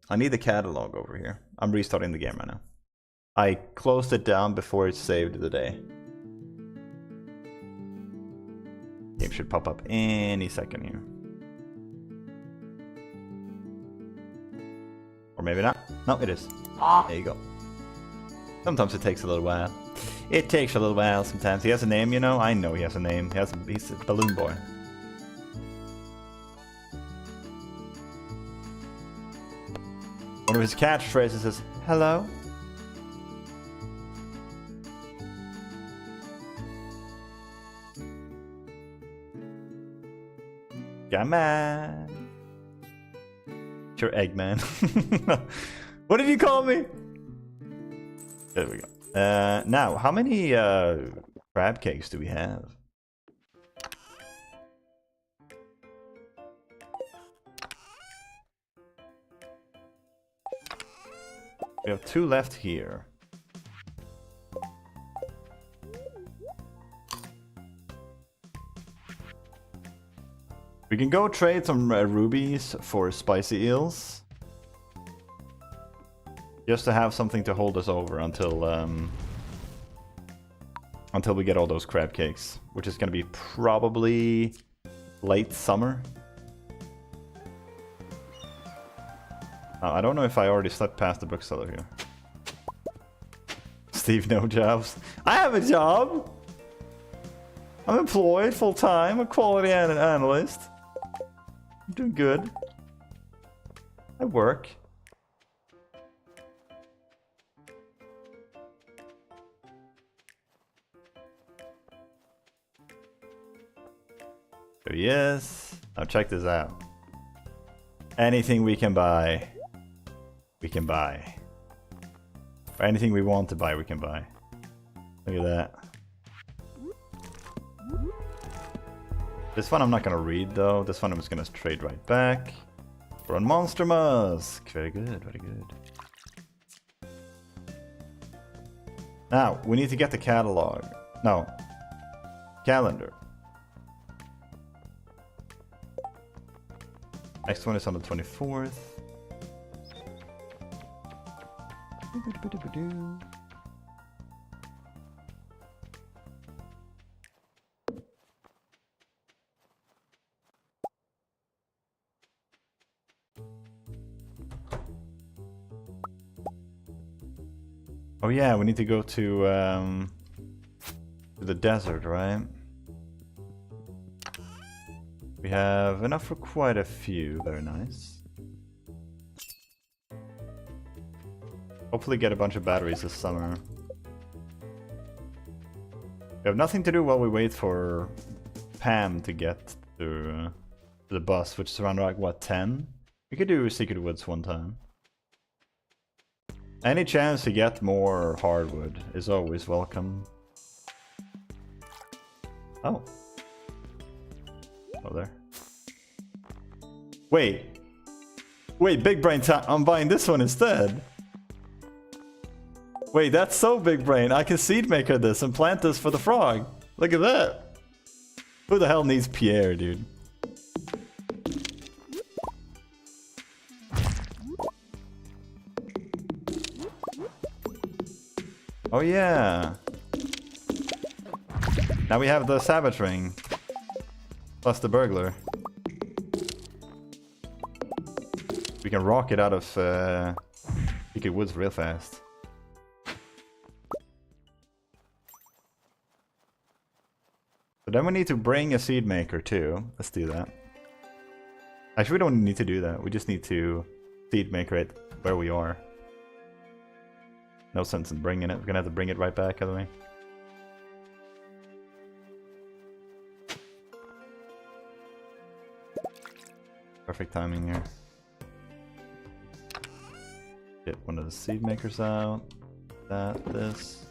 I need the catalog over here. I'm restarting the game right now. I closed it down before it saved the day. Game should pop up any second here. Or maybe not. No, it is. There you go. Sometimes it takes a little while. It takes a little while sometimes. He has a name, you know? I know he has a name. He's a balloon boy. One of his catchphrases is, hello? Come on. Sure, Eggman. What did you call me? There we go. Now, how many crab cakes do we have? We have 2 left here. We can go trade some rubies for spicy eels. Just to have something to hold us over until we get all those crab cakes, which is gonna be probably late summer. I don't know if I already slept past the bookseller here. Steve, no jobs. I have a job! I'm employed full-time, a quality analyst. I'm doing good. I work. There he is. Now check this out. Anything we can buy, we can buy. Or anything we want to buy, we can buy. Look at that. This one I'm not gonna read though. This one I'm just gonna trade right back. We're on Monster Musk. Very good, very good. Now, we need to get the catalog. No. Calendar. Next one is on the 24th. Oh yeah, we need to go to the desert, right? We have enough for quite a few. Very nice. Hopefully get a bunch of batteries this summer. We have nothing to do while we wait for Pam to get to the bus, which is around like, what, 10? We could do Secret Woods one time. Any chance to get more hardwood is always welcome. Oh. Oh, there. Wait. Wait, big brain time. I'm buying this one instead. Wait, that's so big brain. I can seed maker this and plant this for the frog. Look at that. Who the hell needs Pierre, dude? Oh yeah. Now we have the Savage Ring. Plus the burglar. We can rock it out of Secret Woods real fast. But then we need to bring a seed maker too. Let's do that. Actually, we don't need to do that. We just need to seed maker it where we are. No sense in bringing it. We're gonna have to bring it right back, other way. Perfect timing here. Get one of the seed makers out. This.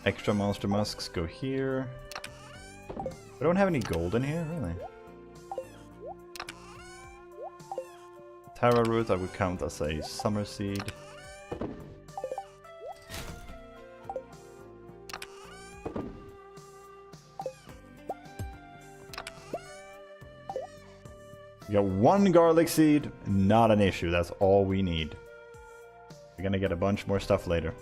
Extra monster musks go here. I don't have any gold in here, really. Tara root I would count as a summer seed. We got one garlic seed, not an issue, that's all we need. We're gonna get a bunch more stuff later.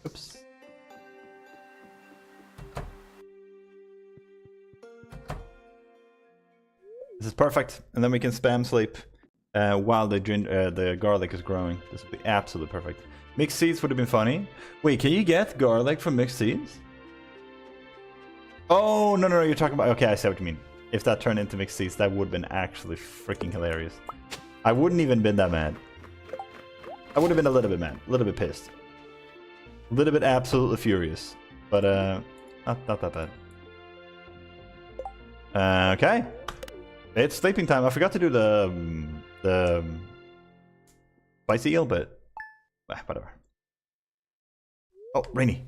Oops. This is perfect, and then we can spam sleep while the garlic is growing. This would be absolutely perfect. Mixed seeds would have been funny. Wait, can you get garlic from mixed seeds? Oh, no, you're talking about... Okay, I see what you mean. If that turned into mixed seeds, that would have been actually freaking hilarious. I wouldn't even been that mad. I would have been a little bit mad, a little bit pissed. A little bit absolutely furious. But, not that bad. Okay. It's sleeping time. I forgot to do the spicy eel, but whatever. Oh, rainy.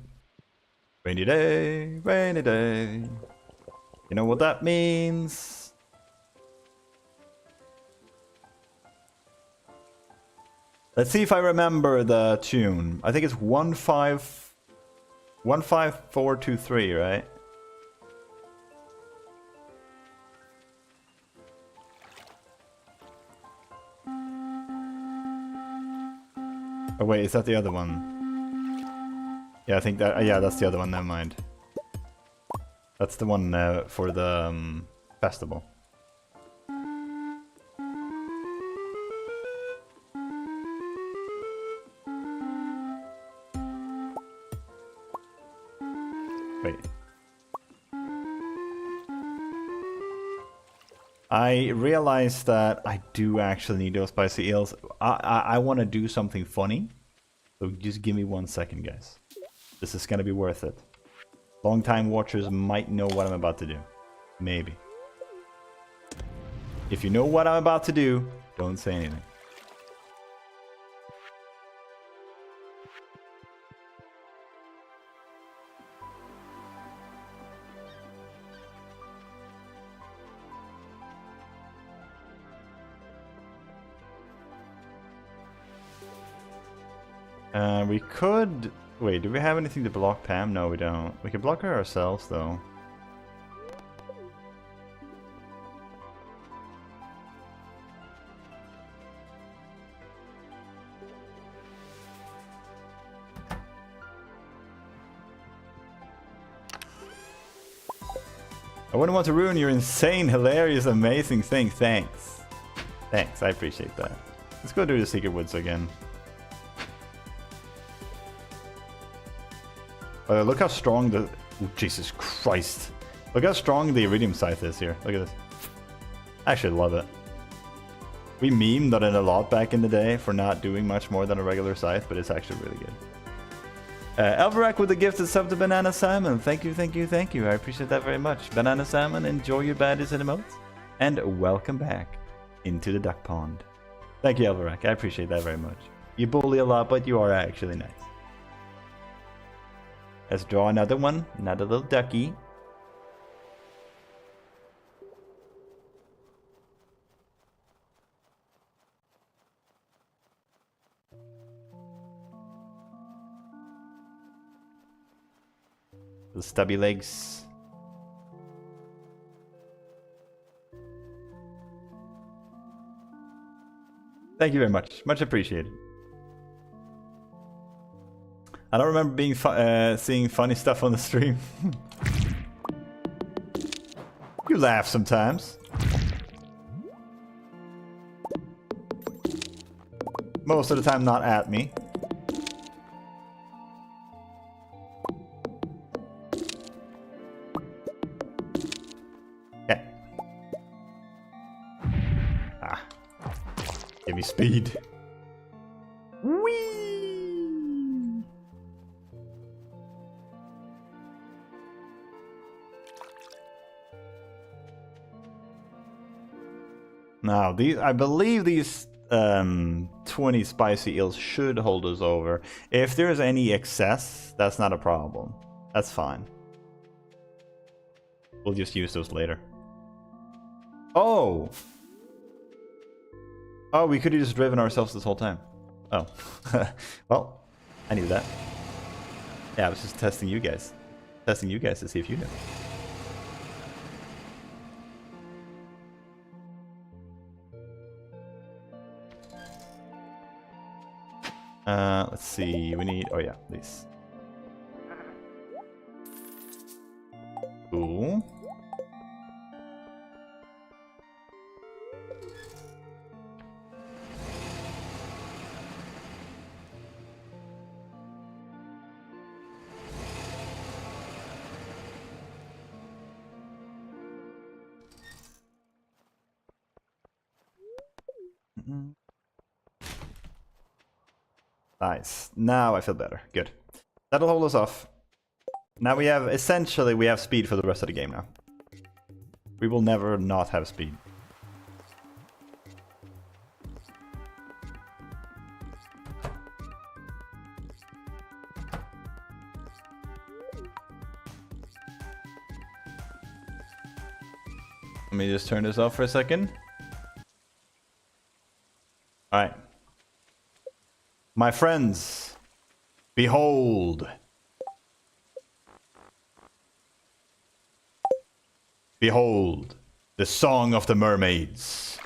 Rainy day, rainy day. You know what that means? Let's see if I remember the tune. I think it's 15423, right? Oh wait, is that the other one? Yeah, I think that. Yeah, that's the other one. Never mind. That's the one for the festival. Wait. I realized that I do actually need those spicy eels. I want to do something funny. So just give me 1 second, guys. This is gonna be worth it. Long-time watchers might know what I'm about to do. Maybe. If you know what I'm about to do, don't say anything. We could... Wait, do we have anything to block Pam? No, we don't. We can block her ourselves, though. I wouldn't want to ruin your insane, hilarious, amazing thing. Thanks. Thanks, I appreciate that. Let's go do the Secret Woods again. Look how strong the... Ooh, Jesus Christ. Look how strong the Iridium Scythe is here. Look at this. I actually love it. We memed on it a lot back in the day for not doing much more than a regular scythe, but it's actually really good. Elverak with the gifted sub to Banana Salmon. Thank you, thank you, thank you. I appreciate that very much. Banana Salmon, enjoy your baddies and emotes. And welcome back into the duck pond. Thank you, Elverak. I appreciate that very much. You bully a lot, but you are actually nice. Let's draw another one. Another little ducky. The stubby legs. Thank you very much. Much appreciated. I don't remember being seeing funny stuff on the stream. You laugh sometimes. Most of the time not at me. Okay. Ah. Give me speed. Whee! Now, I believe these 20 spicy eels should hold us over. If there's any excess, that's not a problem. That's fine. We'll just use those later. Oh! Oh, we could have just driven ourselves this whole time. Oh. Well, I knew that. Yeah, I was just testing you guys. Testing you guys to see if you knew. Let's see, we need... Oh yeah, these. Cool. Nice. Now I feel better. Good. That'll hold us off. Now we have, essentially, we have speed for the rest of the game now. We will never not have speed. Let me just turn this off for a second. Alright. My friends, behold. Behold, the song of the mermaids.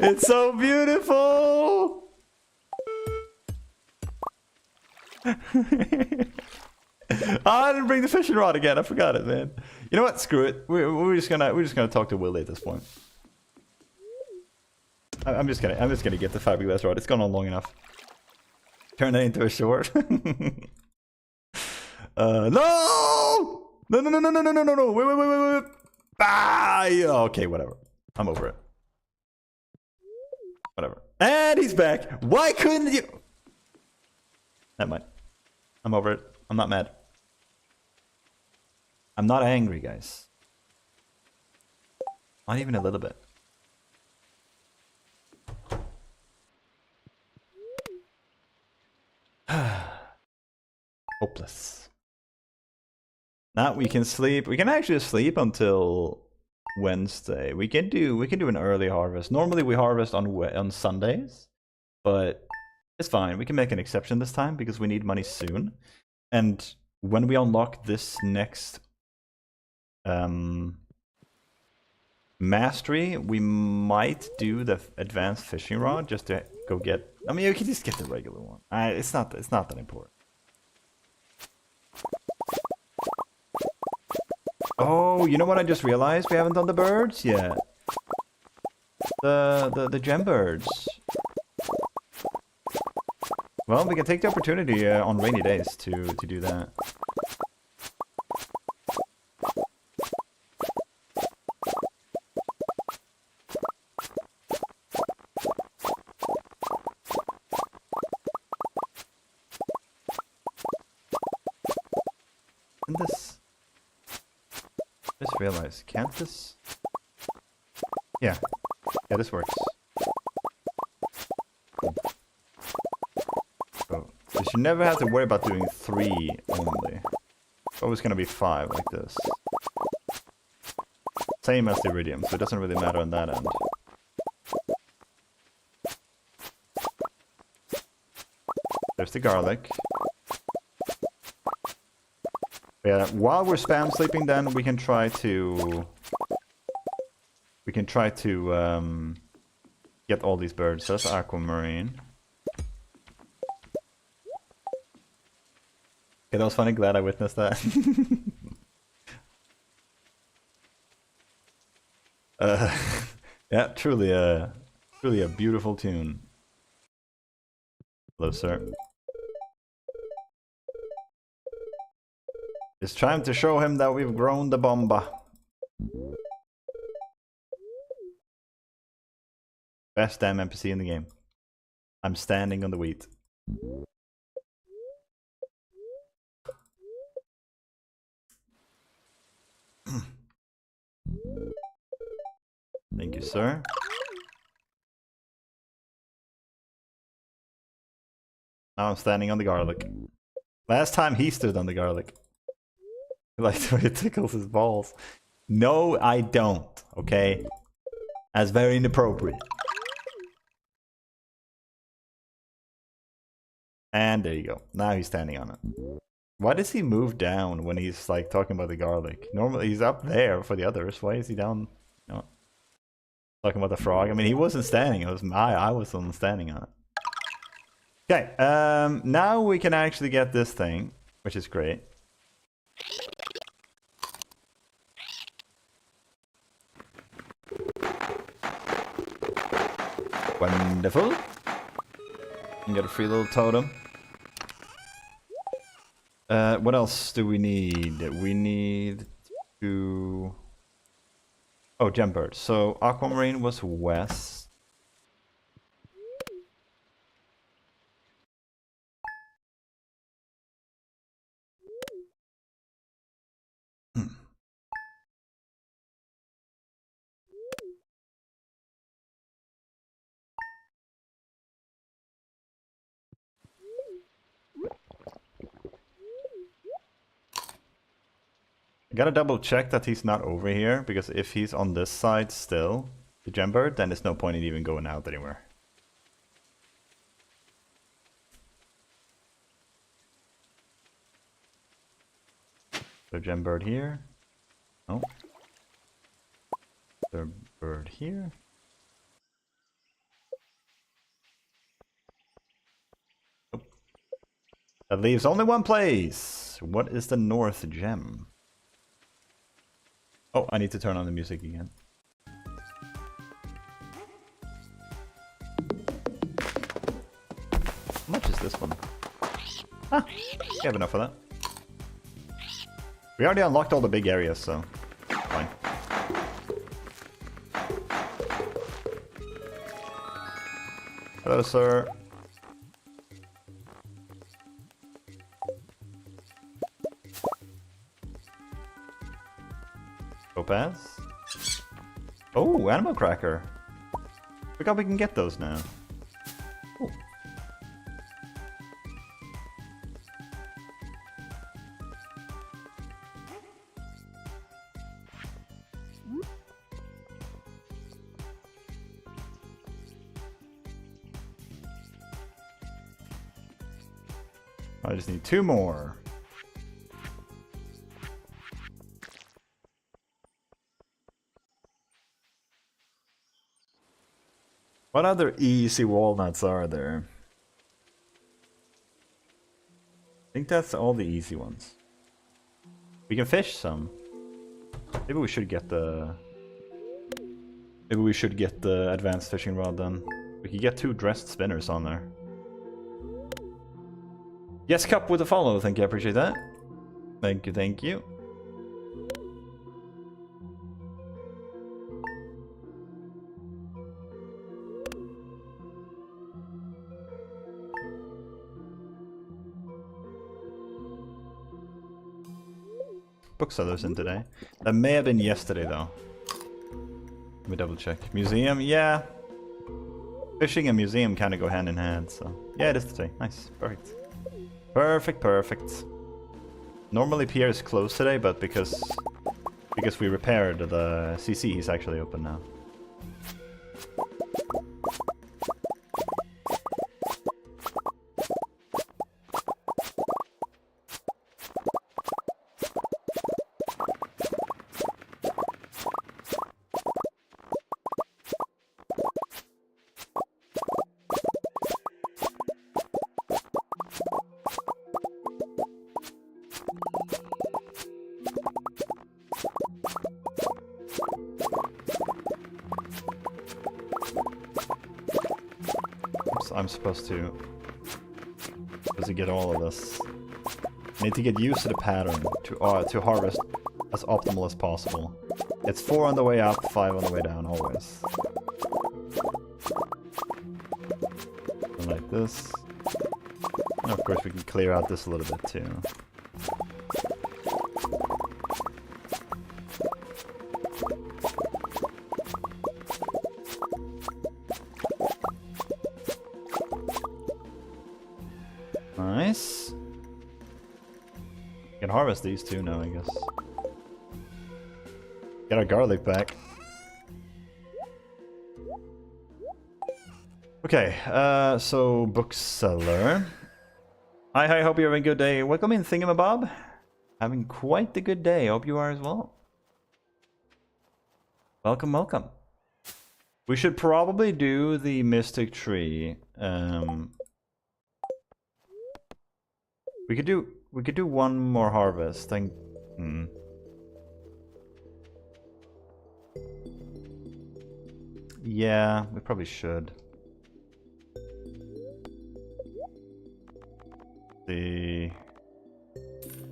It's so beautiful. I didn't bring the fishing rod again. I forgot it, man. You know what? Screw it. We're just gonna talk to Willie at this point. I'm just gonna get the fiberglass rod. It's gone on long enough. Turn that into a short. No! No! Wait! Ah! Okay, whatever. I'm over it. Whatever. And he's back. Why couldn't you? Never mind. I'm over it. I'm not mad. I'm not angry, guys. Not even a little bit. Hopeless. Now we can sleep. We can actually sleep until Wednesday. We can do an early harvest. Normally we harvest on Sundays, but it's fine. We can make an exception this time because we need money soon. And when we unlock this next mastery, we might do the advanced fishing rod just to go get. I mean, you can just get the regular one. It's not that important. Oh, you know what I just realized? We haven't done the birds yet. The gem birds. Well, we can take the opportunity on rainy days to do that. And this. Just realized, can't this? Yeah, this works. So you should never have to worry about doing 3 only. It's always gonna be 5 like this. Same as the iridium, so it doesn't really matter on that end. There's the garlic. Yeah, while we're spam sleeping, then we can try to get all these birds. That's aquamarine. Yeah, that was funny. Glad I witnessed that. Yeah, truly a beautiful tune. Hello, sir. It's time to show him that we've grown the bomba. Best damn NPC in the game. I'm standing on the wheat. Thank you, sir. Now I'm standing on the garlic. Last time he stood on the garlic. Like the way it tickles his balls. No, I don't. Okay? That's very inappropriate. And there you go. Now he's standing on it. Why does he move down when he's like talking about the garlic? Normally he's up there for the others. Why is he down? You know, talking about the frog. I mean, he wasn't standing. It was I was the one standing on it. Okay. Now we can actually get this thing, which is great. Wonderful. You got a free little totem. What else do we need? We need to... Oh, Gembird. So Aquamarine was west. I gotta double check that he's not over here, because if he's on this side still, the Gembird, then there's no point in even going out anywhere. So Gembird here. Oh. The bird here. Oh. That leaves only one place. What is the North Gem? Oh, I need to turn on the music again. How much is this one? Ah, we have enough of that. We already unlocked all the big areas, so fine. Hello, sir. Topaz. Oh, Animal Cracker. Forgot we can get those now. Ooh. I just need 2 more. What other easy walnuts are there? I think that's all the easy ones. We can fish some. Maybe we should get the... Maybe we should get the advanced fishing rod then. We could get 2 dressed spinners on there. Yes, Cup with a follow. Thank you, I appreciate that. Thank you, thank you. Booksellers in today. That may have been yesterday though. Let me double check. Museum, yeah. Fishing and museum kind of go hand in hand, so yeah, it is today. Nice, perfect. Perfect, perfect. Normally Pierre is closed today, but because we repaired the CC, he's actually open now. I'm supposed to get all of this. I need to get used to the pattern to harvest as optimal as possible. It's 4 on the way up, 5 on the way down, always. And like this. And of course we can clear out this a little bit too. Nice. Can harvest these too now, I guess. Get our garlic back. Okay, so bookseller. Hi, hope you're having a good day. Welcome in, Thingamabob. Having quite the good day. Hope you are as well. Welcome, welcome. We should probably do the Mystic Tree. We could do one more harvest. Yeah, we probably should.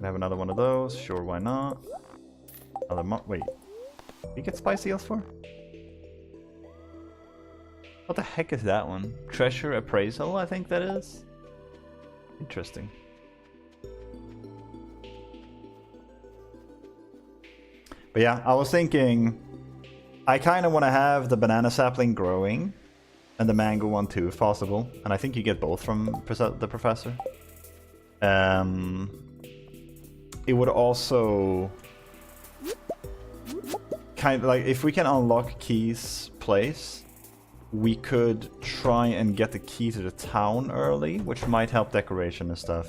We have another one of those. Sure, why not? Another wait. Did you get spicy else for? What the heck is that one? Treasure appraisal, I think that is. Interesting. But yeah, I was thinking I kind of want to have the banana sapling growing and the mango one too, if possible. And I think you get both from the professor. It would also kind of like, if we can unlock Key's place, we could try and get the key to the town early, which might help decoration and stuff.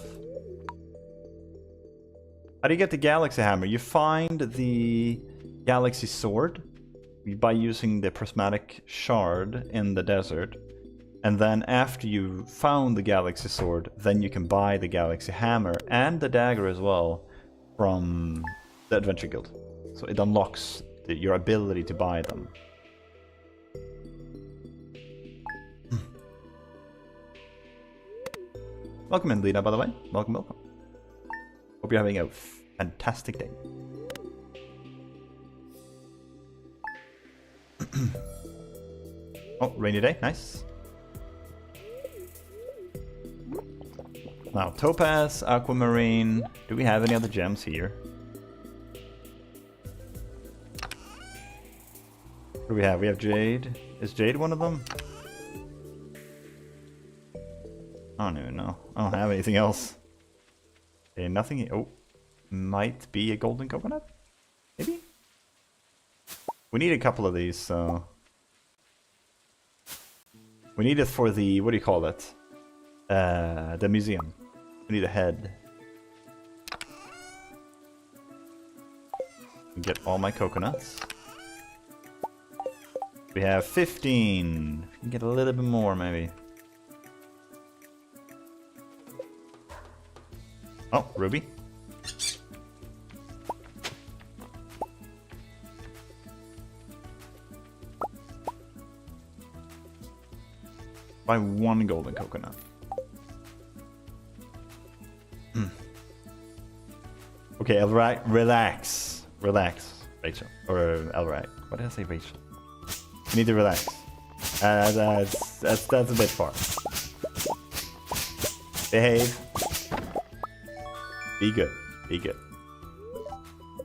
How do you get the galaxy hammer? You find the galaxy sword by using the prismatic shard in the desert. And then after you found the galaxy sword, then you can buy the galaxy hammer and the dagger as well from the Adventure Guild. So it unlocks your ability to buy them. Welcome in, Lena, by the way. Welcome, welcome. Hope you're having a fantastic day. Oh, rainy day. Nice. Now, Topaz, Aquamarine. Do we have any other gems here? What do we have? We have Jade. Is Jade one of them? I don't even know. I don't have anything else. Okay, nothing. Oh, might be a golden coconut? Maybe? We need a couple of these, so... We need it for the... what do you call it? The museum. We need a head. Get all my coconuts. We have 15. We can get a little bit more, maybe. Oh, ruby. Buy one golden coconut. Okay, Elrac, relax. Relax, Rachel. Or Elrac. What did I say, Rachel? You need to relax. That's a bit far. Behave. Be good. Be good.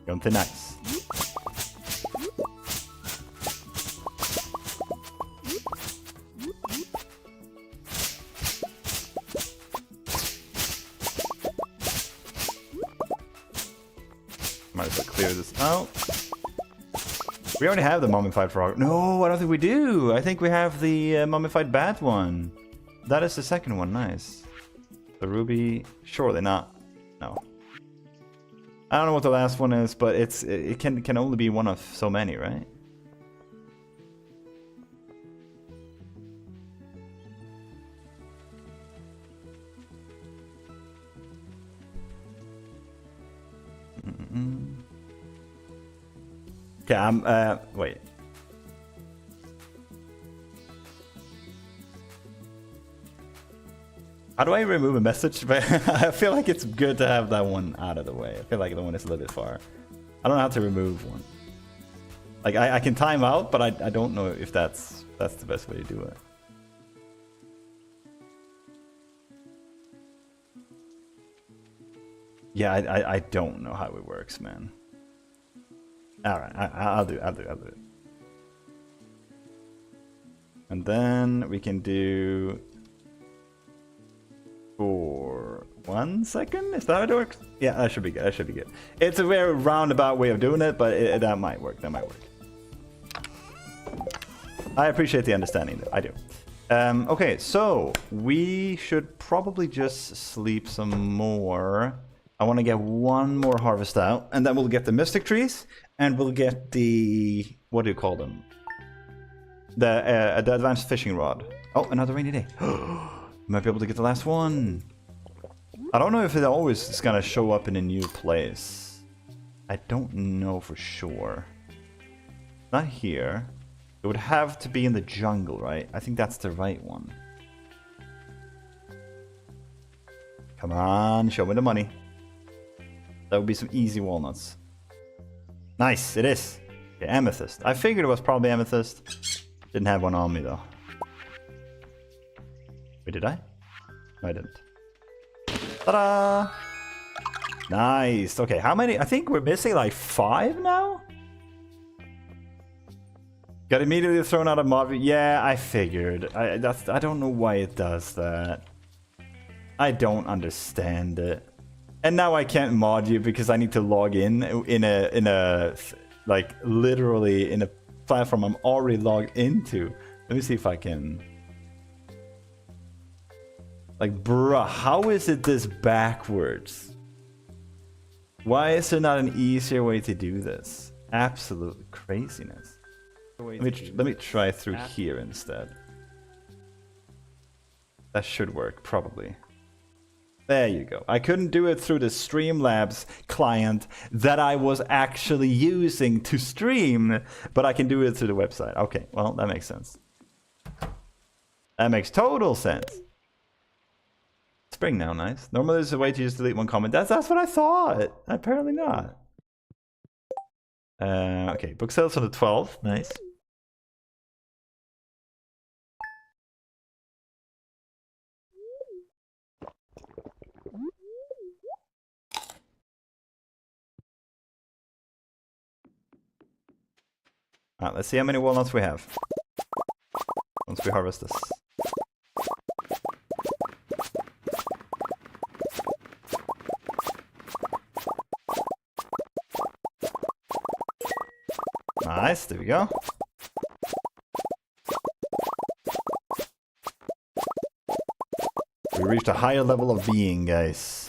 Something nice. Might as well clear this out. We already have the mummified frog. No, I don't think we do. I think we have the mummified bat one. That is the second one. Nice. The ruby. Surely not. No. I don't know what the last one is, but it can only be one of so many, right? Okay, wait. How do I remove a message? I feel like it's good to have that one out of the way. I feel like the one is a little bit far. I don't know how to remove one. Like, I can time out, but I don't know if that's the best way to do it. Yeah, I don't know how it works, man. Alright, I'll do it. And then we can do... for 1 second? Is that how it works? Yeah, that should be good. That should be good. It's a very roundabout way of doing it, but that might work. That might work. I appreciate the understanding, though. I do. Okay, so we should probably just sleep some more. I want to get one more harvest out, and then we'll get the mystic trees, and we'll get the... what do you call them? The advanced fishing rod. Oh, another rainy day. Might be able to get the last one. I don't know if it always is gonna show up in a new place. I don't know for sure. Not here. It would have to be in the jungle, right? I think that's the right one. Come on, show me the money. That would be some easy walnuts. Nice, it is. Okay, amethyst. I figured it was probably amethyst. Didn't have one on me though. Wait, did I? No, I didn't. Ta-da! Nice. Okay, how many? I think we're missing like 5 now? Got immediately thrown out of mod. Yeah, I figured. I don't know why it does that. I don't understand it. And now I can't mod you because I need to log in a like literally in a platform I'm already logged into. Let me see if I can. Like, bruh, how is it this backwards? Why is there not an easier way to do this? Absolute craziness. Let me try through here instead. That should work, probably. There you go. I couldn't do it through the Streamlabs client that I was actually using to stream, but I can do it through the website. Okay, well, that makes sense. That makes total sense. Spring now, nice. Normally there's a way to just delete one comment. That's what I thought. Apparently not. Okay, book sales on the 12th. Nice. Let's see how many walnuts we have once we harvest this. Nice, there we go. We reached a higher level of being, guys.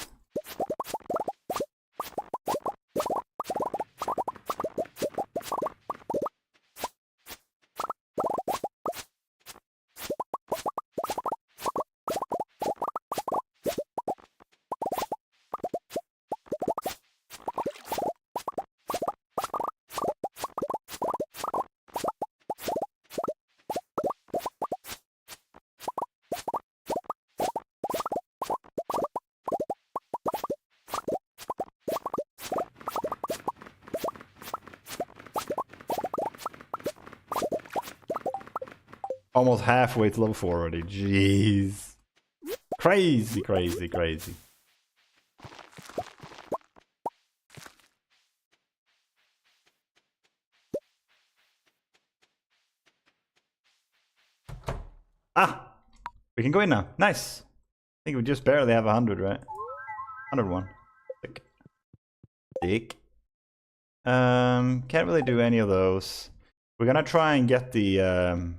Almost halfway to level 4 already. Jeez. Crazy, crazy, crazy. Ah! We can go in now. Nice. I think we just barely have 100, right? 101. Sick. Sick. Can't really do any of those. We're gonna try and get the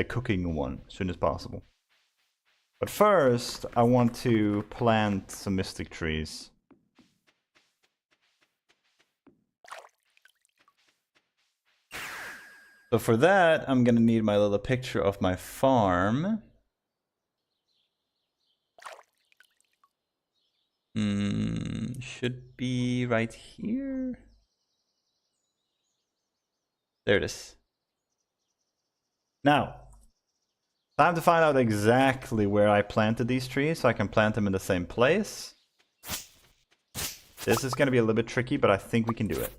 cooking one as soon as possible. But first, I want to plant some mystic trees. So for that, I'm gonna need my little picture of my farm. Should be right here. There it is. Now, time to find out exactly where I planted these trees so I can plant them in the same place. This is going to be a little bit tricky, but I think we can do it.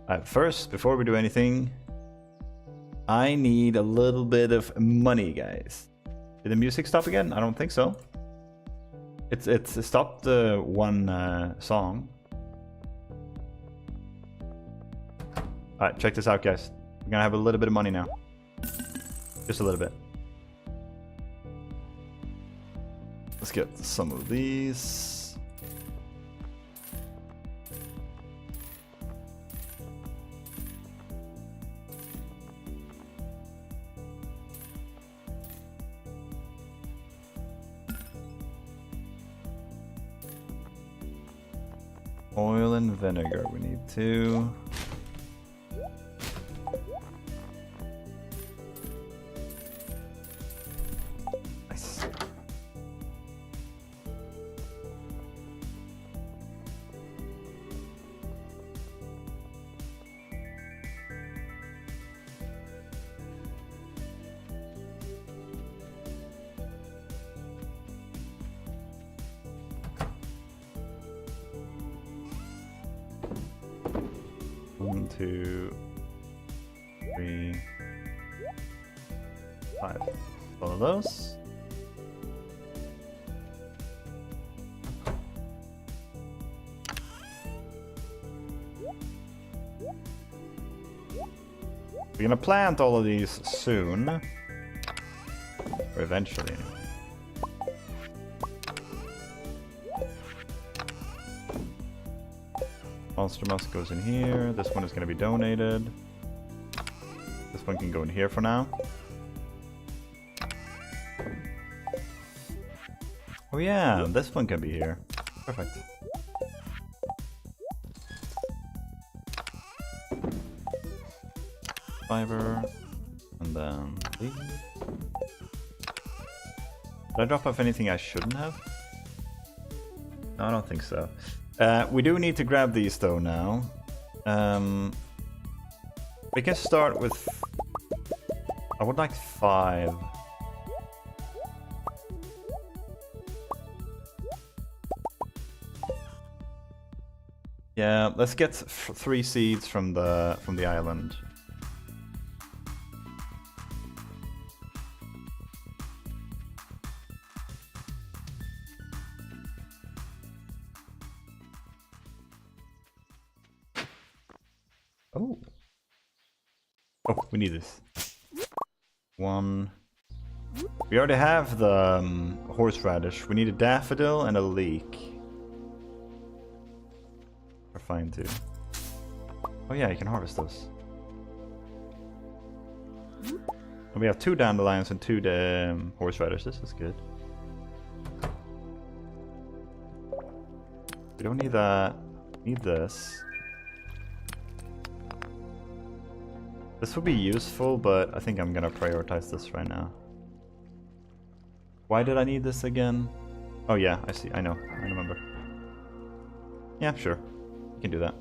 Alright, first, before we do anything, I need a little bit of money, guys. Did the music stop again? I don't think so. It's stopped one song. Alright, check this out, guys. We're gonna have a little bit of money now. Just a little bit. Let's get some of these. Oil and vinegar, we need 2. Nice. 1, 2, 3, 5. All of those. We're gonna plant all of these soon. Or eventually. Monster Musk goes in here. This one is gonna be donated. This one can go in here for now. Oh yeah, this one can be here. Perfect. Fiber, and then these. Did I drop off anything I shouldn't have? No, I don't think so. We do need to grab these though now. We can start with... I would like 5. Yeah, let's get 3 seeds from the island. Oh. Oh, we need this. 1. We already have the horseradish. We need a daffodil and a leek. We're fine too. Oh yeah, you can harvest those. And we have 2 dandelions and 2 horseradish. This is good. We don't need that. We need this. This would be useful, but I think I'm gonna prioritize this right now. Why did I need this again? Oh yeah, I see. I know. I remember. Yeah, sure. You can do that.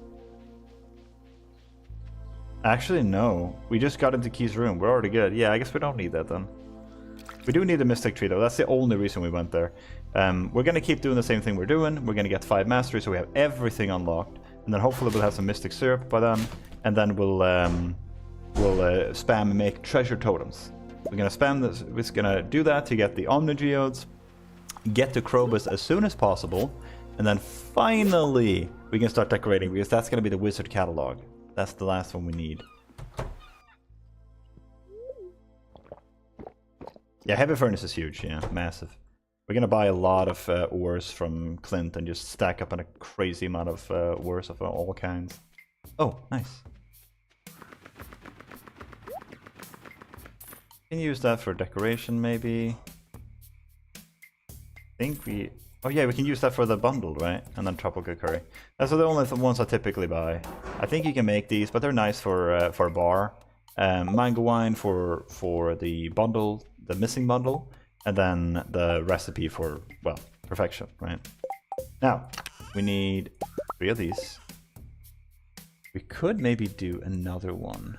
Actually, no. We just got into Key's room. We're already good. Yeah, I guess we don't need that then. We do need the Mystic Tree though. That's the only reason we went there. We're gonna keep doing the same thing we're doing. We're gonna get 5 mastery, so we have everything unlocked. And then hopefully we'll have some Mystic Syrup by then. And then we'll spam and make treasure totems. We're gonna spam this. We're just gonna do that to get the Omni Geodes, get to Krobus as soon as possible, and then finally we can start decorating, because that's gonna be the wizard catalog. That's the last one we need. Yeah, heavy furnace is huge. Yeah, massive. We're gonna buy a lot of ores from Clint and just stack up on a crazy amount of ores of all kinds. Oh, nice. Can use that for decoration, maybe. I think we... Oh yeah, we can use that for the bundle, right? And then tropical curry. Those are the only ones I typically buy. I think you can make these, but they're nice for a bar. Mango wine for the bundle, the missing bundle, and then the recipe for, well, perfection, right? Now, we need 3 of these. We could maybe do another one.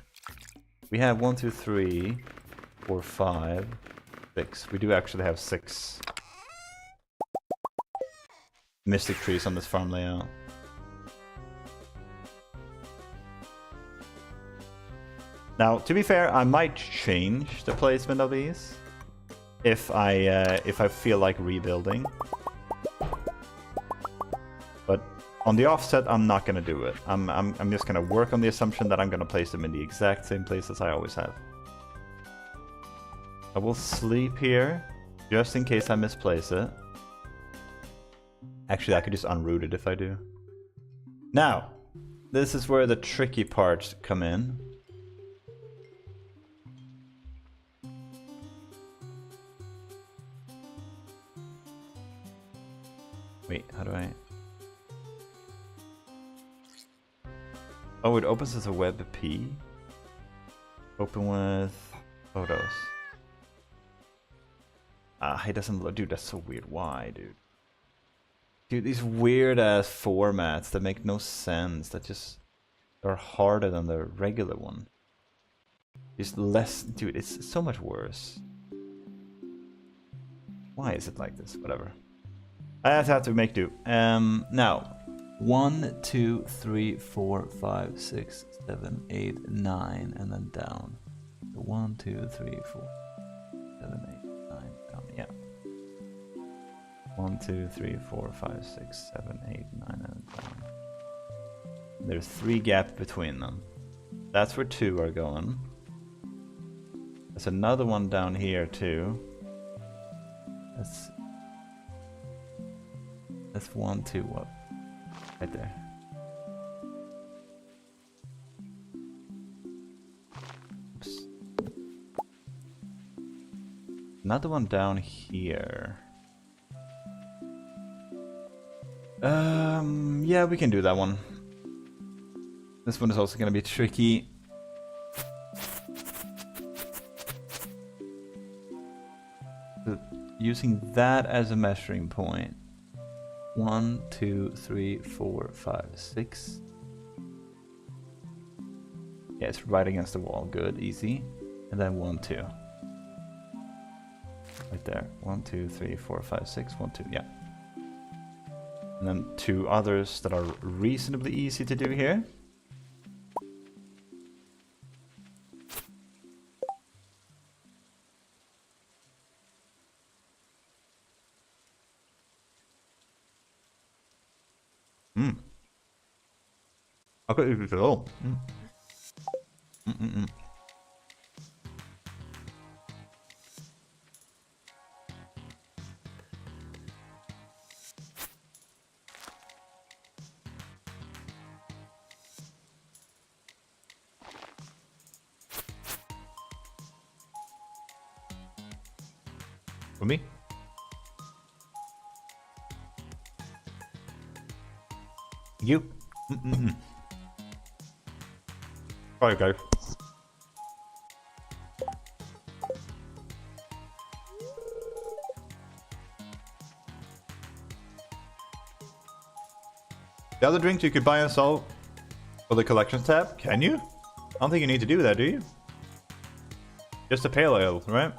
We have 1, 2, 3... 4, 5, 6. We do actually have 6 mystic trees on this farm layout. Now, to be fair, I might change the placement of these if I feel like rebuilding. But on the offset, I'm not gonna do it. I'm just gonna work on the assumption that I'm gonna place them in the exact same place as I always have. I will sleep here, just in case I misplace it. Actually, I could just unroot it if I do. Now, this is where the tricky parts come in. Wait, how do I... Oh, it opens as a WebP. Open with photos. He doesn't look... Dude, that's so weird. Why, dude? Dude, these weird-ass formats that make no sense. That just... are harder than the regular one. Just less... Dude, it's so much worse. Why is it like this? Whatever. I have to make do. Now, 1, 2, 3, 4, 5, 6, 7, 8, 9, and then down. 1, 2, 3, 4, 7, 8, 9, down. Yeah. 1, 2, 3, 4, 5, 6, 7, 8, 9, and down. There's 3 gaps between them. That's where 2 are going. There's another one down here too. That's 1, 2, what? Right there. Oops. Another one down here. Yeah, we can do that one. This one is also gonna be tricky. Using that as a measuring point. 1, 2, 3, 4, 5, 6. Yeah, it's right against the wall. Good, easy. And then 1, 2. Right there. 1, 2, 3, 4, 5, 6. 1, 2. Yeah. And then 2 others that are reasonably easy to do here. Okay, if at all. For me? You? Alright, guys. The other drinks you could buy and sell for the collections tab, can you? I don't think you need to do that, do you? Just a pale ale, right?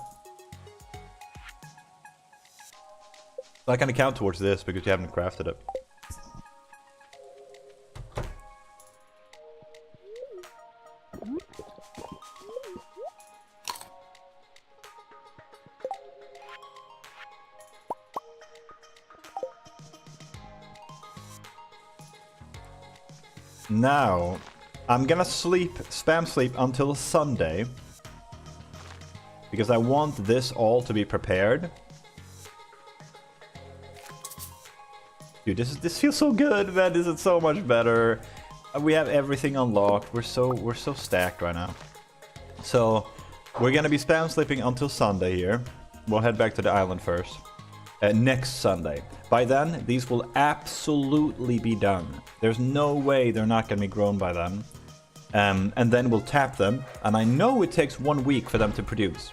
That kind of count towards this because you haven't crafted it. Now, I'm gonna spam sleep until Sunday. Because I want this all to be prepared. Dude, this feels so good, man. This is so much better. We have everything unlocked. We're so stacked right now. So, we're gonna be spam sleeping until Sunday here. We'll head back to the island first. Next Sunday. By then, these will absolutely be done. There's no way they're not going to be grown by then. And then we'll tap them. And I know it takes 1 week for them to produce.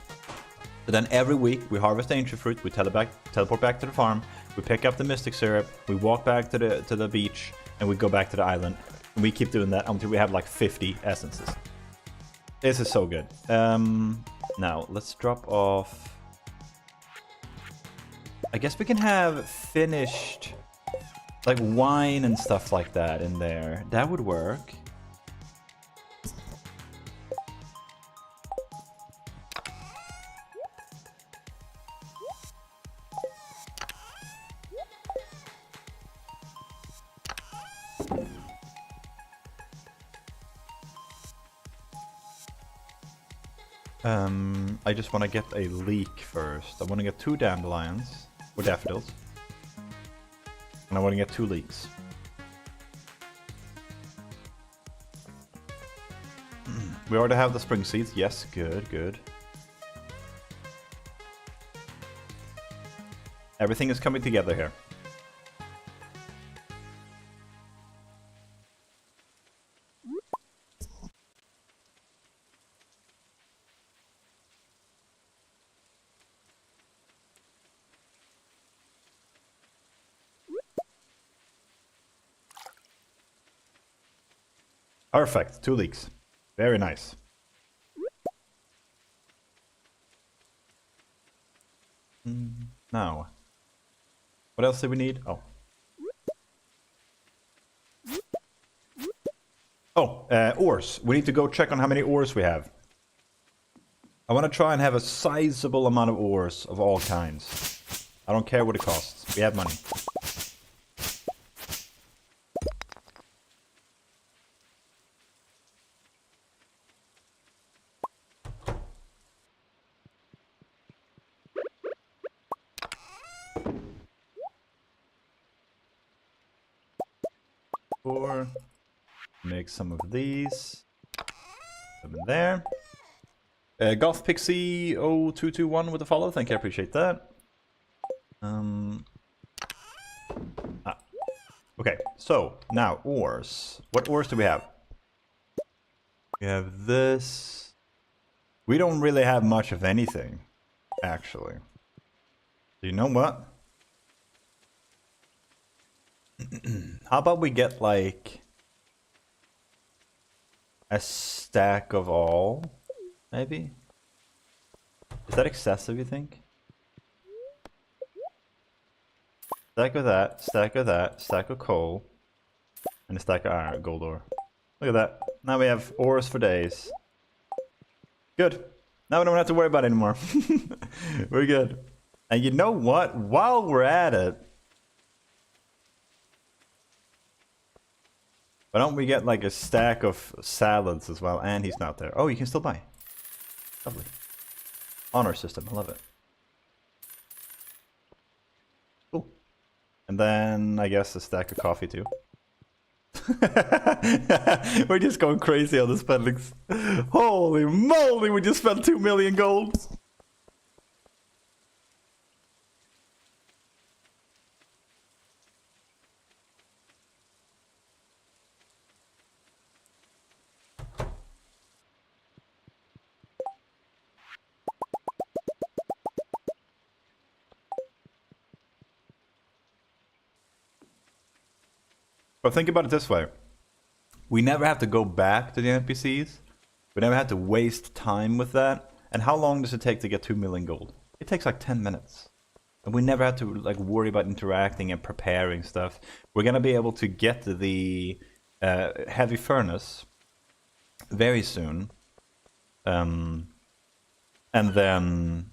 But then every week, we harvest the ancient fruit, we teleport back to the farm, we pick up the mystic syrup, we walk back to the beach, and we go back to the island. And we keep doing that until we have like 50 essences. This is so good. Now, let's drop off... I guess we can have finished like wine and stuff like that in there. That would work. I just want to get a leek first. I want to get 2 dandelions. Or daffodils. And I want to get 2 leeks. We already have the spring seeds. Yes, good, good. Everything is coming together here. Perfect, 2 leeks. Very nice. Now, what else do we need? Oh. Oh, ores. We need to go check on how many ores we have. I want to try and have a sizable amount of ores of all kinds. I don't care what it costs. We have money. Four. Make some of these. Put them in there. Golf Pixie 0221 with a follow. Thank you, I appreciate that. Okay, so now ores. What ores do we have? We have this. We don't really have much of anything, actually. You know what? How about we get like a stack of all? Maybe? Is that excessive, you think? Stack of that, stack of that, stack of coal, and a stack of iron, gold ore. Look at that. Now we have ores for days. Good. Now we don't have to worry about it anymore. We're good. And you know what? While we're at it, why don't we get like a stack of salads as well? And he's not there. Oh, you can still buy. Lovely. Honor system, I love it. Cool. And then I guess a stack of coffee too. We're just going crazy on the spendings. Holy moly, we just spent 2 million gold. But think about it this way. We never have to go back to the NPCs. We never have to waste time with that. And how long does it take to get 2 million gold? It takes like 10 minutes. And we never have to like worry about interacting and preparing stuff. We're gonna be able to get the heavy furnace very soon. And then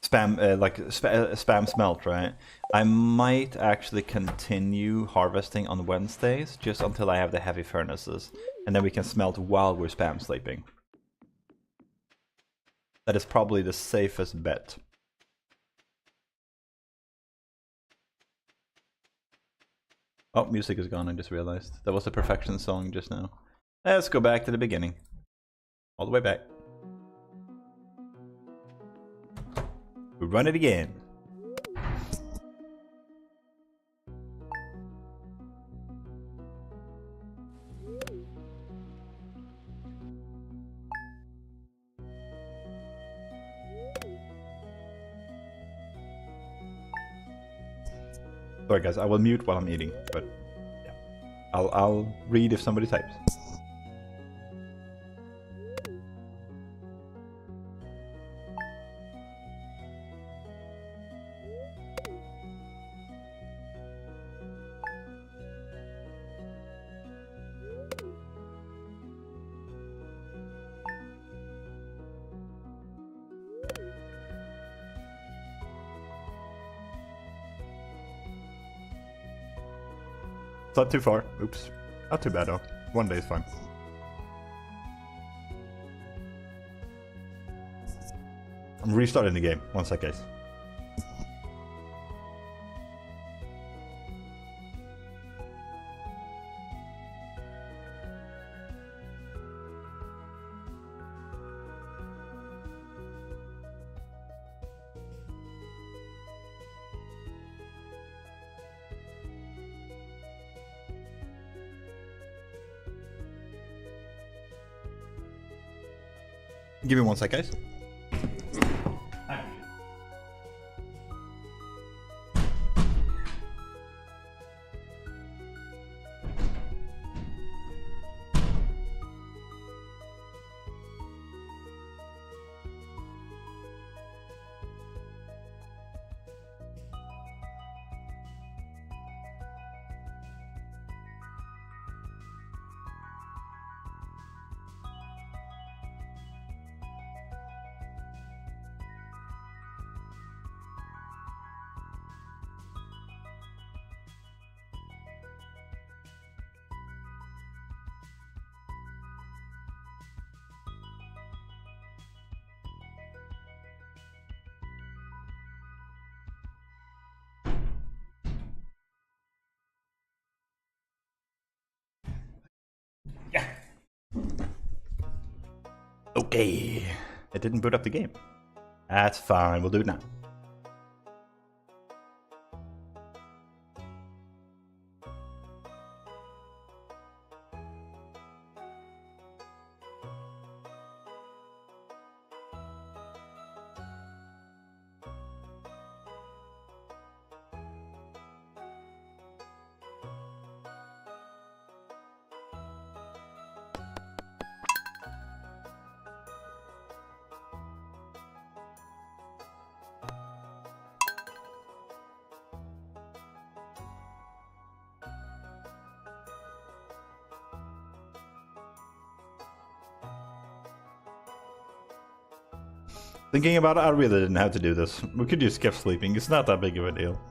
spam smelt, right? I might actually continue harvesting on Wednesdays just until I have the heavy furnaces, and then we can smelt while we're spam sleeping. That is probably the safest bet. Oh, music is gone, I just realized. That was a perfection song just now. Let's go back to the beginning. All the way back. We run it again. Sorry guys, I will mute while I'm eating, but yeah. I'll read if somebody types. It's not too far. Oops. Not too bad though. One day is fine. I'm restarting the game. One sec, guys. Give me one sec, guys. Okay. It didn't boot up the game. That's fine. We'll do it now. Thinking about it, I really didn't have to do this. We could just keep sleeping. It's not that big of a deal.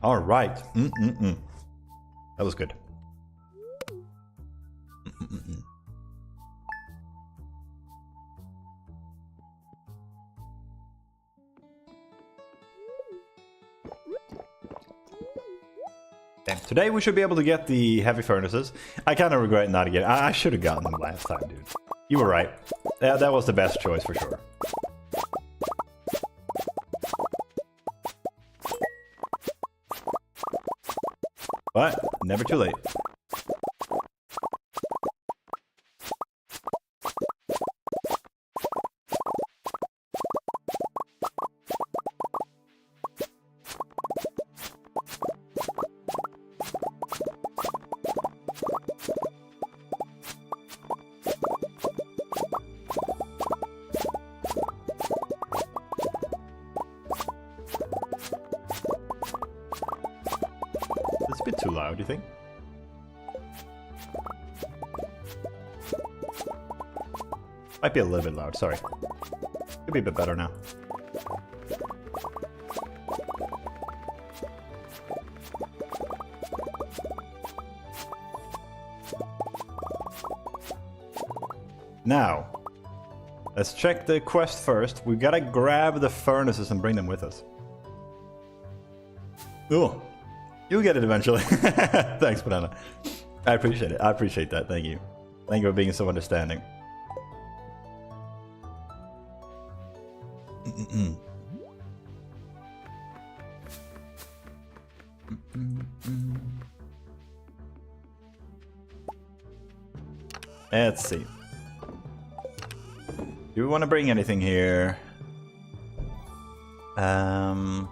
All right. That was good. Damn. Today we should be able to get the heavy furnaces. I kind of regret not getting. I should have gotten them last time, dude. You were right. That was the best choice for sure. But never too late. It's a bit too loud, do you think? Might be a little bit loud, sorry. Could be a bit better now. Now, let's check the quest first. We gotta grab the furnaces and bring them with us. Oh, you'll get it eventually. Thanks, Banana. I appreciate it. I appreciate that. Thank you. Thank you for being so understanding. Let's see. Do we want to bring anything here? Oops.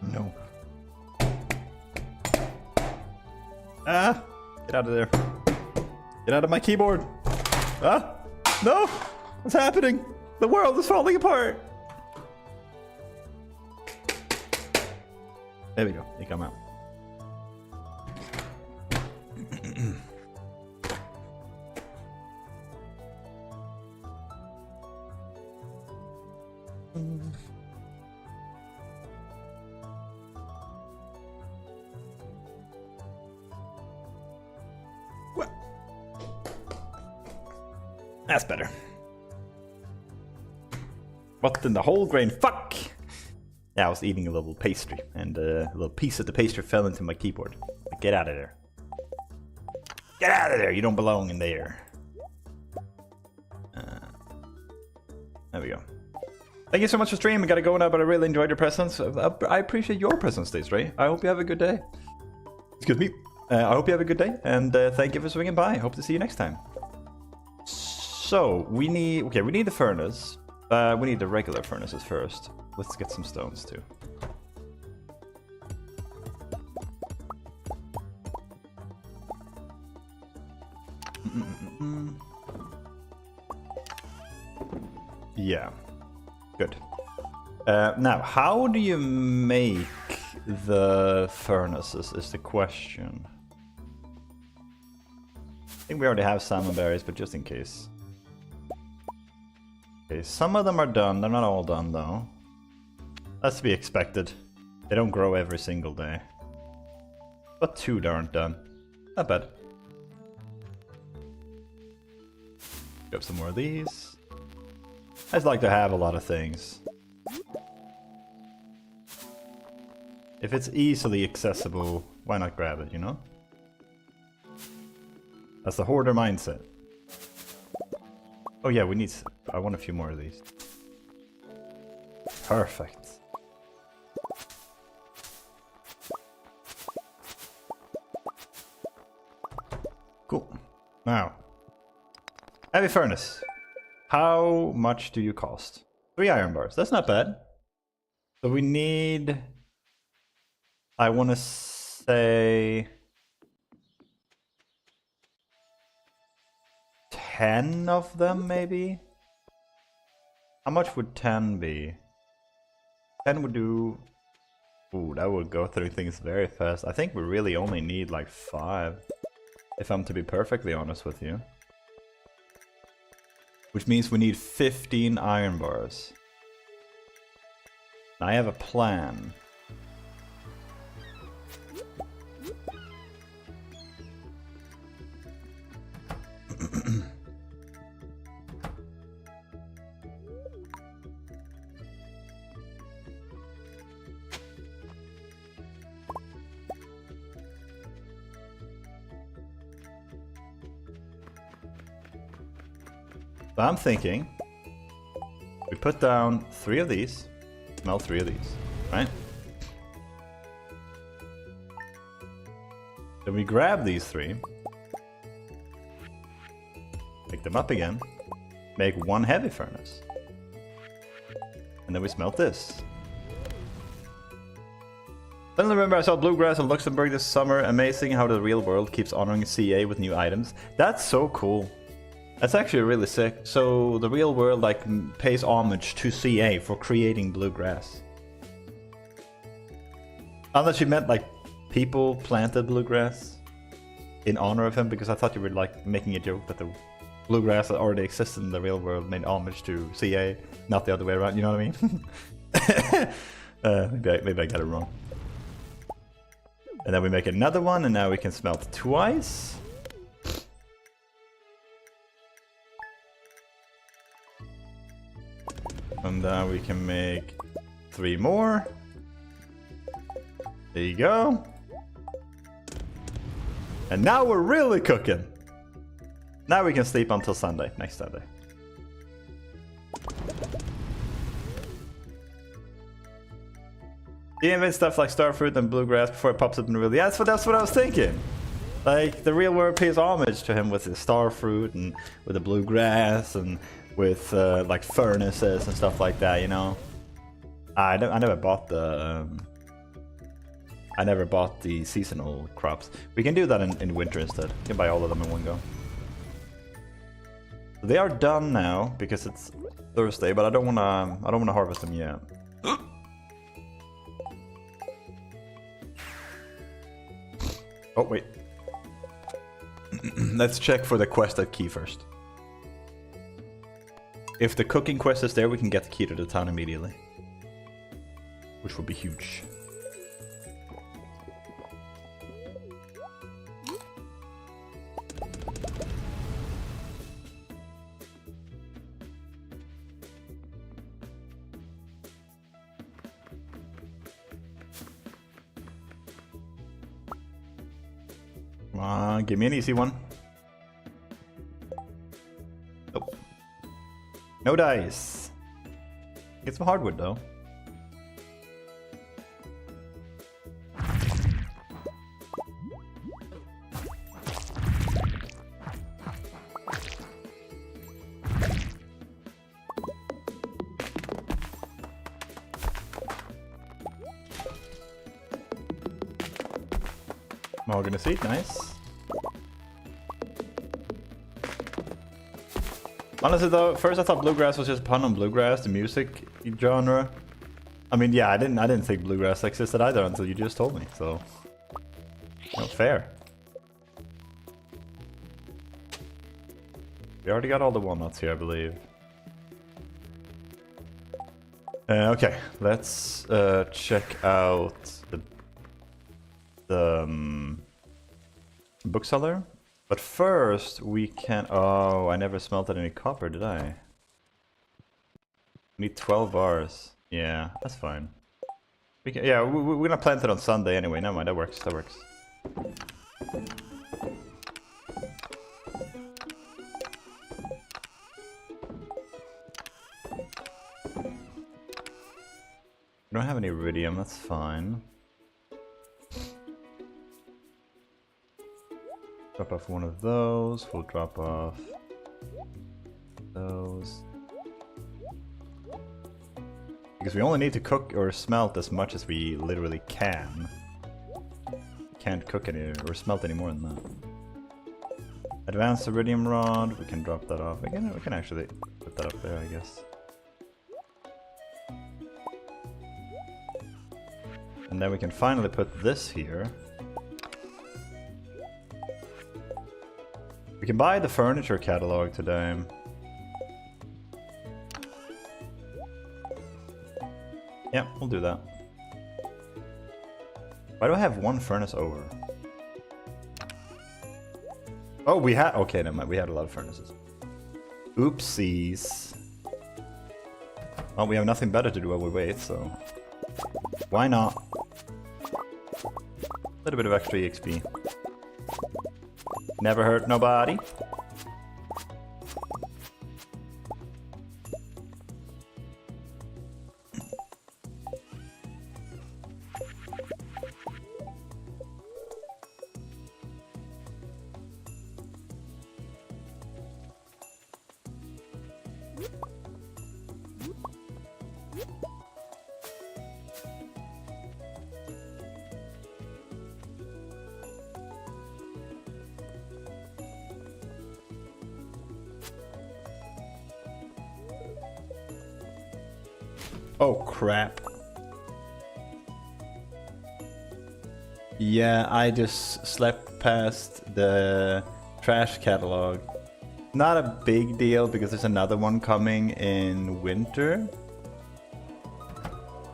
No. Ah! Get out of there. Get out of my keyboard. Ah! No! What's happening? The world is falling apart. There we go. They come out. Well, that's better. What in the whole grain? Fuck! Yeah, I was eating a little pastry, and a little piece of the pastry fell into my keyboard. Get out of there. Get out of there! You don't belong in there. There we go. Thank you so much for streaming. I gotta go now, but I really enjoyed your presence. I appreciate your presence, Stace Ray. I hope you have a good day. Excuse me. I hope you have a good day, and thank you for swinging by. Hope to see you next time. So, we need... Okay, we need the furnace. We need the regular furnaces first. Let's get some stones too. Yeah, good. Now, how do you make the furnaces is the question. I think we already have salmon berries, but just in case. Okay, some of them are done. They're not all done though. That's to be expected. They don't grow every single day. But 2 aren't done. Not bad. Grab some more of these. I just like to have a lot of things. If it's easily accessible, why not grab it, you know? That's the hoarder mindset. Oh yeah, we need... I want a few more of these. Perfect. Cool. Now, heavy furnace. How much do you cost? 3 iron bars. That's not bad. So we need... I want to say... 10 of them, maybe? How much would 10 be? 10 would do... Ooh, that would go through things very fast. I think we really only need like 5. If I'm to be perfectly honest with you. Which means we need 15 iron bars. I have a plan. So I'm thinking we put down 3 of these, smelt 3 of these, right? Then we grab these 3, pick them up again, make 1 heavy furnace, and then we smelt this. Then remember I saw Bluegrass in Luxembourg this summer. Amazing how the real world keeps honoring CA with new items. That's so cool. That's actually really sick. So the real world like pays homage to CA for creating Bluegrass. Unless you meant like people planted bluegrass in honor of him, because I thought you were like making a joke that the bluegrass that already existed in the real world made homage to CA, not the other way around. You know what I mean? Maybe I got it wrong. And then we make another one, and now we can smelt twice. And then we can make 3 more. There you go. And now we're really cooking. Now we can sleep until Sunday, next Sunday. You invent stuff like starfruit and bluegrass before it pops up in the real. Yeah, that's what I was thinking. Like, the real world pays homage to him with the starfruit and with the bluegrass and with like furnaces and stuff like that, you know. I never bought the seasonal crops. We can do that in winter instead. You can buy all of them in one go. They are done now because it's Thursday, but I don't wanna harvest them yet. Oh wait. Let's check for the quest at key first. If the cooking quest is there, we can get the key to the town immediately. Which would be huge. Come on, give me an easy one. Nope. No dice. Get some hardwood though. Mahogany seed, nice. Honestly though, first I thought bluegrass was just a pun on bluegrass, the music genre. I mean, yeah, I didn't think bluegrass existed either until you just told me, so... Not fair. We already got all the walnuts here, I believe. Okay, let's check out the bookseller. But first we can... Oh, I never smelted any copper, did I? We need 12 bars. Yeah, that's fine. We can, yeah, we're gonna plant it on Sunday anyway. Never mind, that works, that works. We don't have any iridium, that's fine. Drop off one of those, we'll drop off those. Because we only need to cook or smelt as much as we literally can. We can't cook any or smelt any more than that. Advanced iridium rod, we can drop that off. We can actually put that up there, I guess. And then we can finally put this here. We can buy the furniture catalog today. Yeah, we'll do that. Why do I have one furnace over? Oh, we had... Okay, never mind. We had a lot of furnaces. Oopsies. Well, we have nothing better to do while we wait, so... Why not? A little bit of extra EXP. Never hurt nobody. Oh crap. Yeah, I just slept past the trash catalog. Not a big deal because there's another one coming in winter.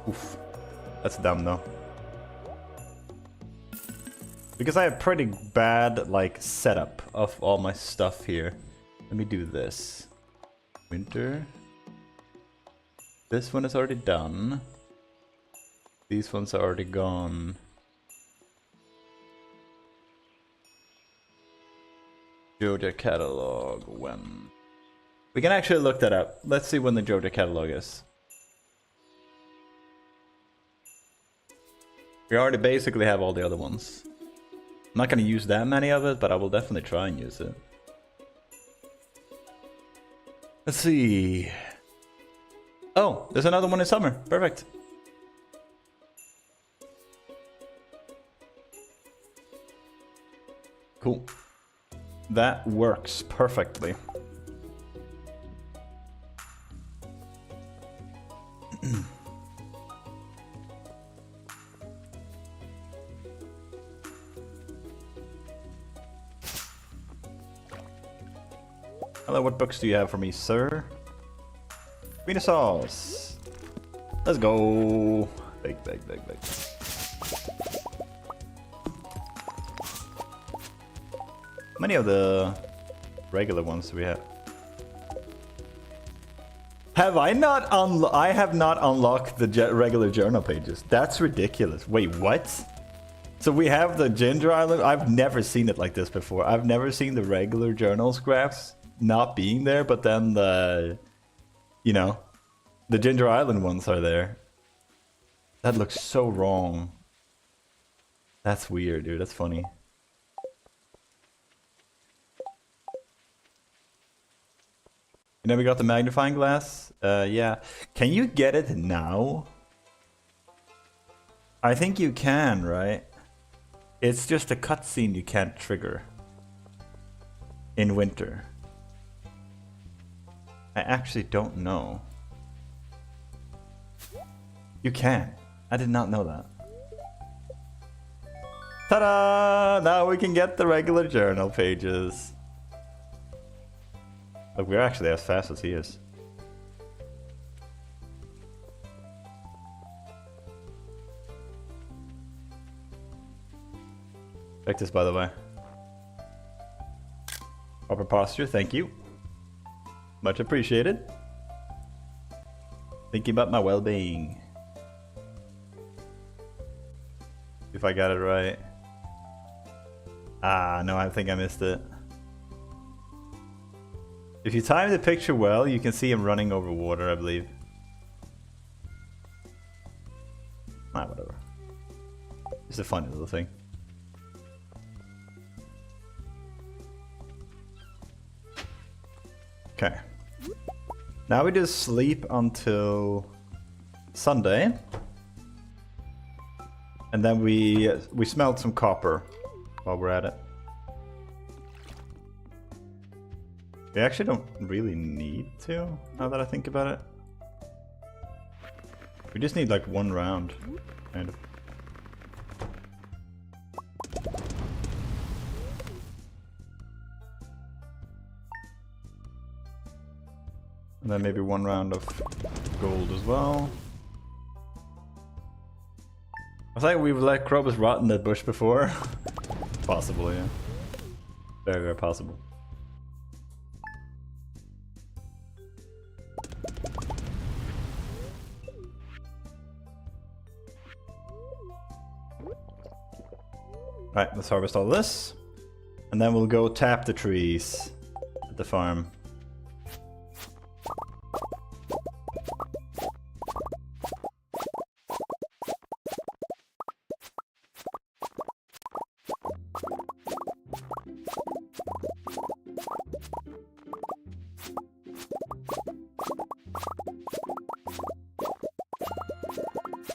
Oof. That's dumb though. Because I have pretty bad like setup of all my stuff here. Let me do this. Winter. This one is already done. These ones are already gone. Georgia catalog when? We can actually look that up. Let's see when the Georgia catalog is. We already basically have all the other ones. I'm not gonna use that many of it, but I will definitely try and use it. Let's see. Oh, there's another one in summer. Perfect. Cool. That works perfectly. Hello, what books do you have for me, sir? Green sauce. Let's go. Big. How many of the regular ones do we have? Have I not I have not unlocked the regular journal pages. That's ridiculous. Wait, what? So we have the Ginger Island. I've never seen it like this before. I've never seen the regular journals graphs not being there, but then the, you know, the Ginger Island ones are there. That looks so wrong. That's weird, dude. That's funny. You know, we got the magnifying glass. Yeah. Can you get it now? I think you can, right? It's just a cutscene you can't trigger in winter. I actually don't know. You can. I did not know that. Ta-da! Now we can get the regular journal pages. Look, we're actually as fast as he is. Check this, by the way. Proper posture, thank you. Much appreciated. Thinking about my well-being. If I got it right. Ah, no, I think I missed it. If you time the picture well, you can see him running over water, I believe. Ah, whatever. It's a funny little thing. Okay. Now we just sleep until Sunday. And then we smelt some copper while we're at it. We actually don't really need to, now that I think about it. We just need like one round, kind of. And then maybe one round of gold as well. I think we've let Krobus rot in that bush before. Possible, yeah. Very, very possible. Alright, let's harvest all this. And then we'll go tap the trees at the farm.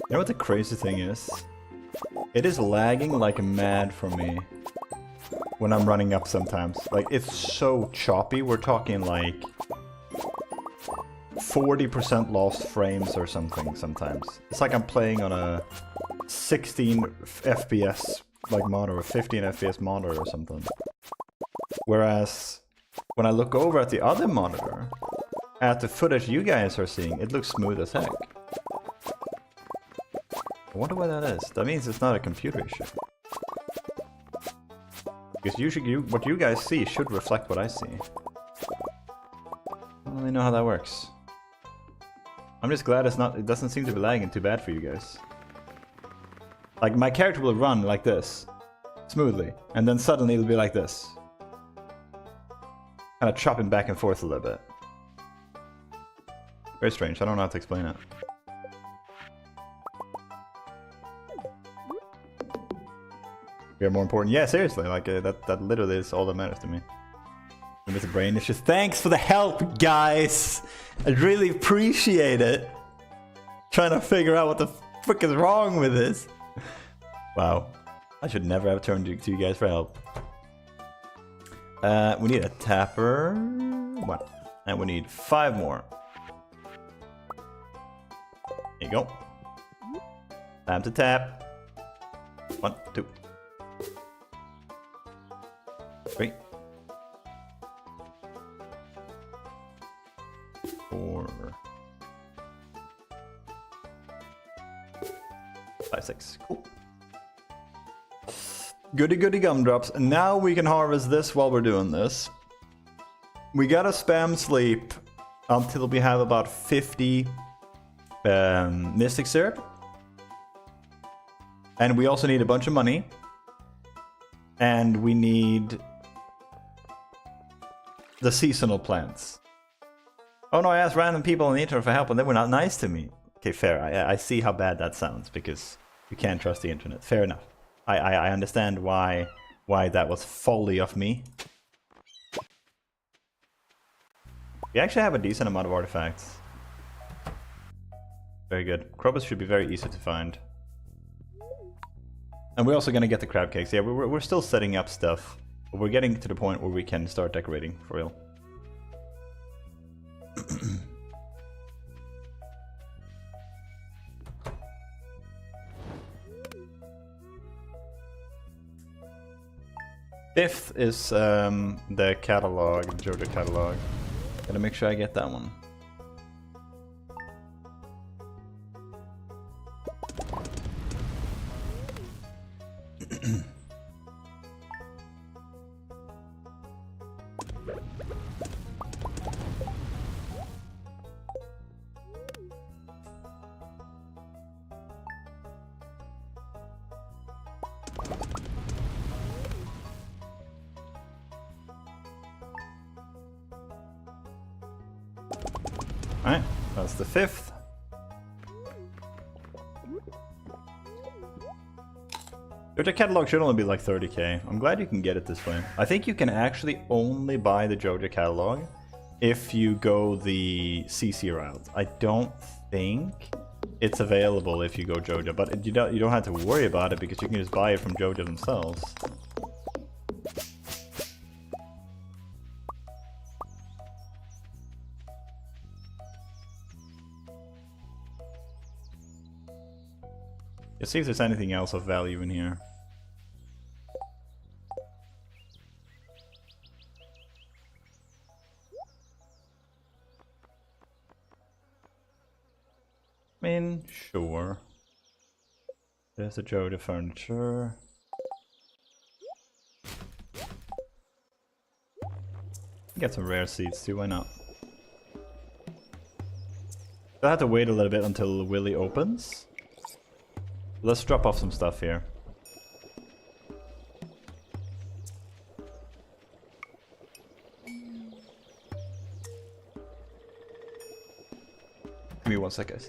You know what the crazy thing is? It is lagging like mad for me when I'm running up sometimes. Like, it's so choppy. We're talking like 40% lost frames or something sometimes. It's like I'm playing on a 16 FPS like monitor, a 15 FPS monitor or something. Whereas when I look over at the other monitor, at the footage you guys are seeing, it looks smooth as heck. I wonder why that is. That means it's not a computer issue. Because usually what you guys see should reflect what I see. I don't really know how that works. I'm just glad it doesn't seem to be lagging too bad for you guys. Like, my character will run like this, smoothly, and then suddenly it'll be like this. Kind of chopping back and forth a little bit. Very strange, I don't know how to explain it. You're more important. Yeah, seriously, like, that literally is all that matters to me. And it's a brain issue. Thanks for the help, guys! I really appreciate it! Trying to figure out what the frick is wrong with this. Wow. I should never have turned to you guys for help. We need a tapper. Wow. And we need 5 more. There you go. Time to tap. 1, 2, 3, 4, 5, 6. Cool. Goody goody gumdrops. And now we can harvest this while we're doing this. We gotta spam sleep until we have about 50 mystic syrup. And we also need a bunch of money. And we need the seasonal plants. Oh no, I asked random people on the internet for help and they were not nice to me. Okay, fair. I see how bad that sounds because you can't trust the internet. Fair enough. I understand why that was folly of me. We actually have a decent amount of artifacts. Very good. Crobus should be very easy to find. And we're also gonna get the crab cakes. Yeah, we're still setting up stuff. But we're getting to the point where we can start decorating, for real. Fifth is the catalog, the JoJo catalog. Gotta make sure I get that one. Alright, that's the 5th. JoJo catalog should only be like 30k. I'm glad you can get it this way. I think you can actually only buy the JoJo catalog if you go the CC route. I don't think it's available if you go JoJo, but you don't have to worry about it because you can just buy it from JoJo themselves. Let's see if there's anything else of value in here. I mean, sure. There's the JoJo furniture. Get some rare seeds too, why not? I have to wait a little bit until Willy opens. Let's drop off some stuff here. Give me 1 second.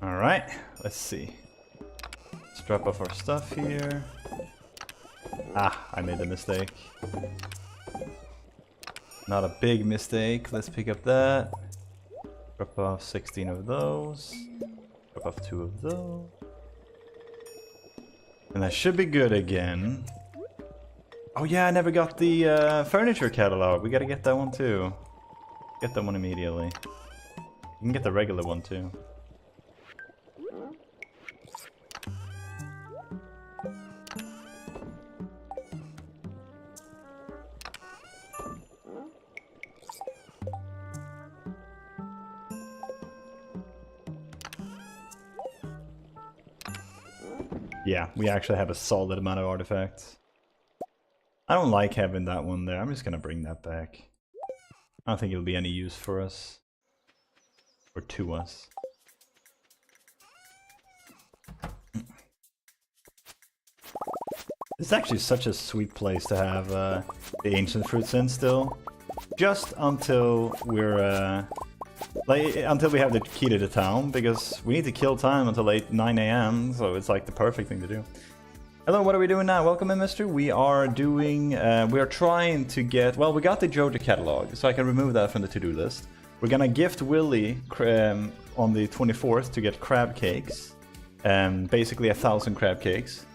Alright, let's see. Let's drop off our stuff here. Ah, I made a mistake. Not a big mistake. Let's pick up that. Drop off 16 of those. Drop off 2 of those. And that should be good again. Oh yeah, I never got the furniture catalog. We gotta get that one too. Get that one immediately. You can get the regular one too. Yeah, we actually have a solid amount of artifacts. I don't like having that one there. I'm just gonna bring that back. I don't think it'll be any use for us. Or to us. This is actually such a sweet place to have the ancient fruits in still. Just until we're until we have the key to the town, because we need to kill time until 9 AM, so it's like the perfect thing to do. Hello, what are we doing now? Welcome in, mister. We are doing, we are trying to get, well, we got the Joja catalog, so I can remove that from the to-do list. We're gonna gift Willy on the 24th to get crab cakes, basically 1,000 crab cakes.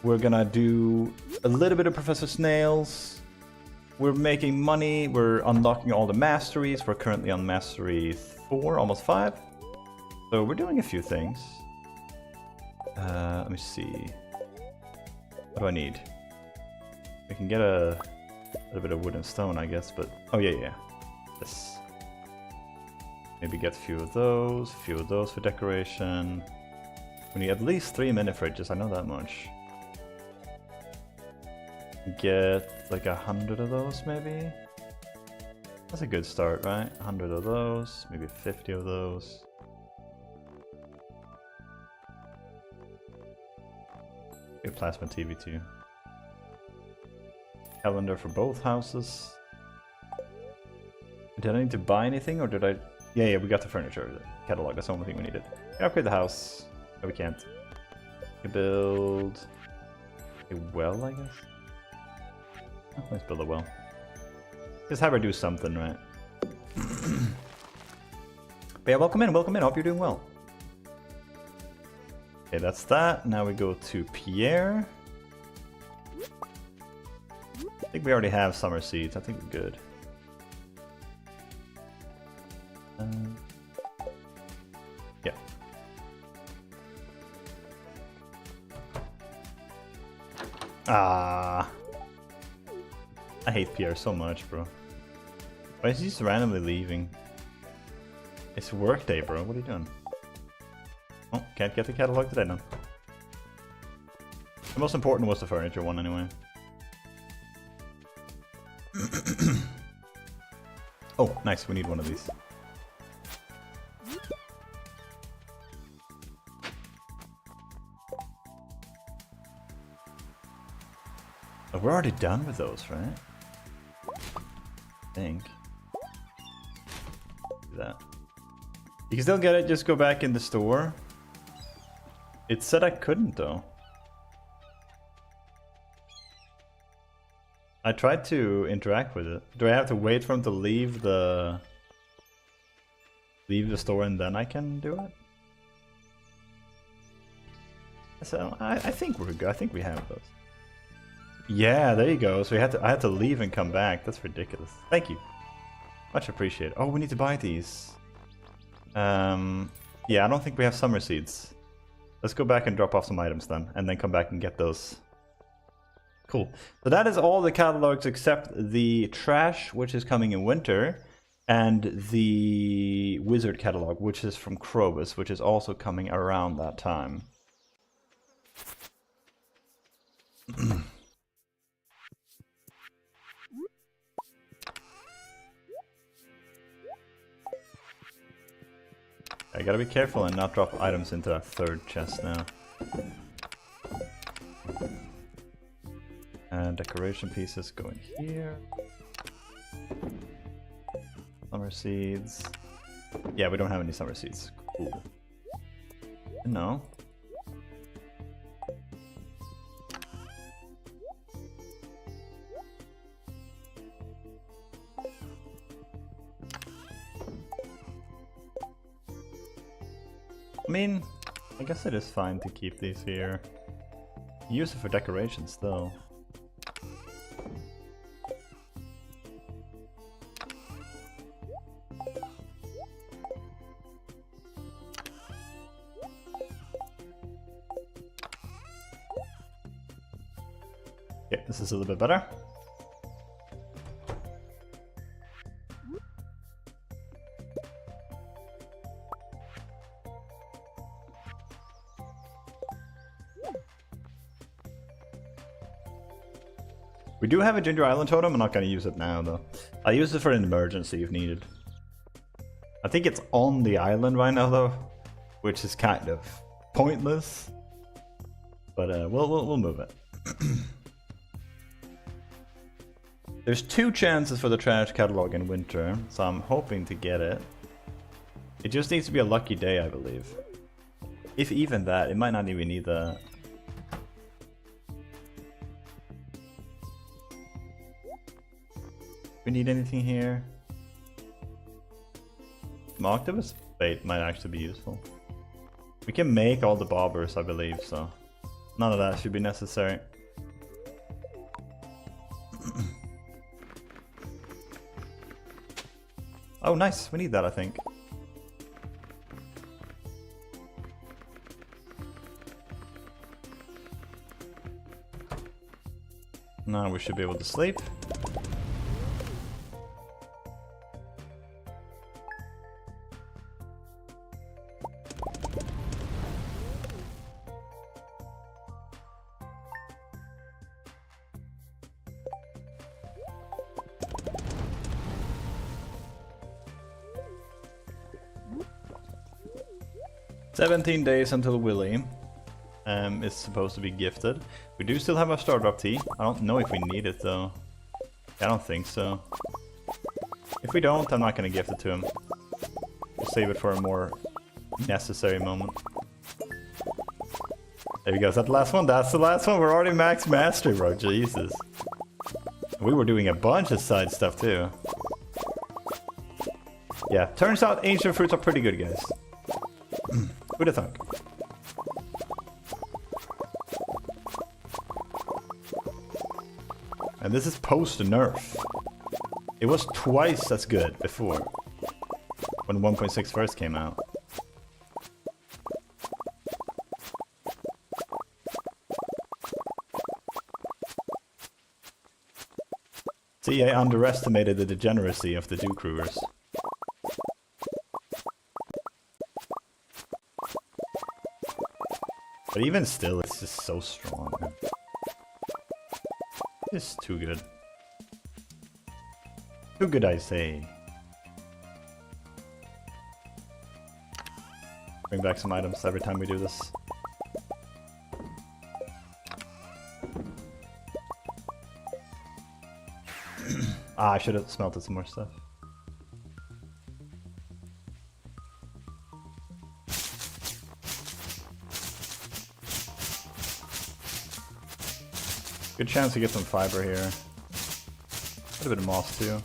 We're gonna do a little bit of Professor Snails. We're making money, we're unlocking all the masteries. We're currently on mastery 4, almost 5. So we're doing a few things. Let me see. What do I need? We can get a little bit of wood and stone, I guess, but... Oh, yeah. This. Maybe get a few of those for decoration. We need at least 3 mini fridges, I know that much. Get like 100 of those, maybe? That's a good start, right? 100 of those, maybe 50 of those. Get plasma TV too. Calendar for both houses. Did I need to buy anything, or did I... Yeah, we got the furniture catalog. That's the only thing we needed. Can upgrade the house. No, we can't. We can build a well, I guess. Oh, let's build a well. Just have her do something, right? But yeah, welcome in. I hope you're doing well. Okay, that's that. Now we go to Pierre. I think we already have summer seeds. I think we're good. Yeah. Ah. I hate Pierre so much, bro. Why is he just randomly leaving? It's work day, bro. What are you doing? Oh, can't get the catalog today, no. The most important was the furniture one, anyway. Oh, nice. We need one of these. Oh, we're already done with those, right? I think. Do that. You can still get it, just go back in the store. It said I couldn't, though. I tried to interact with it. Do I have to wait for him to leave the store and then I can do it? So I think we're good. I think we have those. Yeah, there you go. So I had to leave and come back. That's ridiculous. Thank you. Much appreciated. Oh, we need to buy these. Yeah, I don't think we have summer seeds. Let's go back and drop off some items then, and then come back and get those. Cool. So that is all the catalogs except the trash, which is coming in winter, and the wizard catalog, which is from Krobus, which is also coming around that time. I gotta be careful and not drop items into that third chest now. And decoration pieces go in here. Summer seeds. Yeah, we don't have any summer seeds. Cool. No. I mean, I guess it is fine to keep these here. Use it for decoration still. Okay, this is a little bit better. We do have a Ginger Island totem, I'm not going to use it now though. I'll use it for an emergency if needed. I think it's on the island right now though, which is kind of pointless. But we'll move it. There's 2 chances for the trash catalog in winter, so I'm hoping to get it. It just needs to be a lucky day, I believe. If even that, it might not even need that. We need anything here? Some octopus bait might actually be useful. We can make all the bobbers, I believe, so none of that should be necessary. Oh, nice. We need that, I think. Now we should be able to sleep. "17 days until Willy is supposed to be gifted. We do still have our Stardrop tea. I don't know if we need it though. I don't think so. If we don't, I'm not going to gift it to him. We'll save it for a more necessary moment. There we go. Is that the last one? That's the last one. We're already max mastery, bro. Jesus. We were doing a bunch of side stuff too. Yeah, turns out ancient fruits are pretty good, guys. Who'd have thunk? And this is post-nerf. It was twice as good before, when 1.6 first came out. See, I underestimated the degeneracy of the Duke Rulers. But even still, it's just so strong, man. It's too good. Too good, I say. Bring back some items every time we do this. I should have smelted some more stuff. Good chance to get some fiber here. A bit of moss too.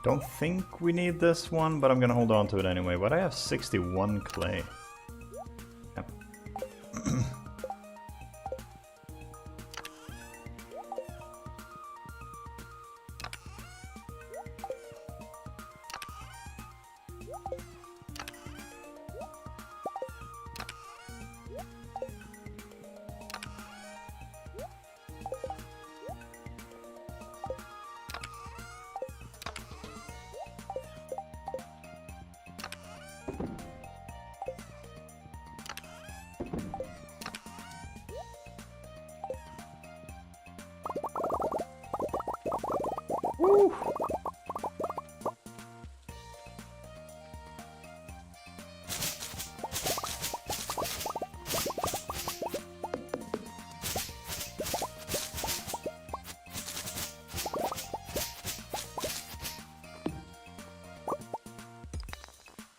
Don't think we need this one, but I'm gonna hold on to it anyway. But I have 61 clay. Yep.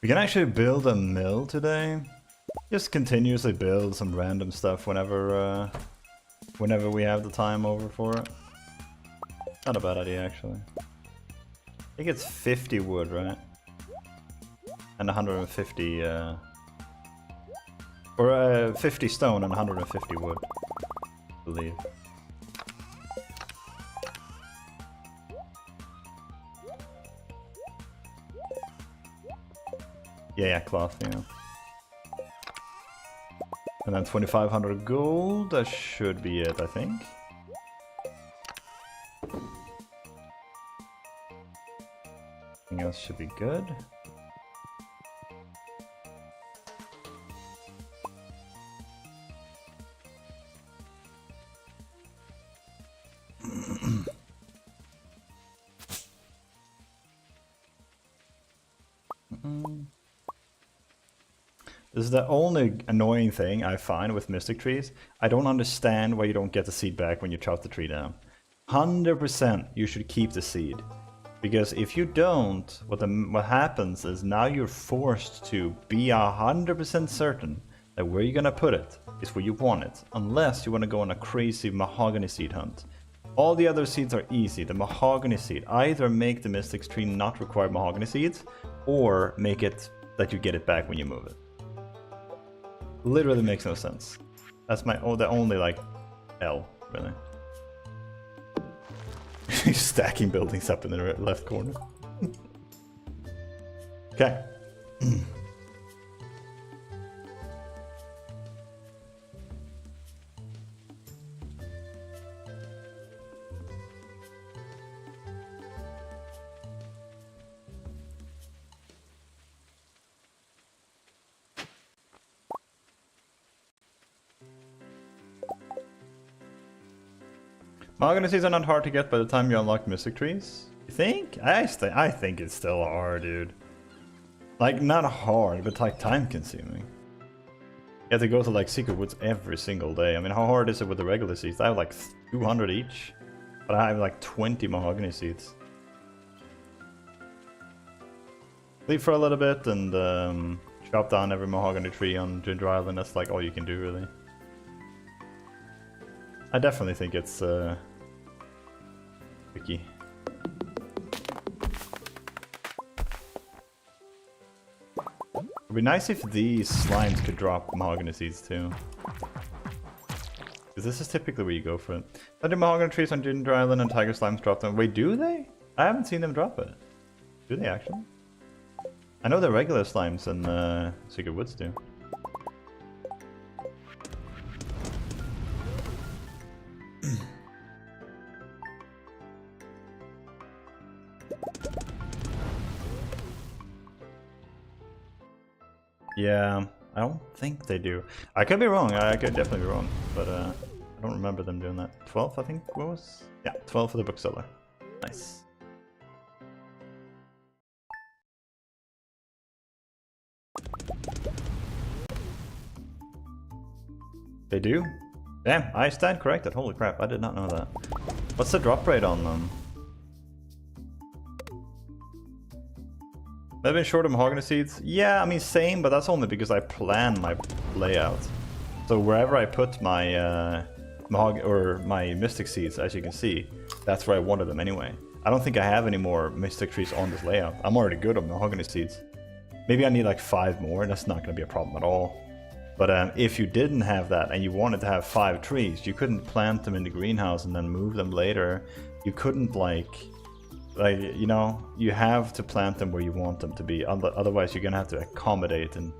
We can actually build a mill today. Just continuously build some random stuff whenever we have the time over for it. Not a bad idea, actually. I think it's 50 wood, right? And 150, or 50 stone and 150 wood, I believe. Yeah, cloth, yeah. And then 2500 gold, that should be it, I think. Everything else should be good. This is the only annoying thing I find with mystic trees. I don't understand why you don't get the seed back when you chop the tree down. 100% you should keep the seed. Because if you don't, what happens is now you're forced to be 100% certain that where you're gonna put it is where you want it. Unless you want to go on a crazy mahogany seed hunt. All the other seeds are easy. The mahogany seed, either make the mystic tree not require mahogany seeds, or make it that you get it back when you move it. Literally makes no sense. That's the only like L, really. He's stacking buildings up in the left corner. Okay. Mahogany seeds are not hard to get by the time you unlock mystic trees. You think? I think it's still hard, dude. Like, not hard, but like time consuming. You have to go to like secret woods every single day. I mean, how hard is it with the regular seeds? I have like 200 each, but I have like 20 mahogany seeds. Leave for a little bit and chop down every mahogany tree on Ginger Island. That's like all you can do, really. I definitely think it's tricky. It'd be nice if these slimes could drop mahogany seeds too. Because this is typically where you go for it. Thunder mahogany trees on Ginger Island and tiger slimes drop them. Wait, do they? I haven't seen them drop it. Do they actually? I know the regular slimes in Secret Woods do. Yeah, I don't think they do. I could be wrong, I could definitely be wrong, but I don't remember them doing that. 12, I think, what was? Yeah, 12 for the bookseller. Nice. They do? Damn, I stand corrected. Holy crap, I did not know that. What's the drop rate on them? They've been short of mahogany seeds? Yeah, I mean same, but that's only because I plan my layout. So wherever I put my my mystic seeds, as you can see, that's where I wanted them anyway. I don't think I have any more mystic trees on this layout. I'm already good on mahogany seeds. Maybe I need like 5 more, and that's not going to be a problem at all. But if you didn't have that and you wanted to have 5 trees, you couldn't plant them in the greenhouse and then move them later. You couldn't like, you know, you have to plant them where you want them to be. Otherwise, you're gonna have to accommodate and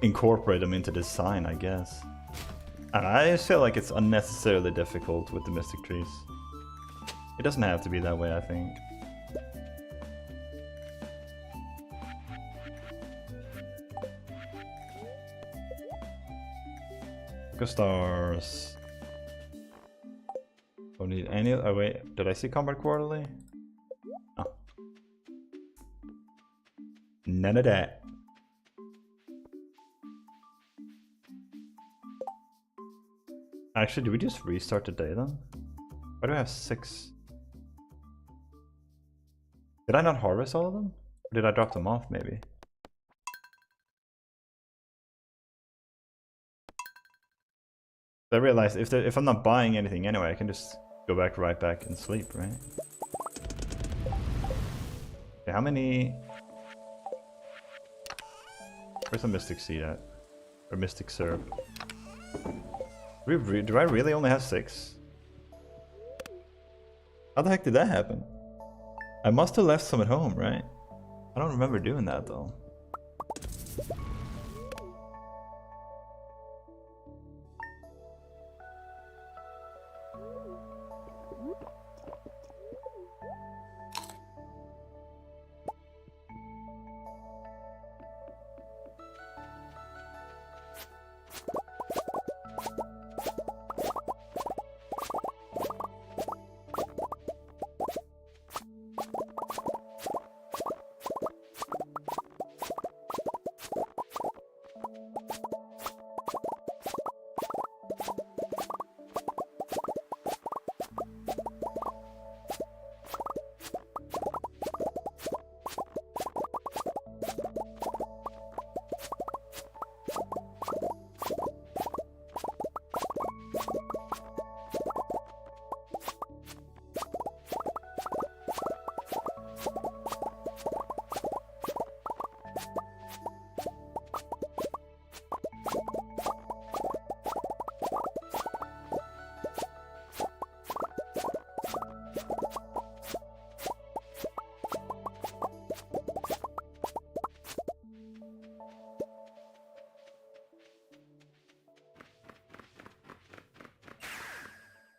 incorporate them into design, I guess. And I just feel like it's unnecessarily difficult with the mystic trees. It doesn't have to be that way, I think. Stars. Don't need any. Oh wait, did I see combat quarterly? Oh. None of that. Actually, do we just restart the day then? Why do I have 6? Did I not harvest all of them? Or did I drop them off maybe? I realized if I'm not buying anything anyway, I can just go right back and sleep, right? Okay, how many... Where's the Mystic Seed at? Or Mystic Syrup? Do I really only have 6? How the heck did that happen? I must have left some at home, right? I don't remember doing that though.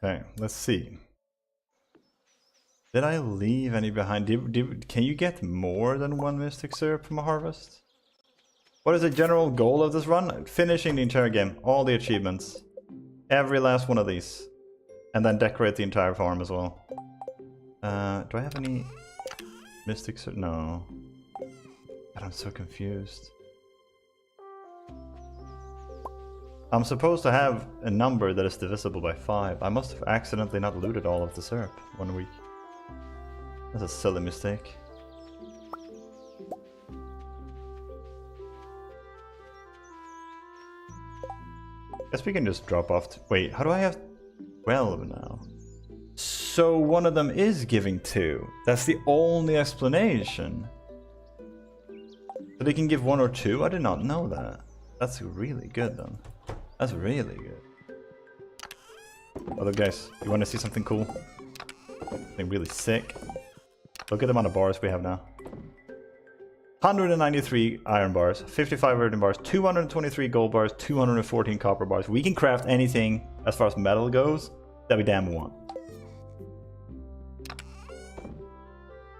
Okay, let's see. Did I leave any behind? Can you get more than 1 Mystic Syrup from a harvest? What is the general goal of this run? Finishing the entire game. All the achievements. Every last one of these. And then decorate the entire farm as well. Do I have any Mystic Syrup? No. God, I'm so confused. I'm supposed to have a number that is divisible by 5. I must have accidentally not looted all of the syrup 1 week. That's a silly mistake. Guess we can just drop off. Wait, how do I have 12 now? So one of them is giving 2. That's the only explanation. So they can give 1 or 2? I did not know that. That's really good then. That's really good. Other guys, you want to see something cool? Something really sick? Look at the amount of bars we have now. 193 iron bars, 55 earthen bars, 223 gold bars, 214 copper bars. We can craft anything as far as metal goes that we damn want.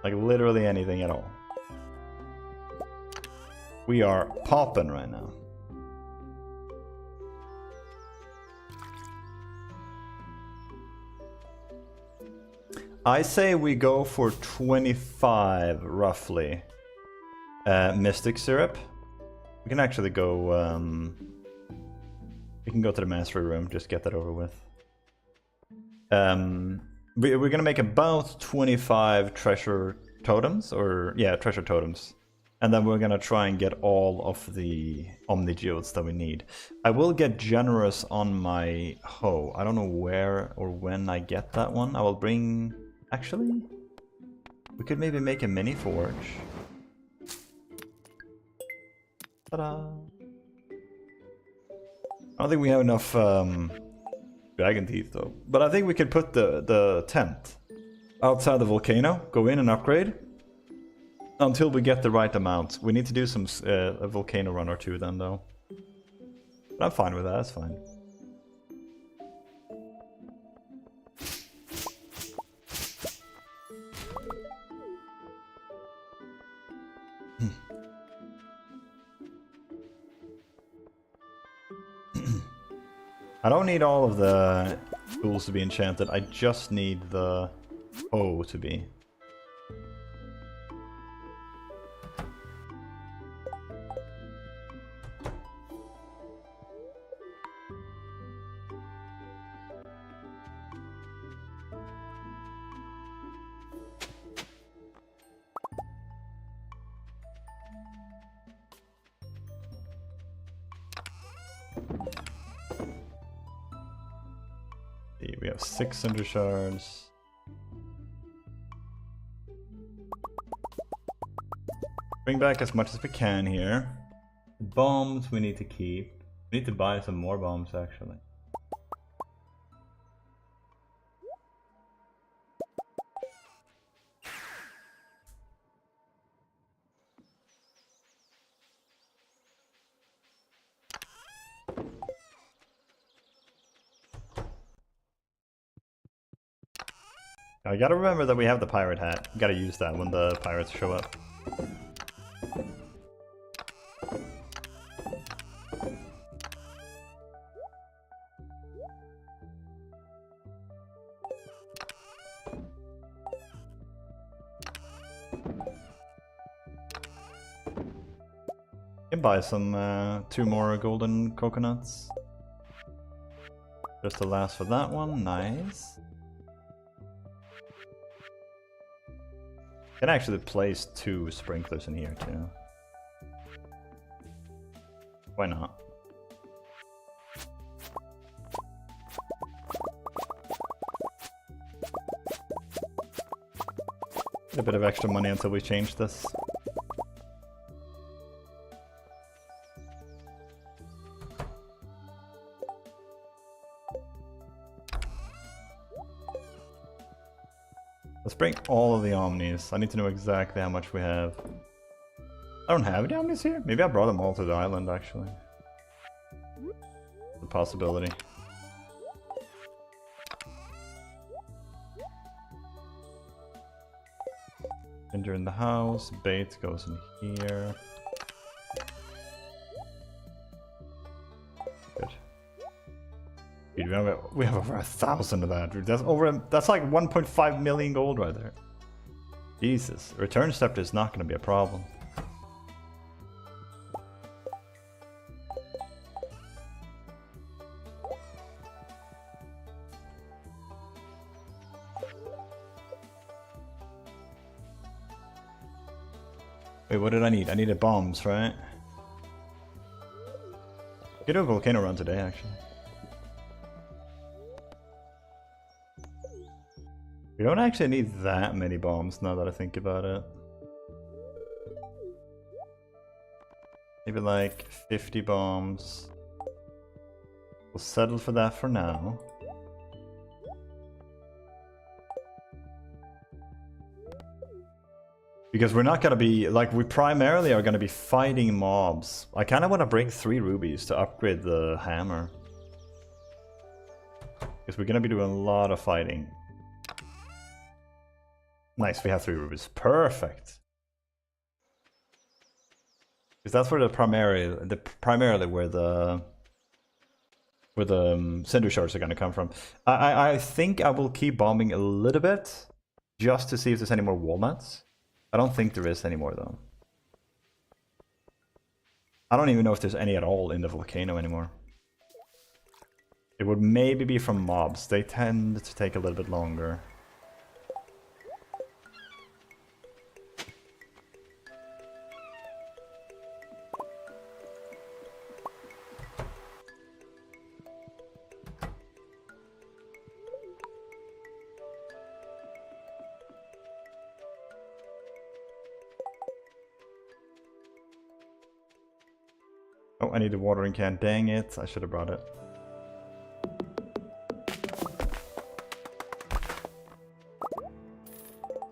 Like literally anything at all. We are popping right now. I say we go for 25 roughly. Mystic Syrup. We can actually go, we can go to the mastery room, just get that over with. We're gonna make about 25 treasure totems, or yeah, treasure totems. And then we're gonna try and get all of the Omni Geodes that we need. I will get generous on my hoe. I don't know where or when I get that one. I will bring... Actually, we could maybe make a mini forge. Ta-da! I don't think we have enough dragon teeth though. But I think we could put the tent outside the volcano, go in and upgrade. Until we get the right amount. We need to do some a volcano run or 2 then though. But I'm fine with that, that's fine. I don't need all of the tools to be enchanted, I just need the hoe to be. 6 cinder shards. Bring back as much as we can here. Bombs we need to keep. We need to buy some more bombs actually. I gotta remember that we have the pirate hat. Gotta use that when the pirates show up. Can buy some 2 more golden coconuts. Just to last for that one, nice. Can actually place 2 sprinklers in here too. Why not? Get a bit of extra money until we change this. Let's bring all of the Omnis. I need to know exactly how much we have. I don't have any Omnis here? Maybe I brought them all to the island, actually. The possibility. Enter in the house. Bait goes in here. Good. Dude, we have over 1,000 of that. That's like 1.5 million gold right there. Jesus, return scepter is not going to be a problem. Wait, what did I need? I needed bombs, right? Could do a volcano run today, actually. We don't actually need that many bombs now that I think about it. Maybe like 50 bombs. We'll settle for that for now. Because we're not gonna be, like, we primarily are gonna be fighting mobs. I kinda wanna bring 3 rubies to upgrade the hammer. Because we're gonna be doing a lot of fighting. Nice, we have 3 rubies. Perfect. Because that's where primarily where the cinder shards are gonna come from. I think I will keep bombing a little bit just to see if there's any more walnuts. I don't think there is anymore though. I don't even know if there's any at all in the volcano anymore. It would maybe be from mobs. They tend to take a little bit longer. Oh, I need a watering can. Dang it, I should have brought it.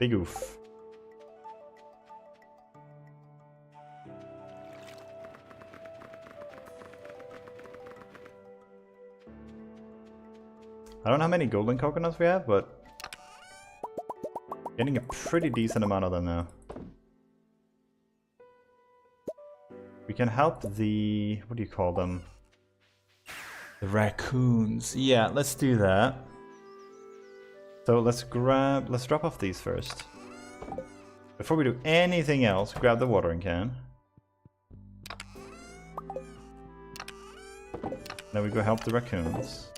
Big oof. I don't know how many golden coconuts we have, but getting a pretty decent amount of them now. We can help the... what do you call them? The raccoons. Yeah, let's do that. So let's drop off these first. Before we do anything else, grab the watering can. Now we go help the raccoons.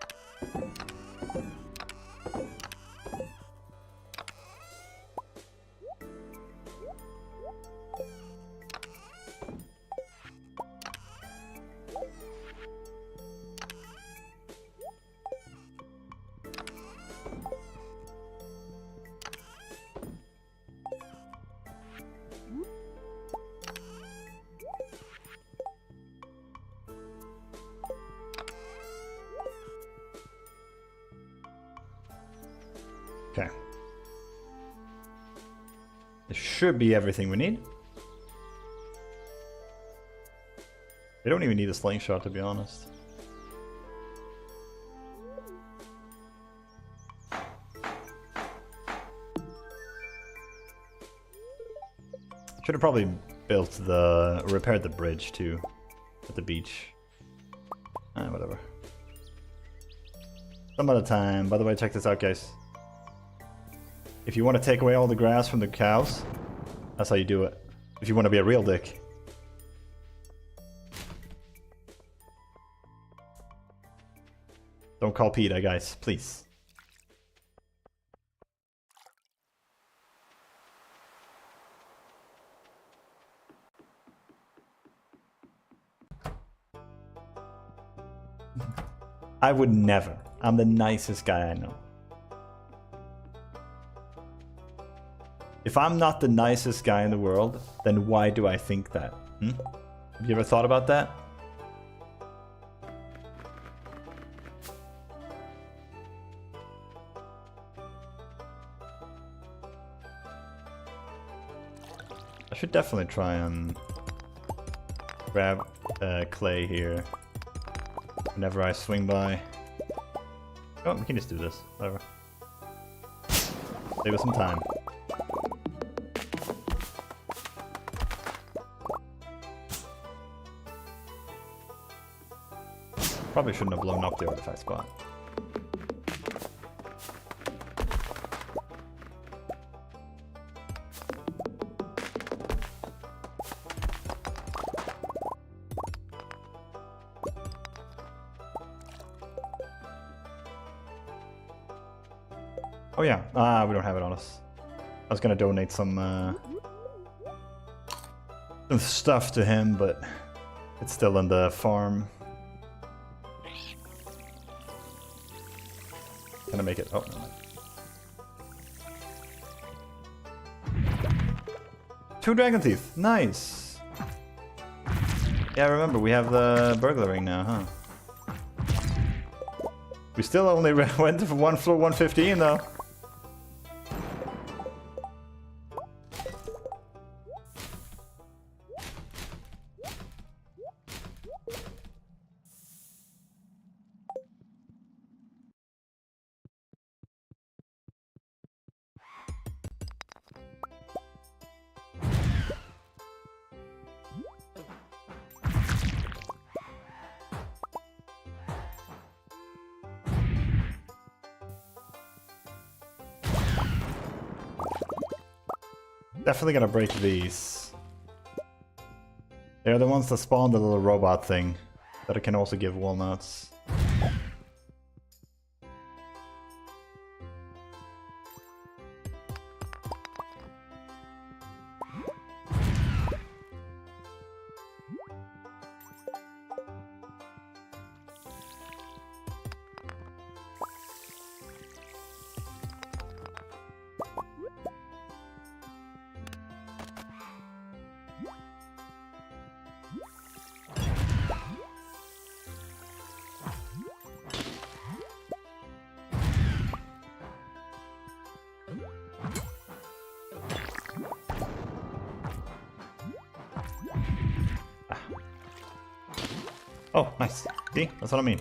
This should be everything we need. We don't even need a slingshot, to be honest. Should have probably repaired the bridge too, at the beach. Whatever. Some other time. By the way, check this out, guys. If you want to take away all the grass from the cows, that's how you do it. If you want to be a real dick. Don't call PETA, guys, please. I would never. I'm the nicest guy I know. If I'm not the nicest guy in the world, then why do I think that? Have you ever thought about that? I should definitely try and grab clay here whenever I swing by. Oh, we can just do this. Whatever. Save us some time. Probably shouldn't have blown up the artifact spot. Oh yeah, we don't have it on us. I was gonna donate some stuff to him, but it's still in the farm. Can I make it? Oh, no. 2 dragon teeth, nice. Yeah, remember we have the burglar ring now, huh? We still only went for one floor 115 though. Definitely gonna break these. They're the ones that spawn the little robot thing that it can also give walnuts. Oh, nice. See? That's what I mean.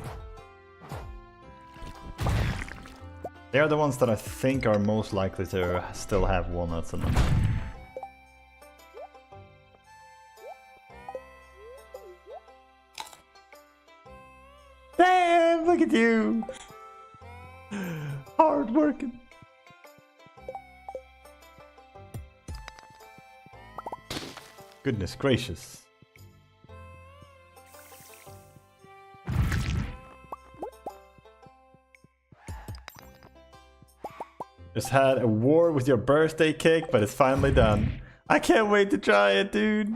They are the ones that I think are most likely to still have walnuts in them. Damn, look at you! Hard working. Goodness gracious. Just had a war with your birthday cake, but it's finally done. I can't wait to try it, dude.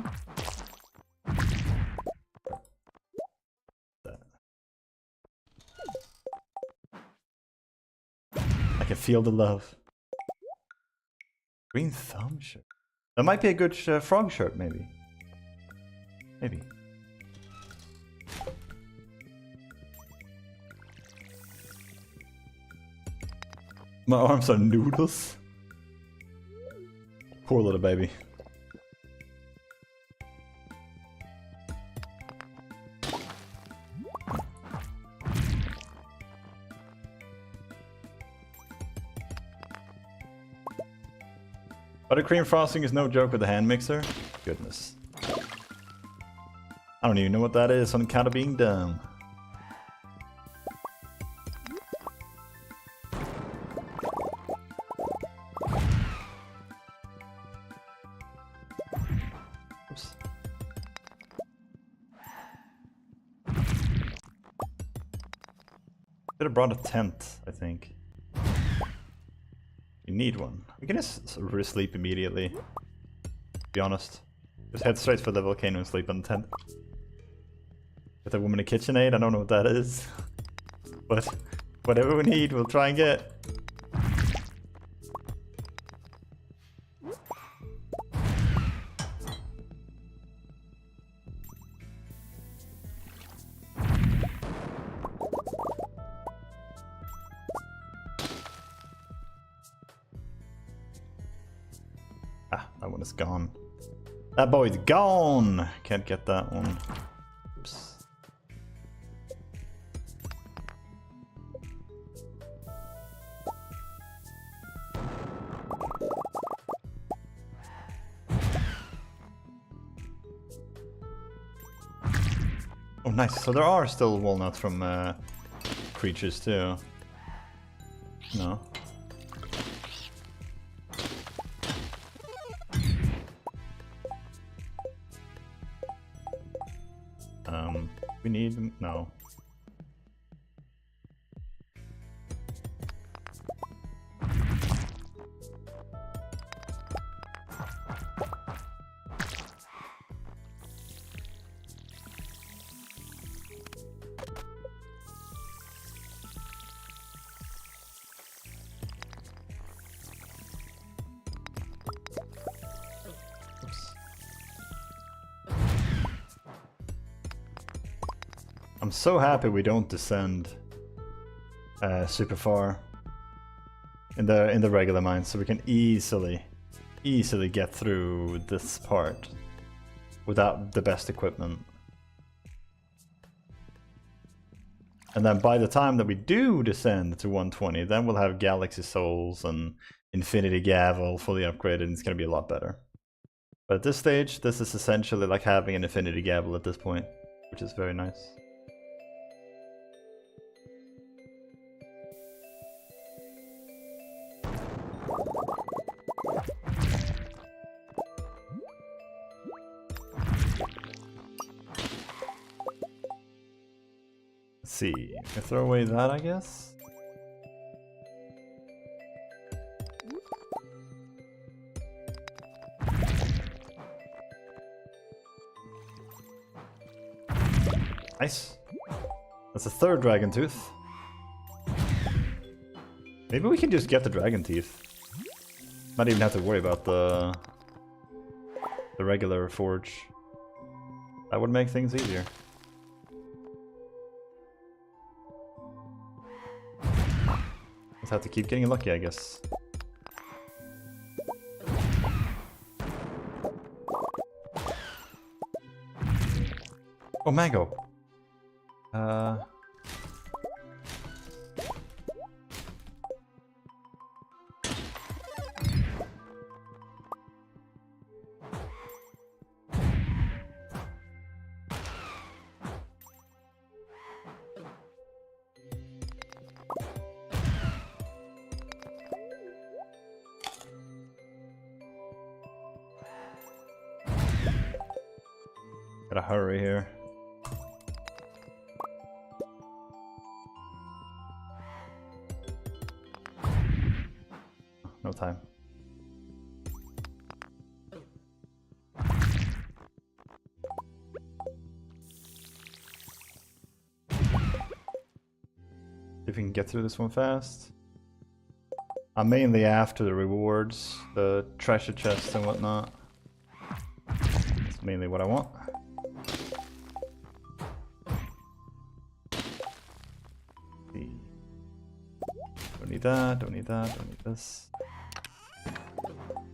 I can feel the love. Green thumb shirt. That might be a good frog shirt, maybe. Maybe. My arms are noodles. Poor little baby. Buttercream frosting is no joke with the hand mixer. Goodness. I don't even know what that is on account of being dumb. Oops. Should have brought a tent, I think. You need one. We can just sleep immediately. To be honest. Just head straight for the volcano and sleep on the tent. Get the woman a KitchenAid, I don't know what that is. But whatever we need, we'll try and get. Ah, that one is gone. That boy's gone! Can't get that one. Oops. Oh, nice. So there are still walnuts from creatures too. No. We need... no. I'm so happy we don't descend super far in the regular mines, so we can easily get through this part without the best equipment. And then by the time that we do descend to 120, then we'll have Galaxy Souls and Infinity Gavel fully upgraded, and it's gonna be a lot better. But at this stage, this is essentially like having an Infinity Gavel at this point, which is very nice. Let's see, I throw away that, I guess. Nice. That's a third dragon tooth. Maybe we can just get the dragon teeth. Not even have to worry about the regular forge. That would make things easier. Just have to keep getting lucky, I guess. Oh, mango. Gotta hurry here. No time. If we can get through this one fast. I'm mainly after the rewards, the treasure chests and whatnot. That's mainly what I want. Don't need that, don't need that, don't need this.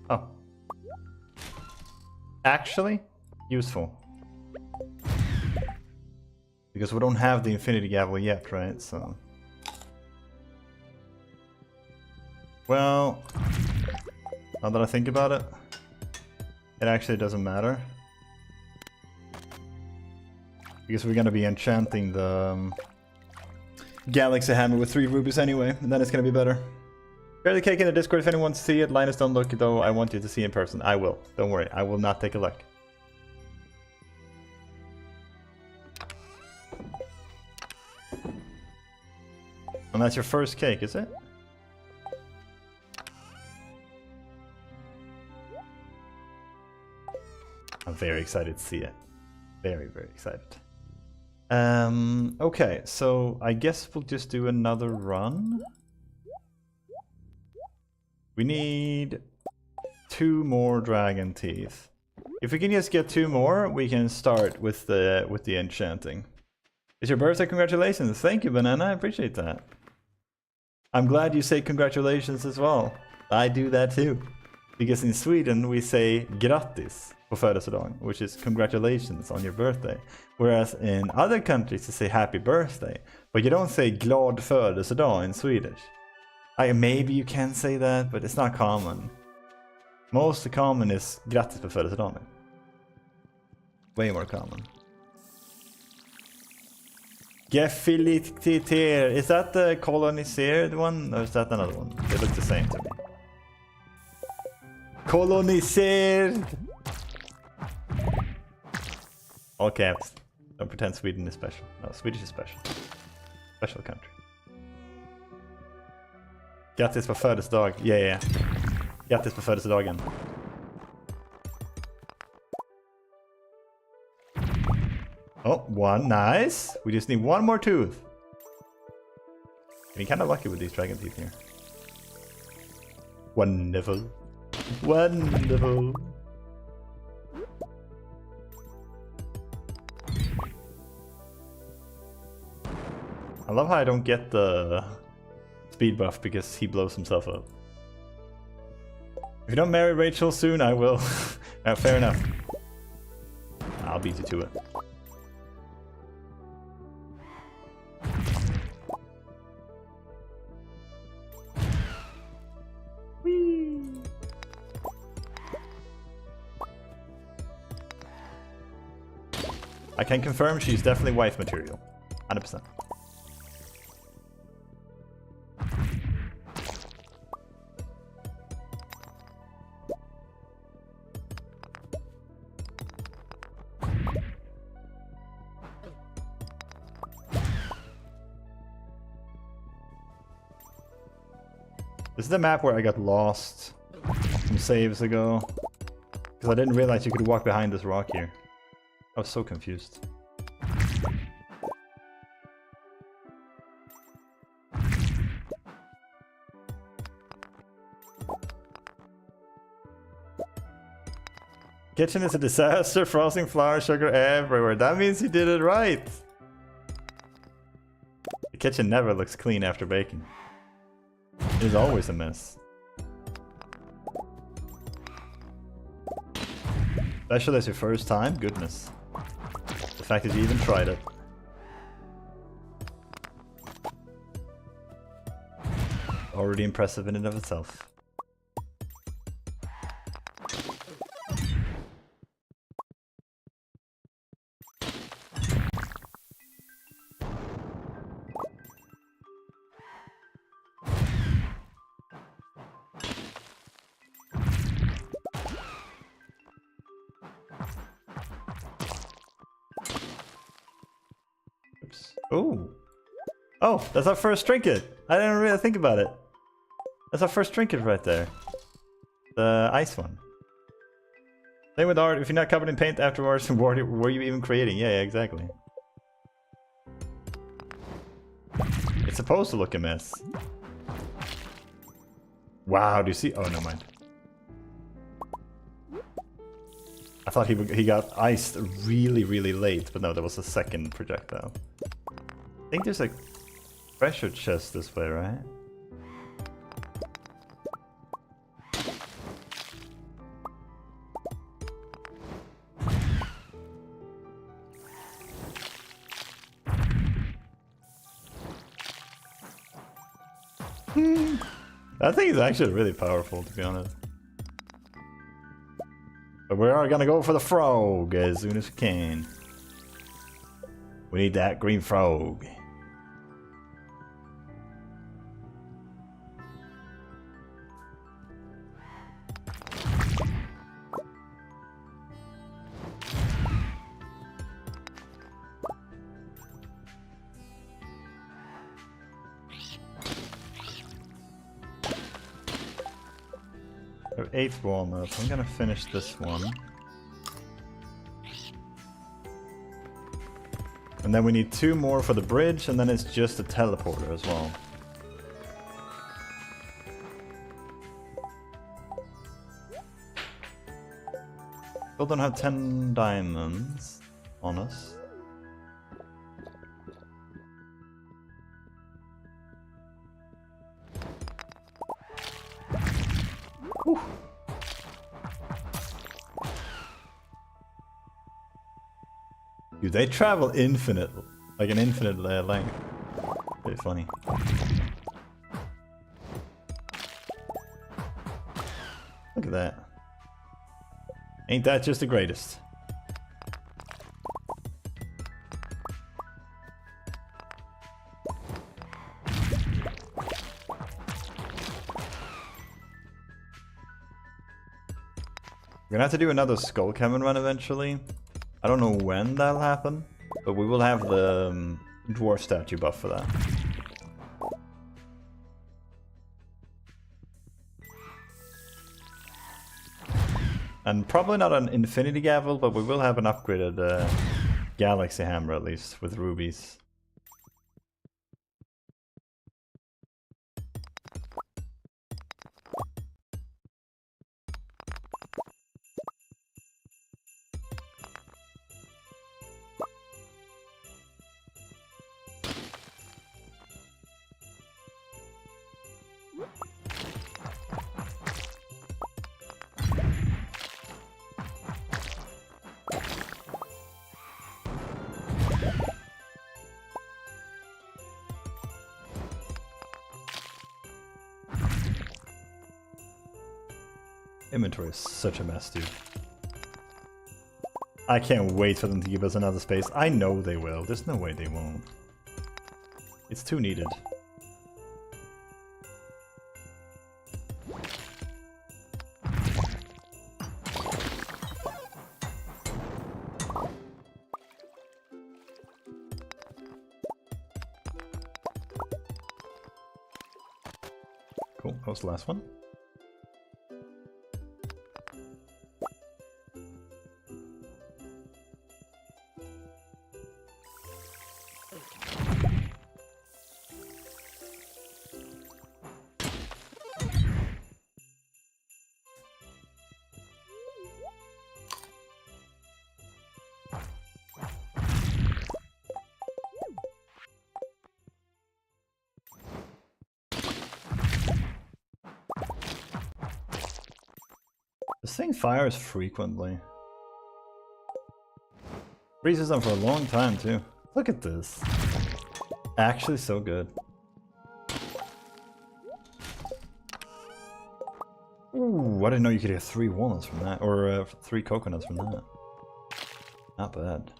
Oh, Actually, useful. Because we don't have the Infinity Gavel yet, right? So... Well... Now that I think about it, it actually doesn't matter. Because we're gonna be enchanting the Galaxy Hammer with 3 rubies anyway, and then it's gonna be better. Share the cake in the Discord if anyone wants to see it. Linus, don't look though, I want you to see in person. I will. Don't worry, I will not take a look. And that's your first cake, is it? I'm very excited to see it. Very, very excited. Okay, so I guess we'll just do another run. We need 2 more dragon teeth. If we can just get 2 more, we can start with the enchanting. It's your birthday, congratulations. Thank you, Banana, I appreciate that. I'm glad you say congratulations as well. I do that too. Because in Sweden we say grattis på födelsedagen, which is congratulations on your birthday. Whereas in other countries you say happy birthday, but you don't say glad födelsedag in Swedish. Maybe you can say that, but it's not common. Most common is grattis på födelsedagen. Way more common. Gefiliter. Is that the colonisered one, or is that another one? They look the same to me. Colonisered! All caps. Don't pretend Sweden is special. No, Swedish is special. Special country. Grattis på födelsedag. Yeah. Grattis på födelsedagen. Oh, 1. Nice. We just need 1 more tooth. Getting kind of lucky with these dragon teeth here. Wonderful. Wonderful. I love how I don't get the speed buff because he blows himself up. If you don't marry Rachel soon, I will. Fair enough. I'll beat you to it. Whee! I can confirm she's definitely wife material. 100%. This is the map where I got lost some saves ago. Because I didn't realize you could walk behind this rock here. I was so confused. Kitchen is a disaster, frosting, flour, sugar everywhere. That means you did it right! The kitchen never looks clean after baking. It is always a mess. Especially as your first time? Goodness. The fact that you even tried it. Already impressive in and of itself. Oh! Oh, that's our first trinket! I didn't really think about it. That's our first trinket right there. The ice one. Same with art, if you're not covered in paint afterwards, what were you even creating? Yeah, exactly. It's supposed to look a mess. Wow, do you see? Oh, never mind. I thought he got iced really, really late, but no, there was a second projectile. I think there's a treasure chest this way, right? That thing is actually really powerful, to be honest. But we are gonna go for the frog as soon as we can. We need that green frog. I have 8 walnuts. I'm gonna finish this one. And then we need 2 more for the bridge, and then it's just a teleporter as well. Still don't have 10 diamonds on us. Whew. Dude, they travel infinite, like an infinite length. Pretty funny. Look at that. Ain't that just the greatest? We're gonna have to do another Skull Cabin run eventually. I don't know when that'll happen, but we will have the dwarf statue buff for that. And probably not an infinity gavel, but we will have an upgraded galaxy hammer at least with rubies. Inventory is such a mess, dude. I can't wait for them to give us another space. I know they will. There's no way they won't. It's too needed. Cool, that was the last one. This thing fires frequently. Freezes them for a long time too. Look at this. Actually so good. Ooh, I didn't know you could get 3 walnuts from that, or 3 coconuts from that. Not bad.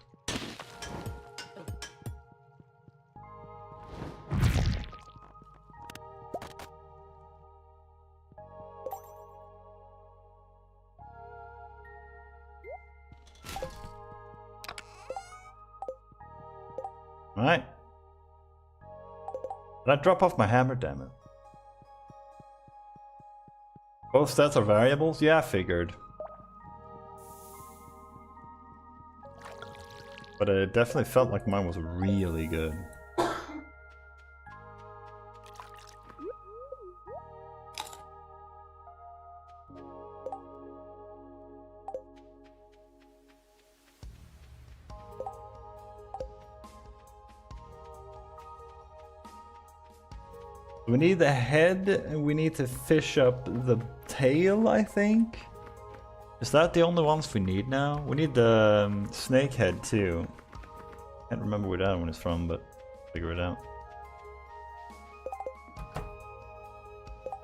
Alright. Did I drop off my hammer? Damn it. Both stats are variables? Yeah, I figured. But it definitely felt like mine was really good. We need the head, and we need to fish up the tail, I think? Is that the only ones we need now? We need the snake head too. Can't remember where that one is from, but figure it out.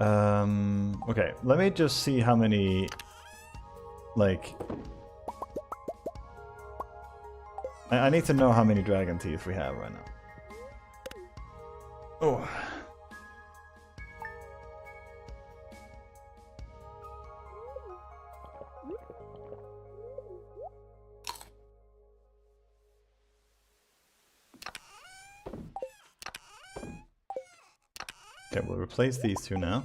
Okay, let me just see how many, like... I need to know how many dragon teeth we have right now. Oh. Okay, we'll replace these two now.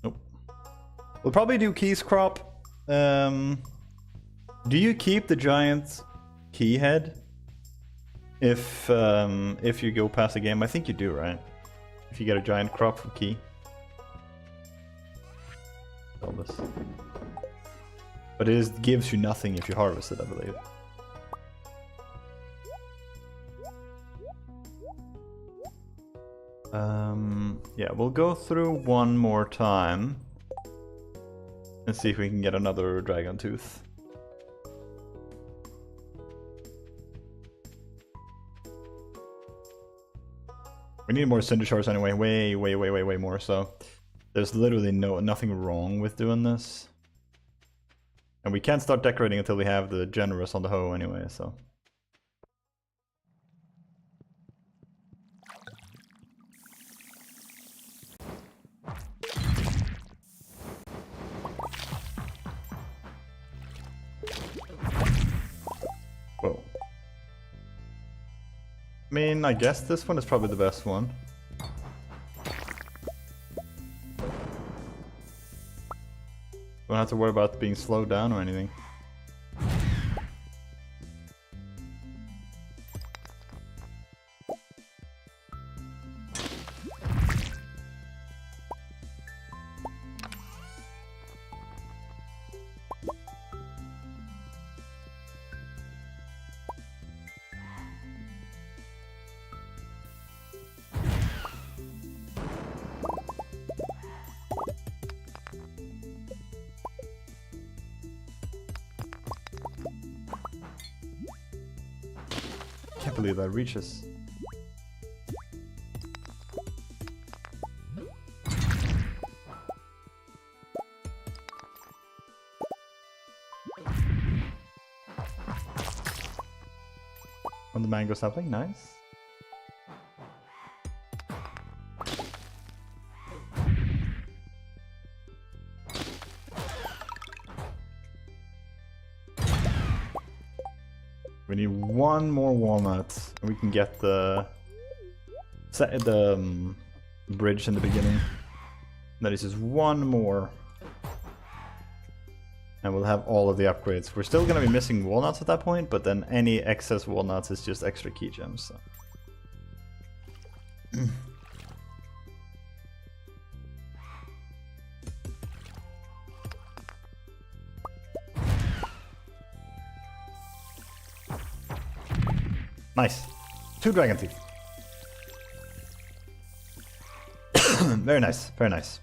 Nope. We'll probably do keys crop. Do you keep the giant key head if you go past the game? I think you do, right? If you get a giant crop of key. All this. But it gives you nothing if you harvest it, I believe. Yeah, we'll go through one more time and see if we can get another dragon tooth. We need more cinder shards anyway, way more, so there's literally nothing wrong with doing this. And we can't start decorating until we have the generous on the hoe anyway, so. Whoa. I mean, I guess this one is probably the best one. Don't have to worry about being slowed down or anything. I can't believe that reaches. On the mango sapling, nice. We need one more walnut, and we can get the bridge in the beginning. That is just one more, and we'll have all of the upgrades. We're still going to be missing walnuts at that point, but then any excess walnuts is just extra key gems. So. Nice. 2 dragon teeth. Very nice, very nice.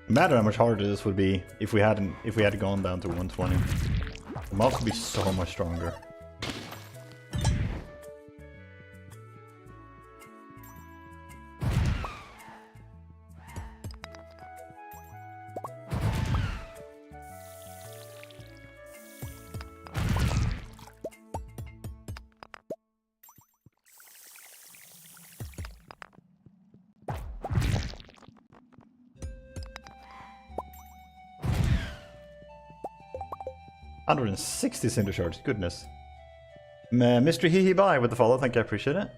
Imagine how much harder this would be if we had gone down to 120. The mobs would be so much stronger. 160 cinder shards, goodness. Mystery hee hee bye with the follow, thank you, I appreciate it.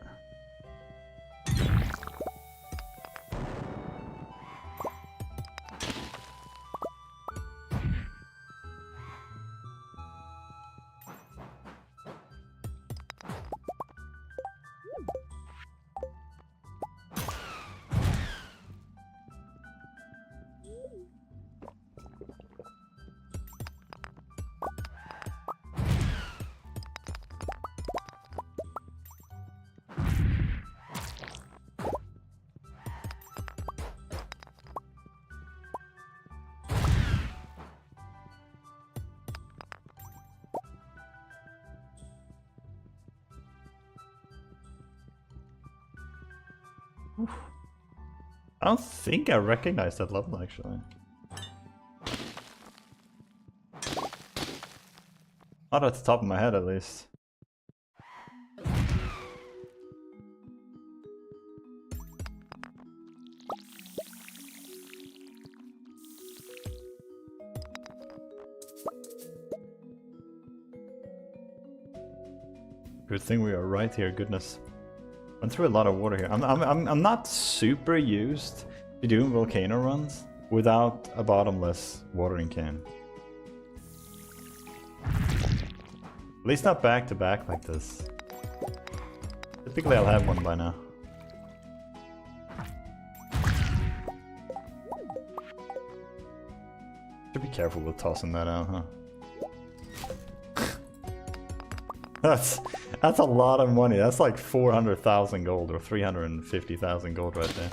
I don't think I recognize that level actually. Not at the top of my head at least. Good thing we are right here, goodness. Went through a lot of water here. I'm not super used to doing volcano runs without a bottomless watering can. At least not back to back like this. Typically I'll have one by now. Should be careful with tossing that out, huh? That's a lot of money. That's like 400,000 gold or 350,000 gold right there.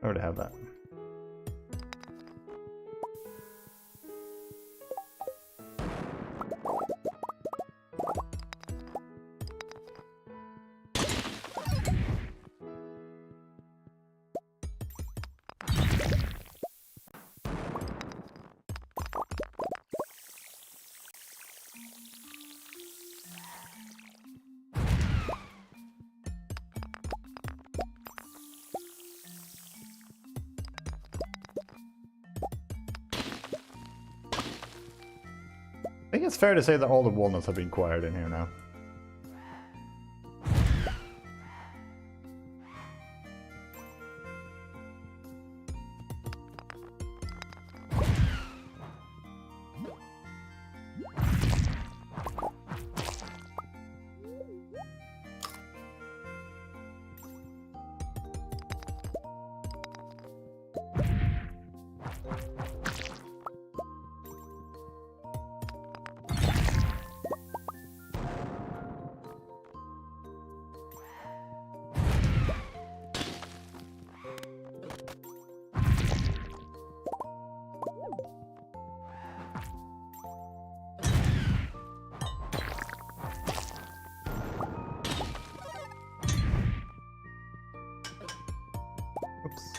I already have that. I think it's fair to say that all the walnuts have been acquired in here now. Oops.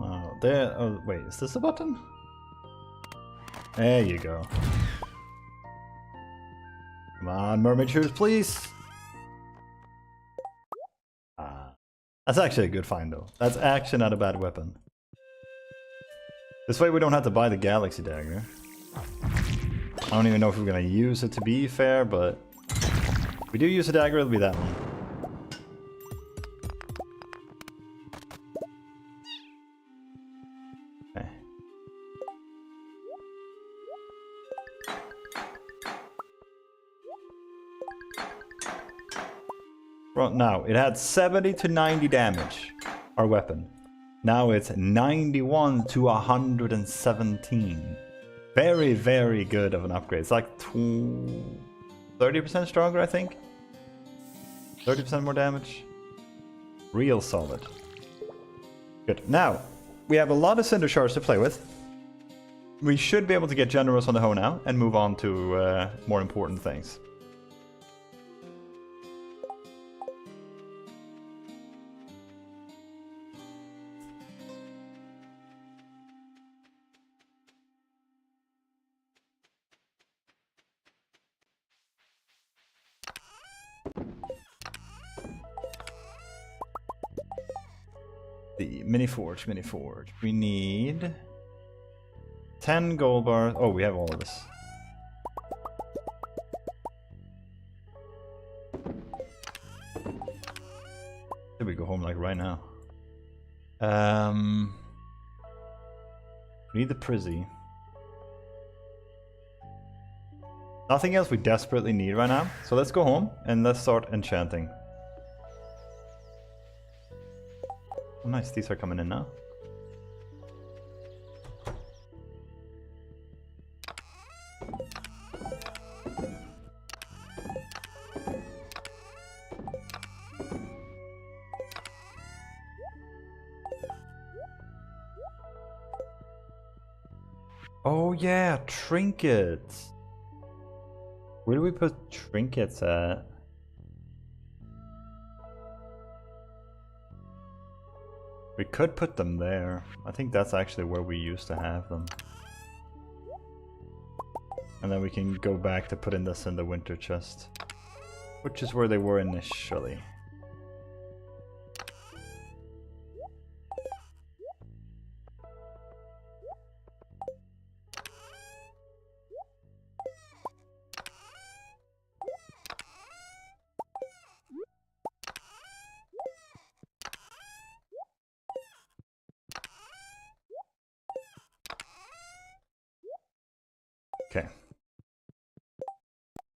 Oh, there. Oh, wait, is this a button? There you go. Come on, mermaid shoes, please. That's actually a good find, though. That's actually not a bad weapon. This way we don't have to buy the galaxy dagger. I don't even know if we're gonna use it to be fair, but if we do use a dagger, it'll be that one. Okay. Well, now, it had 70 to 90 damage, our weapon. Now it's 91 to 117. Very, very good of an upgrade. It's like 30% stronger, I think. 30% more damage. Real solid. Good. Now, we have a lot of cinder shards to play with. we should be able to get generous on the hoe now and move on to more important things. The mini forge. We need 10 gold bars. Oh, we have all of this. Should we go home like right now? We need the Prizzy. Nothing else we desperately need right now. So let's go home and let's start enchanting. Oh, nice, these are coming in now. Oh yeah, trinkets. Where do we put trinkets at? We could put them there. I think that's actually where we used to have them. And then we can go back to putting this in the winter chest, which is where they were initially. Okay.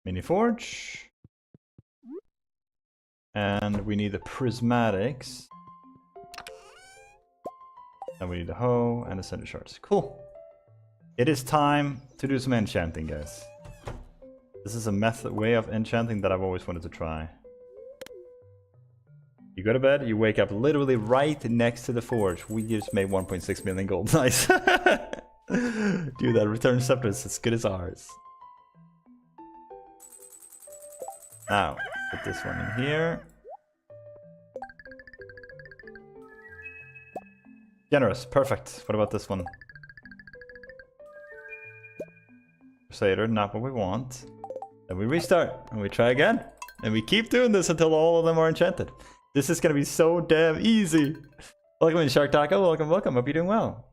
Mini forge. And we need the prismatics. And we need the hoe and the cinder shards. Cool. It is time to do some enchanting, guys. This is a way of enchanting that I've always wanted to try. You go to bed, you wake up literally right next to the forge. We just made 1.6 million gold. Nice. Dude, that return scepter is as good as ours. Now, put this one in here. Generous, perfect. What about this one? Crusader, not what we want. Then we restart, and we try again. And we keep doing this until all of them are enchanted. This is gonna be so damn easy. Welcome in, Shark Taco. Welcome, welcome. Hope you're doing well.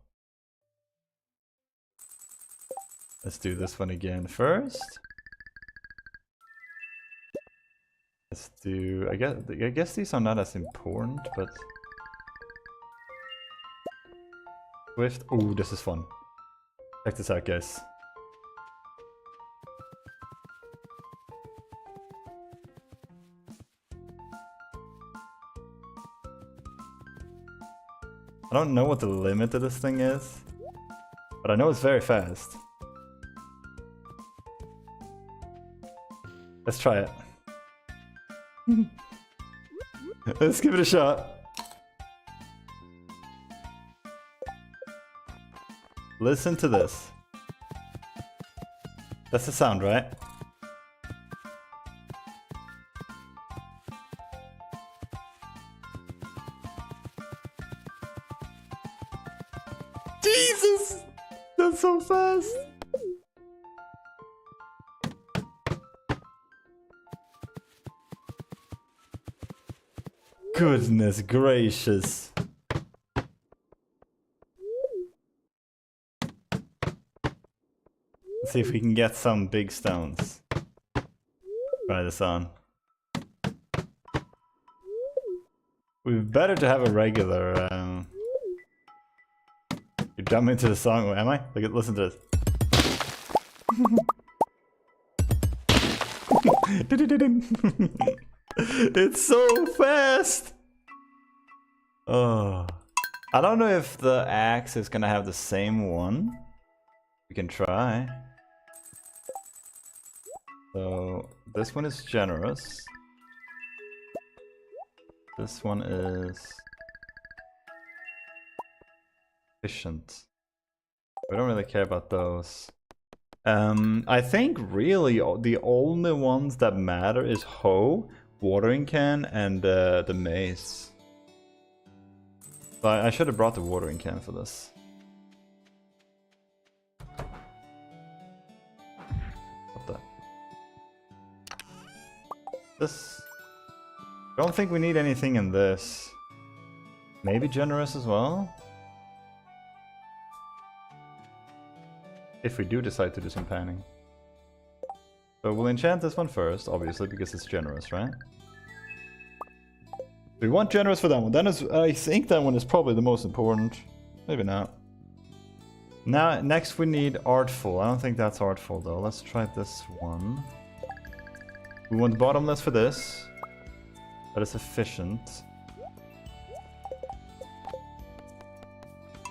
Let's do this one again first. Let's do, I guess these are not as important, but Swift. Oh, this is fun. Check this out, guys. I don't know what the limit of this thing is, but I know it's very fast. Let's try it. Let's give it a shot. Listen to this. That's the sound, right? Jesus! That's so fast! Goodness gracious. Let's see if we can get some big stones. Try this on. We'd better to have a regular You're dumb into the song, am I? Look at, listen to this. It's so fast! Oh. I don't know if the axe is gonna have the same one. We can try. So, this one is generous. This one is efficient. We don't really care about those. I think really the only ones that matter is hoe, watering can, and the mace. So I should have brought the watering can for this. What the? This. Don't think we need anything in this. Maybe generous as well? If we do decide to do some panning. So we'll enchant this one first, obviously, because it's generous, right? We want generous for that one. Then I think that one is probably the most important. Maybe not. Now, next we need artful. I don't think that's artful though. Let's try this one. We want bottomless for this. That is efficient.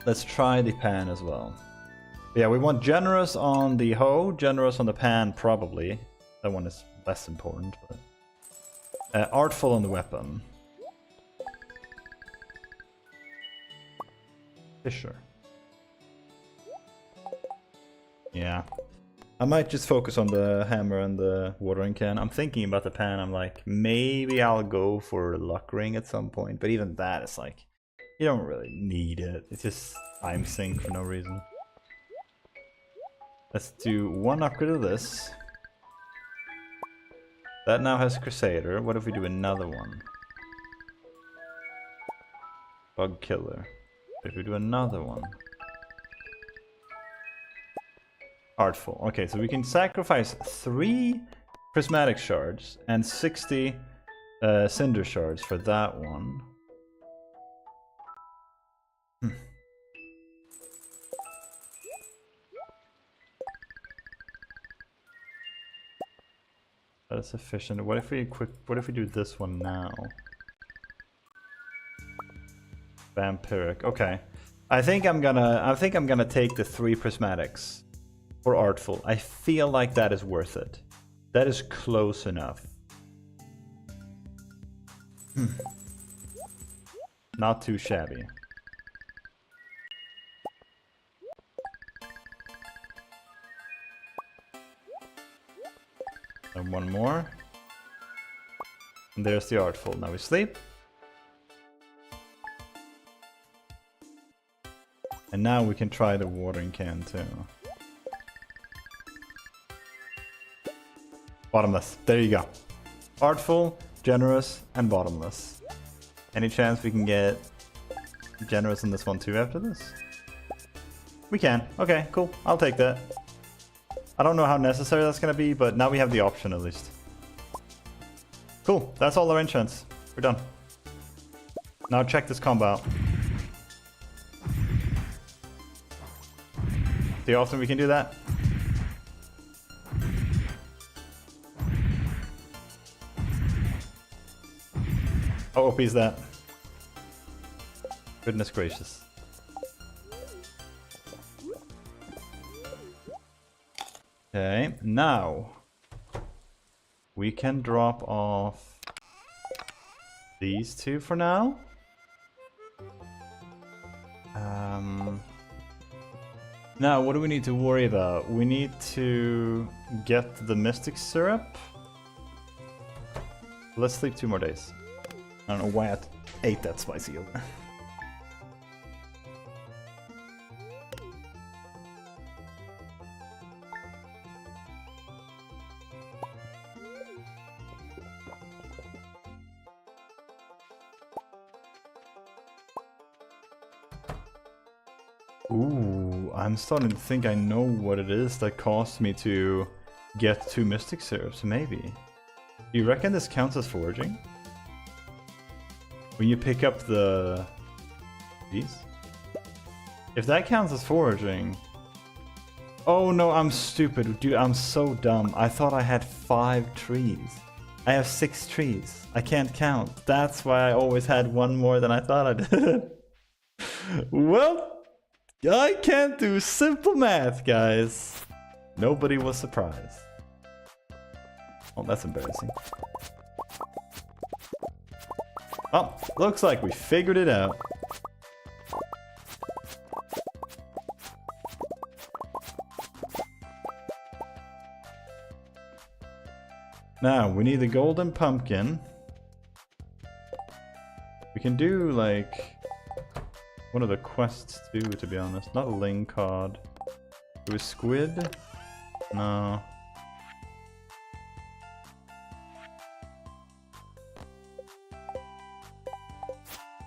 Let's try the pan as well. Yeah, we want generous on the hoe, generous on the pan probably. That one is less important, but artful on the weapon. Fisher. Yeah. I might just focus on the hammer and the watering can. I'm thinking about the pan. I'm like, maybe I'll go for a luck ring at some point. But even that is like, you don't really need it. It's just time sink for no reason. Let's do one upgrade of this. That now has Crusader. What if we do another one? Bug Killer. If we do another one. Artful. Okay, so we can sacrifice 3 prismatic shards and 60 cinder shards for that one. That is sufficient. What if we do this one now? Vampiric. Okay. I think I'm gonna take the 3 prismatics for artful. I feel like that is worth it. That is close enough. Not too shabby. And one more. And there's the artful. Now we sleep. And now we can try the watering can too. Bottomless. There you go. Artful, generous, and bottomless. Any chance we can get generous in this one too after this? We can. Okay, cool. I'll take that. I don't know how necessary that's gonna be, but now we have the option at least. Cool. That's all our enchants. We're done. Now check this combo out. See how often we can do that? How OP is that? Goodness gracious. Okay, now we can drop off these 2 for now. Now, what do we need to worry about? We need to get the Mystic Syrup. Let's sleep 2 more days. I don't know why I ate that spicy yogurt. Ooh, I'm starting to think I know what it is that caused me to get 2 Mystic Syrups, maybe. Do you reckon this counts as foraging? When you pick up these? If that counts as foraging... Oh no, I'm stupid. Dude, I'm so dumb. I thought I had 5 trees. I have 6 trees. I can't count. That's why I always had 1 more than I thought I did. Well... I can't do simple math, guys. Nobody was surprised. Oh, that's embarrassing. Oh, looks like we figured it out. Now, we need the golden pumpkin. We can do, like, one of the quests too, to be honest. Not a ling card. Do a squid? No.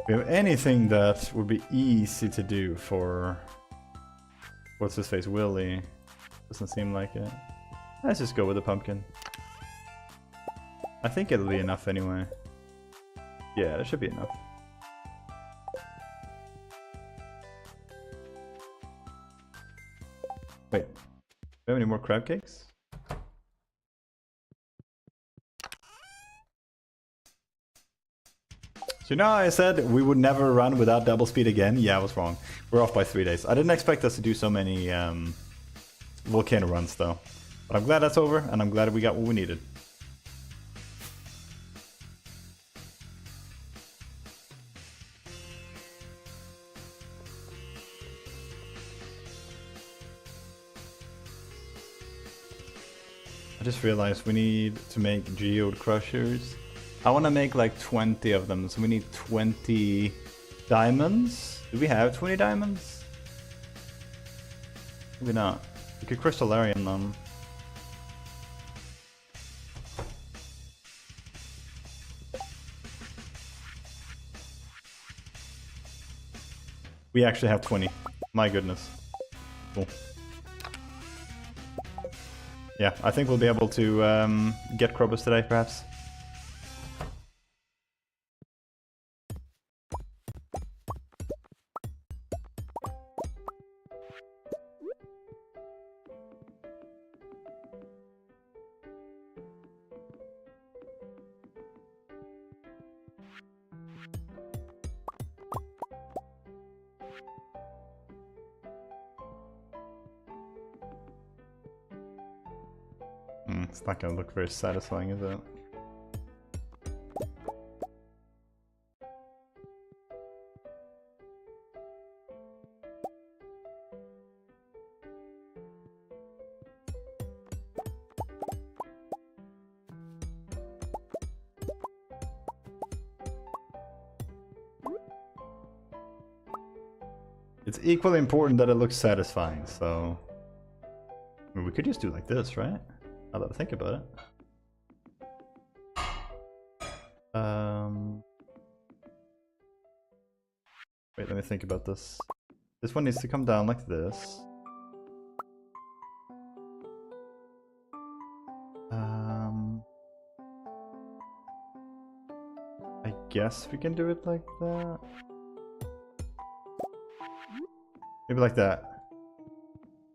We have anything that would be easy to do for... What's his face? Willy. Doesn't seem like it. Let's just go with the pumpkin. I think it'll be enough anyway. Yeah, that should be enough. Wait, do we have any more crab cakes? So you know how I said we would never run without double speed again? Yeah, I was wrong. We're off by 3 days. I didn't expect us to do so many volcano runs though. But I'm glad that's over, and I'm glad we got what we needed. I just realized we need to make geode crushers. I want to make like 20 of them, so we need 20 diamonds. Do we have 20 diamonds? Maybe not. We could crystallarium them. We actually have 20. My goodness. Cool. Yeah, I think we'll be able to get Krobus today, perhaps. It's not gonna look very satisfying, is it? It's equally important that it looks satisfying, so... I mean, we could just do like this, right? Now that I think about it. Wait, let me think about this. This one needs to come down like this. I guess we can do it like that. Maybe like that.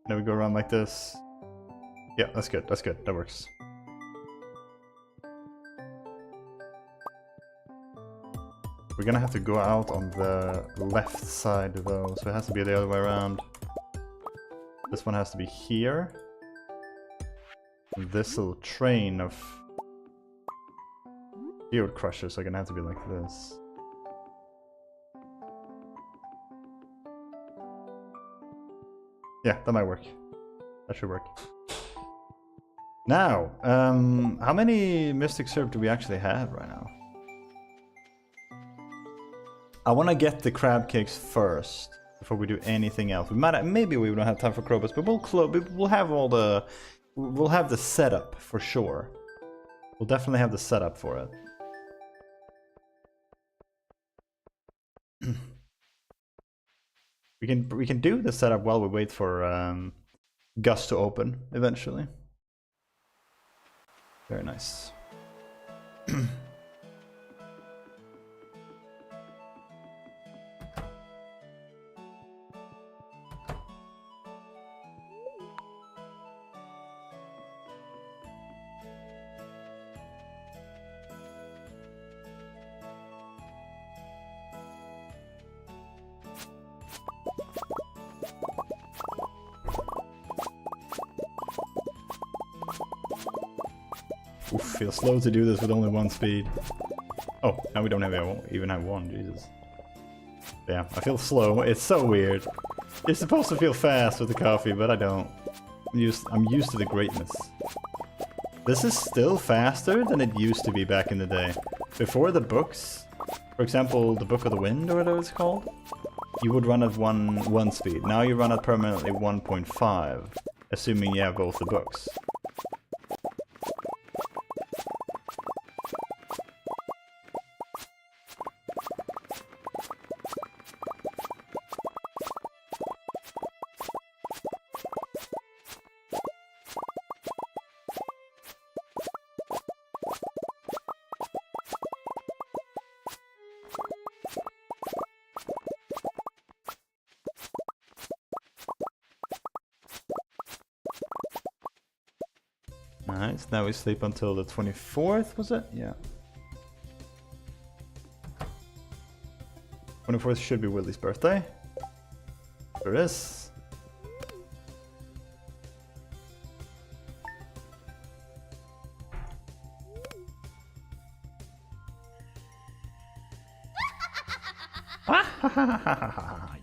Now we go around like this. Yeah, that's good, that's good, that works. We're gonna have to go out on the left side though, so it has to be the other way around. This one has to be here. And this little train of geode crushers are gonna have to be like this. Yeah, that might work. That should work. Now, how many Mystic Syrup do we actually have right now? I want to get the crab cakes first before we do anything else. We might, maybe we don't have time for Krobus, but we'll have all the, we'll have the setup for sure. We'll definitely have the setup for it. We can do the setup while we wait for Gus to open eventually. Very nice. Oof, feels slow to do this with only one speed. Oh, now we don't have even have one, Jesus. Yeah, I feel slow. It's so weird. You're supposed to feel fast with the coffee, but I don't. I'm used to the greatness. This is still faster than it used to be back in the day. Before the books, for example, the Book of the Wind or whatever it's called, you would run at one speed. Now you run at permanently 1.5, assuming you have both the books. Nice, now we sleep until the 24th, was it? Yeah. 24th should be Willie's birthday. There is.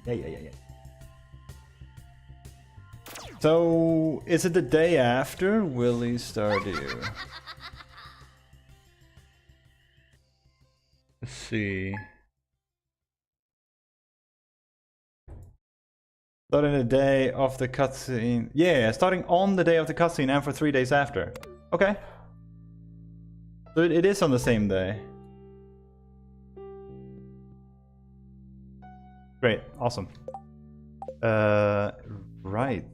Yeah. So, is it the day after Willie's Stardew? Let's see. Starting the day of the cutscene. Yeah, starting on the day of the cutscene and for 3 days after. Okay. So it is on the same day. Great, awesome. Right.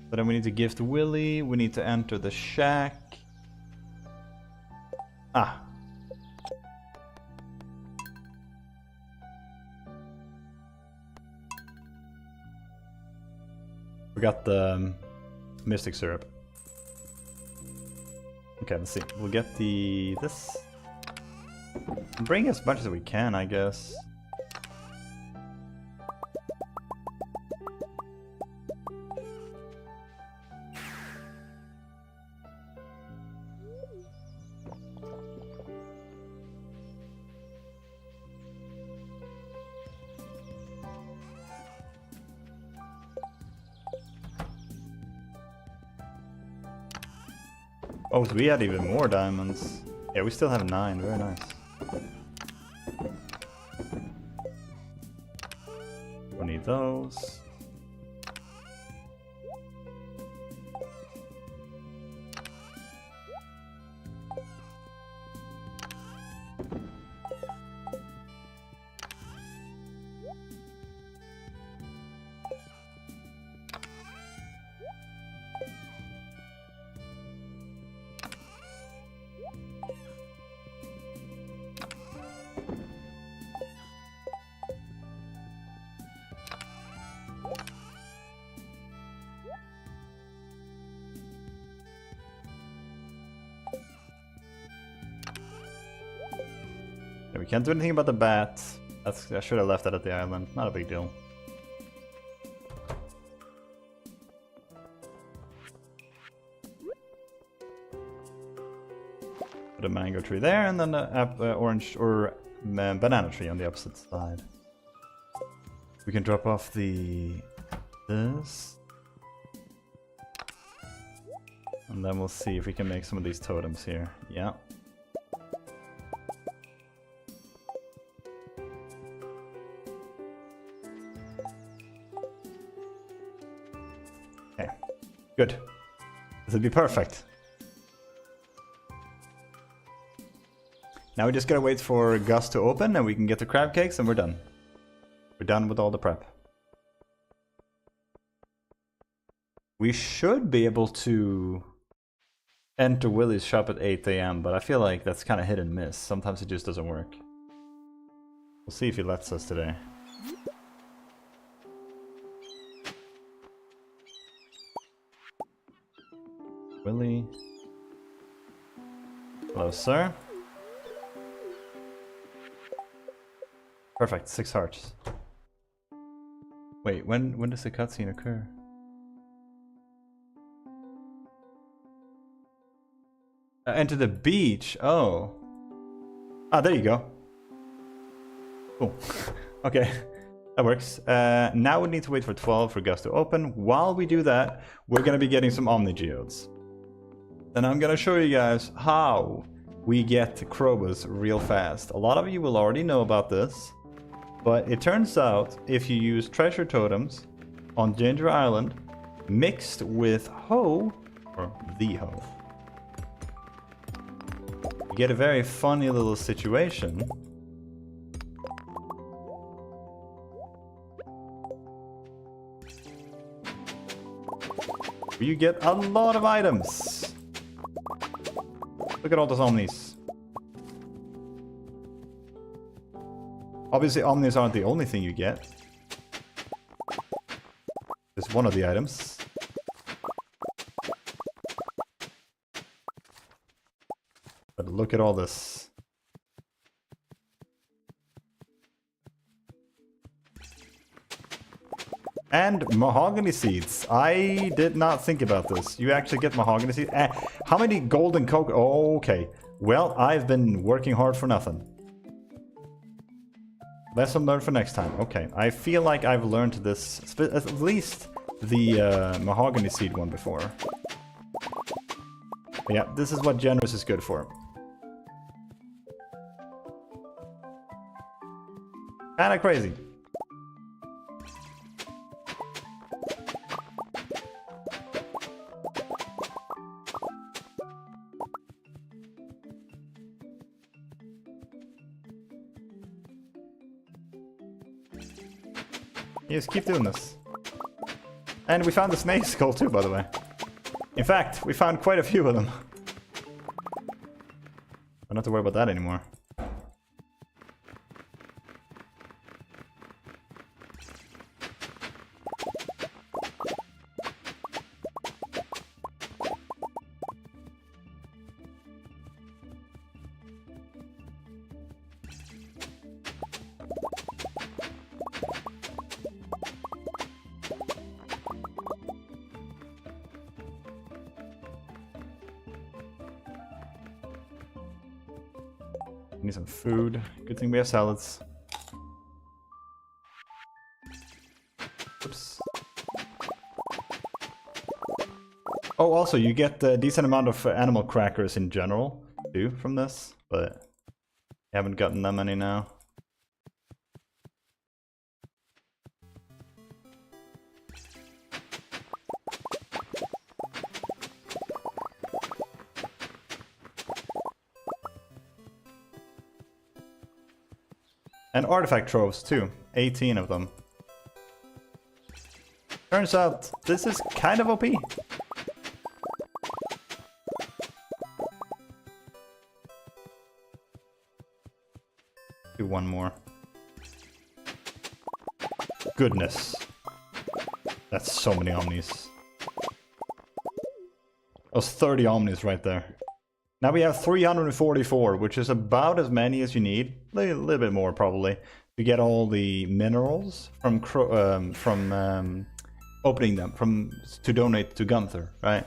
So then we need to gift Willy, we need to enter the shack. Ah. We got the mystic syrup. Okay, let's see. We'll get this. Bring as much as we can, I guess. Oh, we had even more diamonds. Yeah, we still have 9. Very nice. We need those. We can't do anything about the bat. I should have left that at the island. Not a big deal. Put a mango tree there, and then the orange or banana tree on the opposite side. We can drop off this. And then we'll see if we can make some of these totems here. Yeah. Good. This would be perfect. Now we just gotta wait for Gus to open and we can get the crab cakes and we're done. We're done with all the prep. We should be able to enter Willie's shop at 8 AM, but I feel like that's kind of hit and miss. Sometimes it just doesn't work. We'll see if he lets us today. Willie. Hello, sir. Perfect, 6 hearts. Wait, when does the cutscene occur? Enter the beach. Oh. Ah, there you go. Cool. Okay. That works. Now we need to wait for 12 for Gus to open. While we do that, we're going to be getting some Omni Geodes. And I'm going to show you guys how we get Krobus real fast. A lot of you will already know about this. But it turns out if you use treasure totems on Ginger Island mixed with hoe, or the hoe, you get a very funny little situation. You get a lot of items. Look at all those Omnis. Obviously, Omnis aren't the only thing you get. It's one of the items. But look at all this. And mahogany seeds. I did not think about this. You actually get mahogany seeds. How many golden cocoa? Oh, okay. Well, I've been working hard for nothing. Lesson learned for next time. Okay. I feel like I've learned this, at least the mahogany seed one before. But yeah, this is what generous is good for. Kinda crazy. Yes, keep doing this. And we found the snake skull too, by the way. In fact, we found quite a few of them. Don't have to worry about that anymore. Need some food. Good thing we have salads. Oops. Oh, also, you get a decent amount of animal crackers in general, too, from this, but I haven't gotten that many now. And artifact troves too, 18 of them. Turns out this is kind of OP. Do one more. Goodness. That's so many Omnis. Those 30 Omnis right there. Now we have 344, which is about as many as you need, a little bit more probably, to get all the minerals from opening them, to donate to Gunther, right?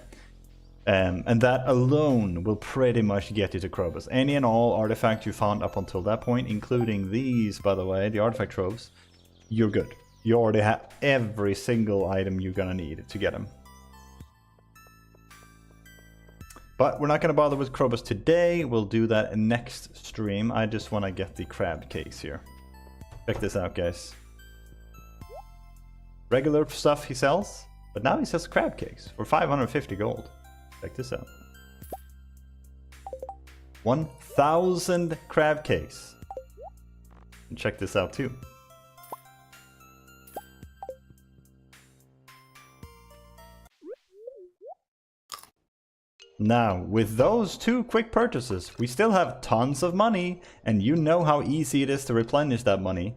And that alone will pretty much get you to Krobus. Any and all artifacts you found up until that point, including these, by the way, the artifact troves, you're good. You already have every single item you're gonna need to get them. But we're not going to bother with Krobus today. We'll do that next stream. I just want to get the crab cakes here. Check this out, guys. Regular stuff he sells, but now he sells crab cakes for 550 gold. Check this out. 1,000 crab cakes. And check this out too. Now, with those two quick purchases, we still have tons of money, and you know how easy it is to replenish that money.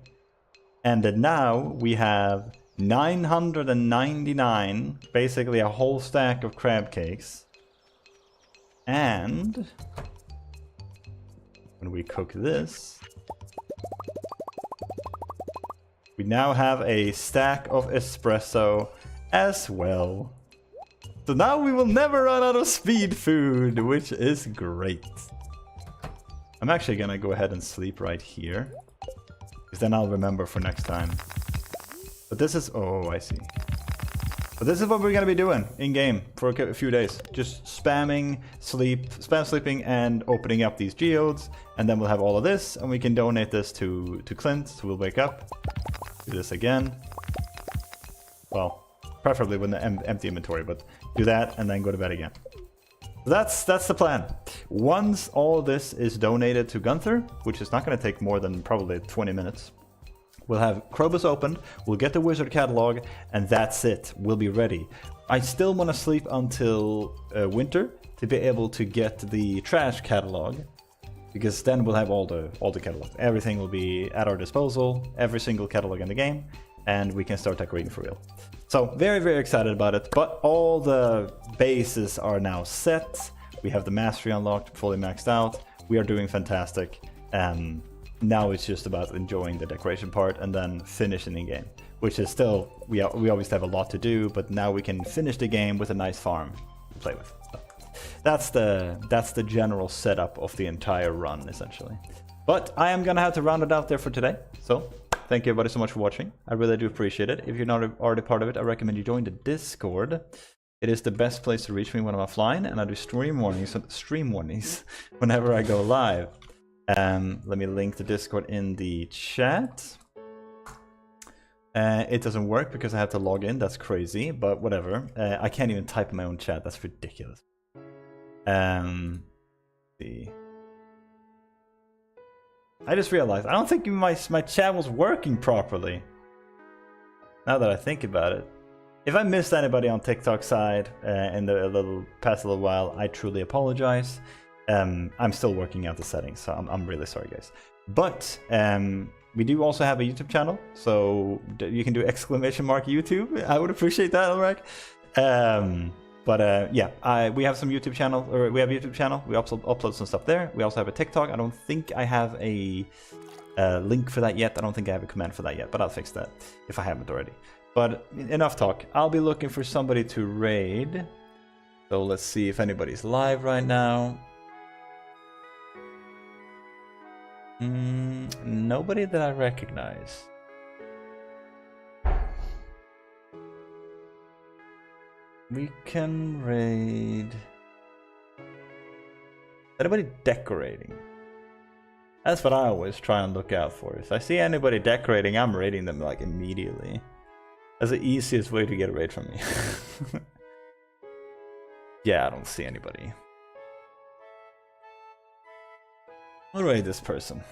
And now we have 999, basically a whole stack of crab cakes. And when we cook this, we now have a stack of espresso as well. So now we will never run out of speed food, which is great. I'm actually gonna go ahead and sleep right here, because then I'll remember for next time. But this is, oh, I see. But this is what we're gonna be doing in game for a few days. Just spam sleeping and opening up these geodes, and then we'll have all of this, and we can donate this to Clint, so we'll wake up, do this again. Well, preferably with an empty inventory, but do that and then go to bed again. That's the plan. Once all this is donated to Gunther, which is not going to take more than probably 20 minutes, we'll have Krobus opened, we'll get the wizard catalog, and that's it. We'll be ready. I still want to sleep until winter to be able to get the trash catalog, because then we'll have all the catalogs. Everything will be at our disposal, every single catalog in the game, and we can start decorating for real. So very, very excited about it, but all the bases are now set. We have the mastery unlocked, fully maxed out. We are doing fantastic. Now it's just about enjoying the decoration part and then finishing the game, which is still, we obviously have a lot to do, but now we can finish the game with a nice farm to play with. So that's the general setup of the entire run, essentially. But I am gonna have to round it out there for today. So thank you everybody so much for watching. I really do appreciate it. If you're not already part of it, I recommend you join the Discord. It is the best place to reach me when I'm offline, and I do stream warnings whenever I go live. Let me link the Discord in the chat. It doesn't work because I have to log in. That's crazy, but whatever. I can't even type in my own chat. That's ridiculous. See. I just realized I don't think my chat was working properly. Now that I think about it, if I missed anybody on TikTok side in the past little while, I truly apologize. I'm still working out the settings, so I'm really sorry, guys. But we do also have a YouTube channel, so you can do !YouTube. I would appreciate that, Ulrich. Yeah, we have some YouTube channel, or we have a YouTube channel. We upload some stuff there. We also have a TikTok. I don't think I have a link for that yet. I don't think I have a command for that yet, but I'll fix that if I haven't already. But enough talk. I'll be looking for somebody to raid. So let's see if anybody's live right now. Nobody that I recognize. We can raid. Anybody decorating? That's what I always try and look out for. If I see anybody decorating, I'm raiding them like immediately. That's the easiest way to get a raid from me. Yeah, I don't see anybody. I'll raid this person.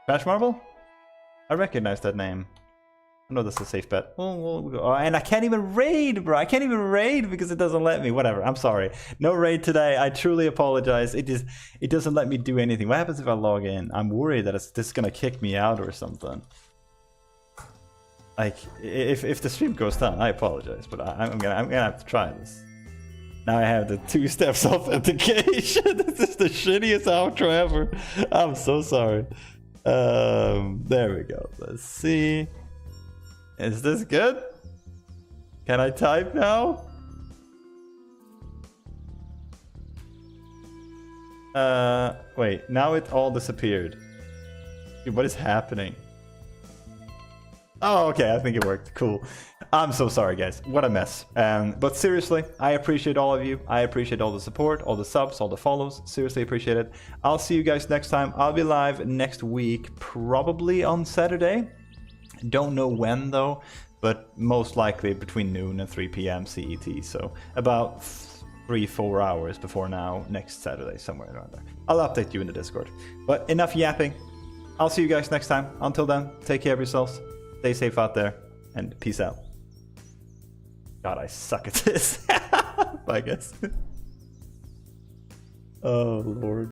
Smash Marble? I recognize that name. I know that's a safe bet. We'll go. Oh, and I can't even raid, bro. I can't even raid because it doesn't let me. Whatever. I'm sorry. No raid today. I truly apologize. It doesn't let me do anything. What happens if I log in? I'm worried that it's just gonna kick me out or something. Like if the stream goes down, I apologize, but I'm gonna have to try this. Now I have the 2 steps authentication. This is the shittiest outro ever. I'm so sorry. There we go. Let's see. Is this good? Can I type now? Wait, now it all disappeared. Dude, what is happening? Oh, okay, I think it worked. Cool. I'm so sorry, guys. What a mess. But seriously, I appreciate all of you. I appreciate all the support, all the subs, all the follows. Seriously appreciate it. I'll see you guys next time. I'll be live next week, probably on Saturday. Don't know when though, but most likely between noon and 3 p.m. CET. So about 3-4 hours before now, next Saturday, somewhere around there. I'll update you in the Discord. But enough yapping. I'll see you guys next time. Until then, take care of yourselves. Stay safe out there, and peace out. God, I suck at this. Bye, guys. Oh, Lord.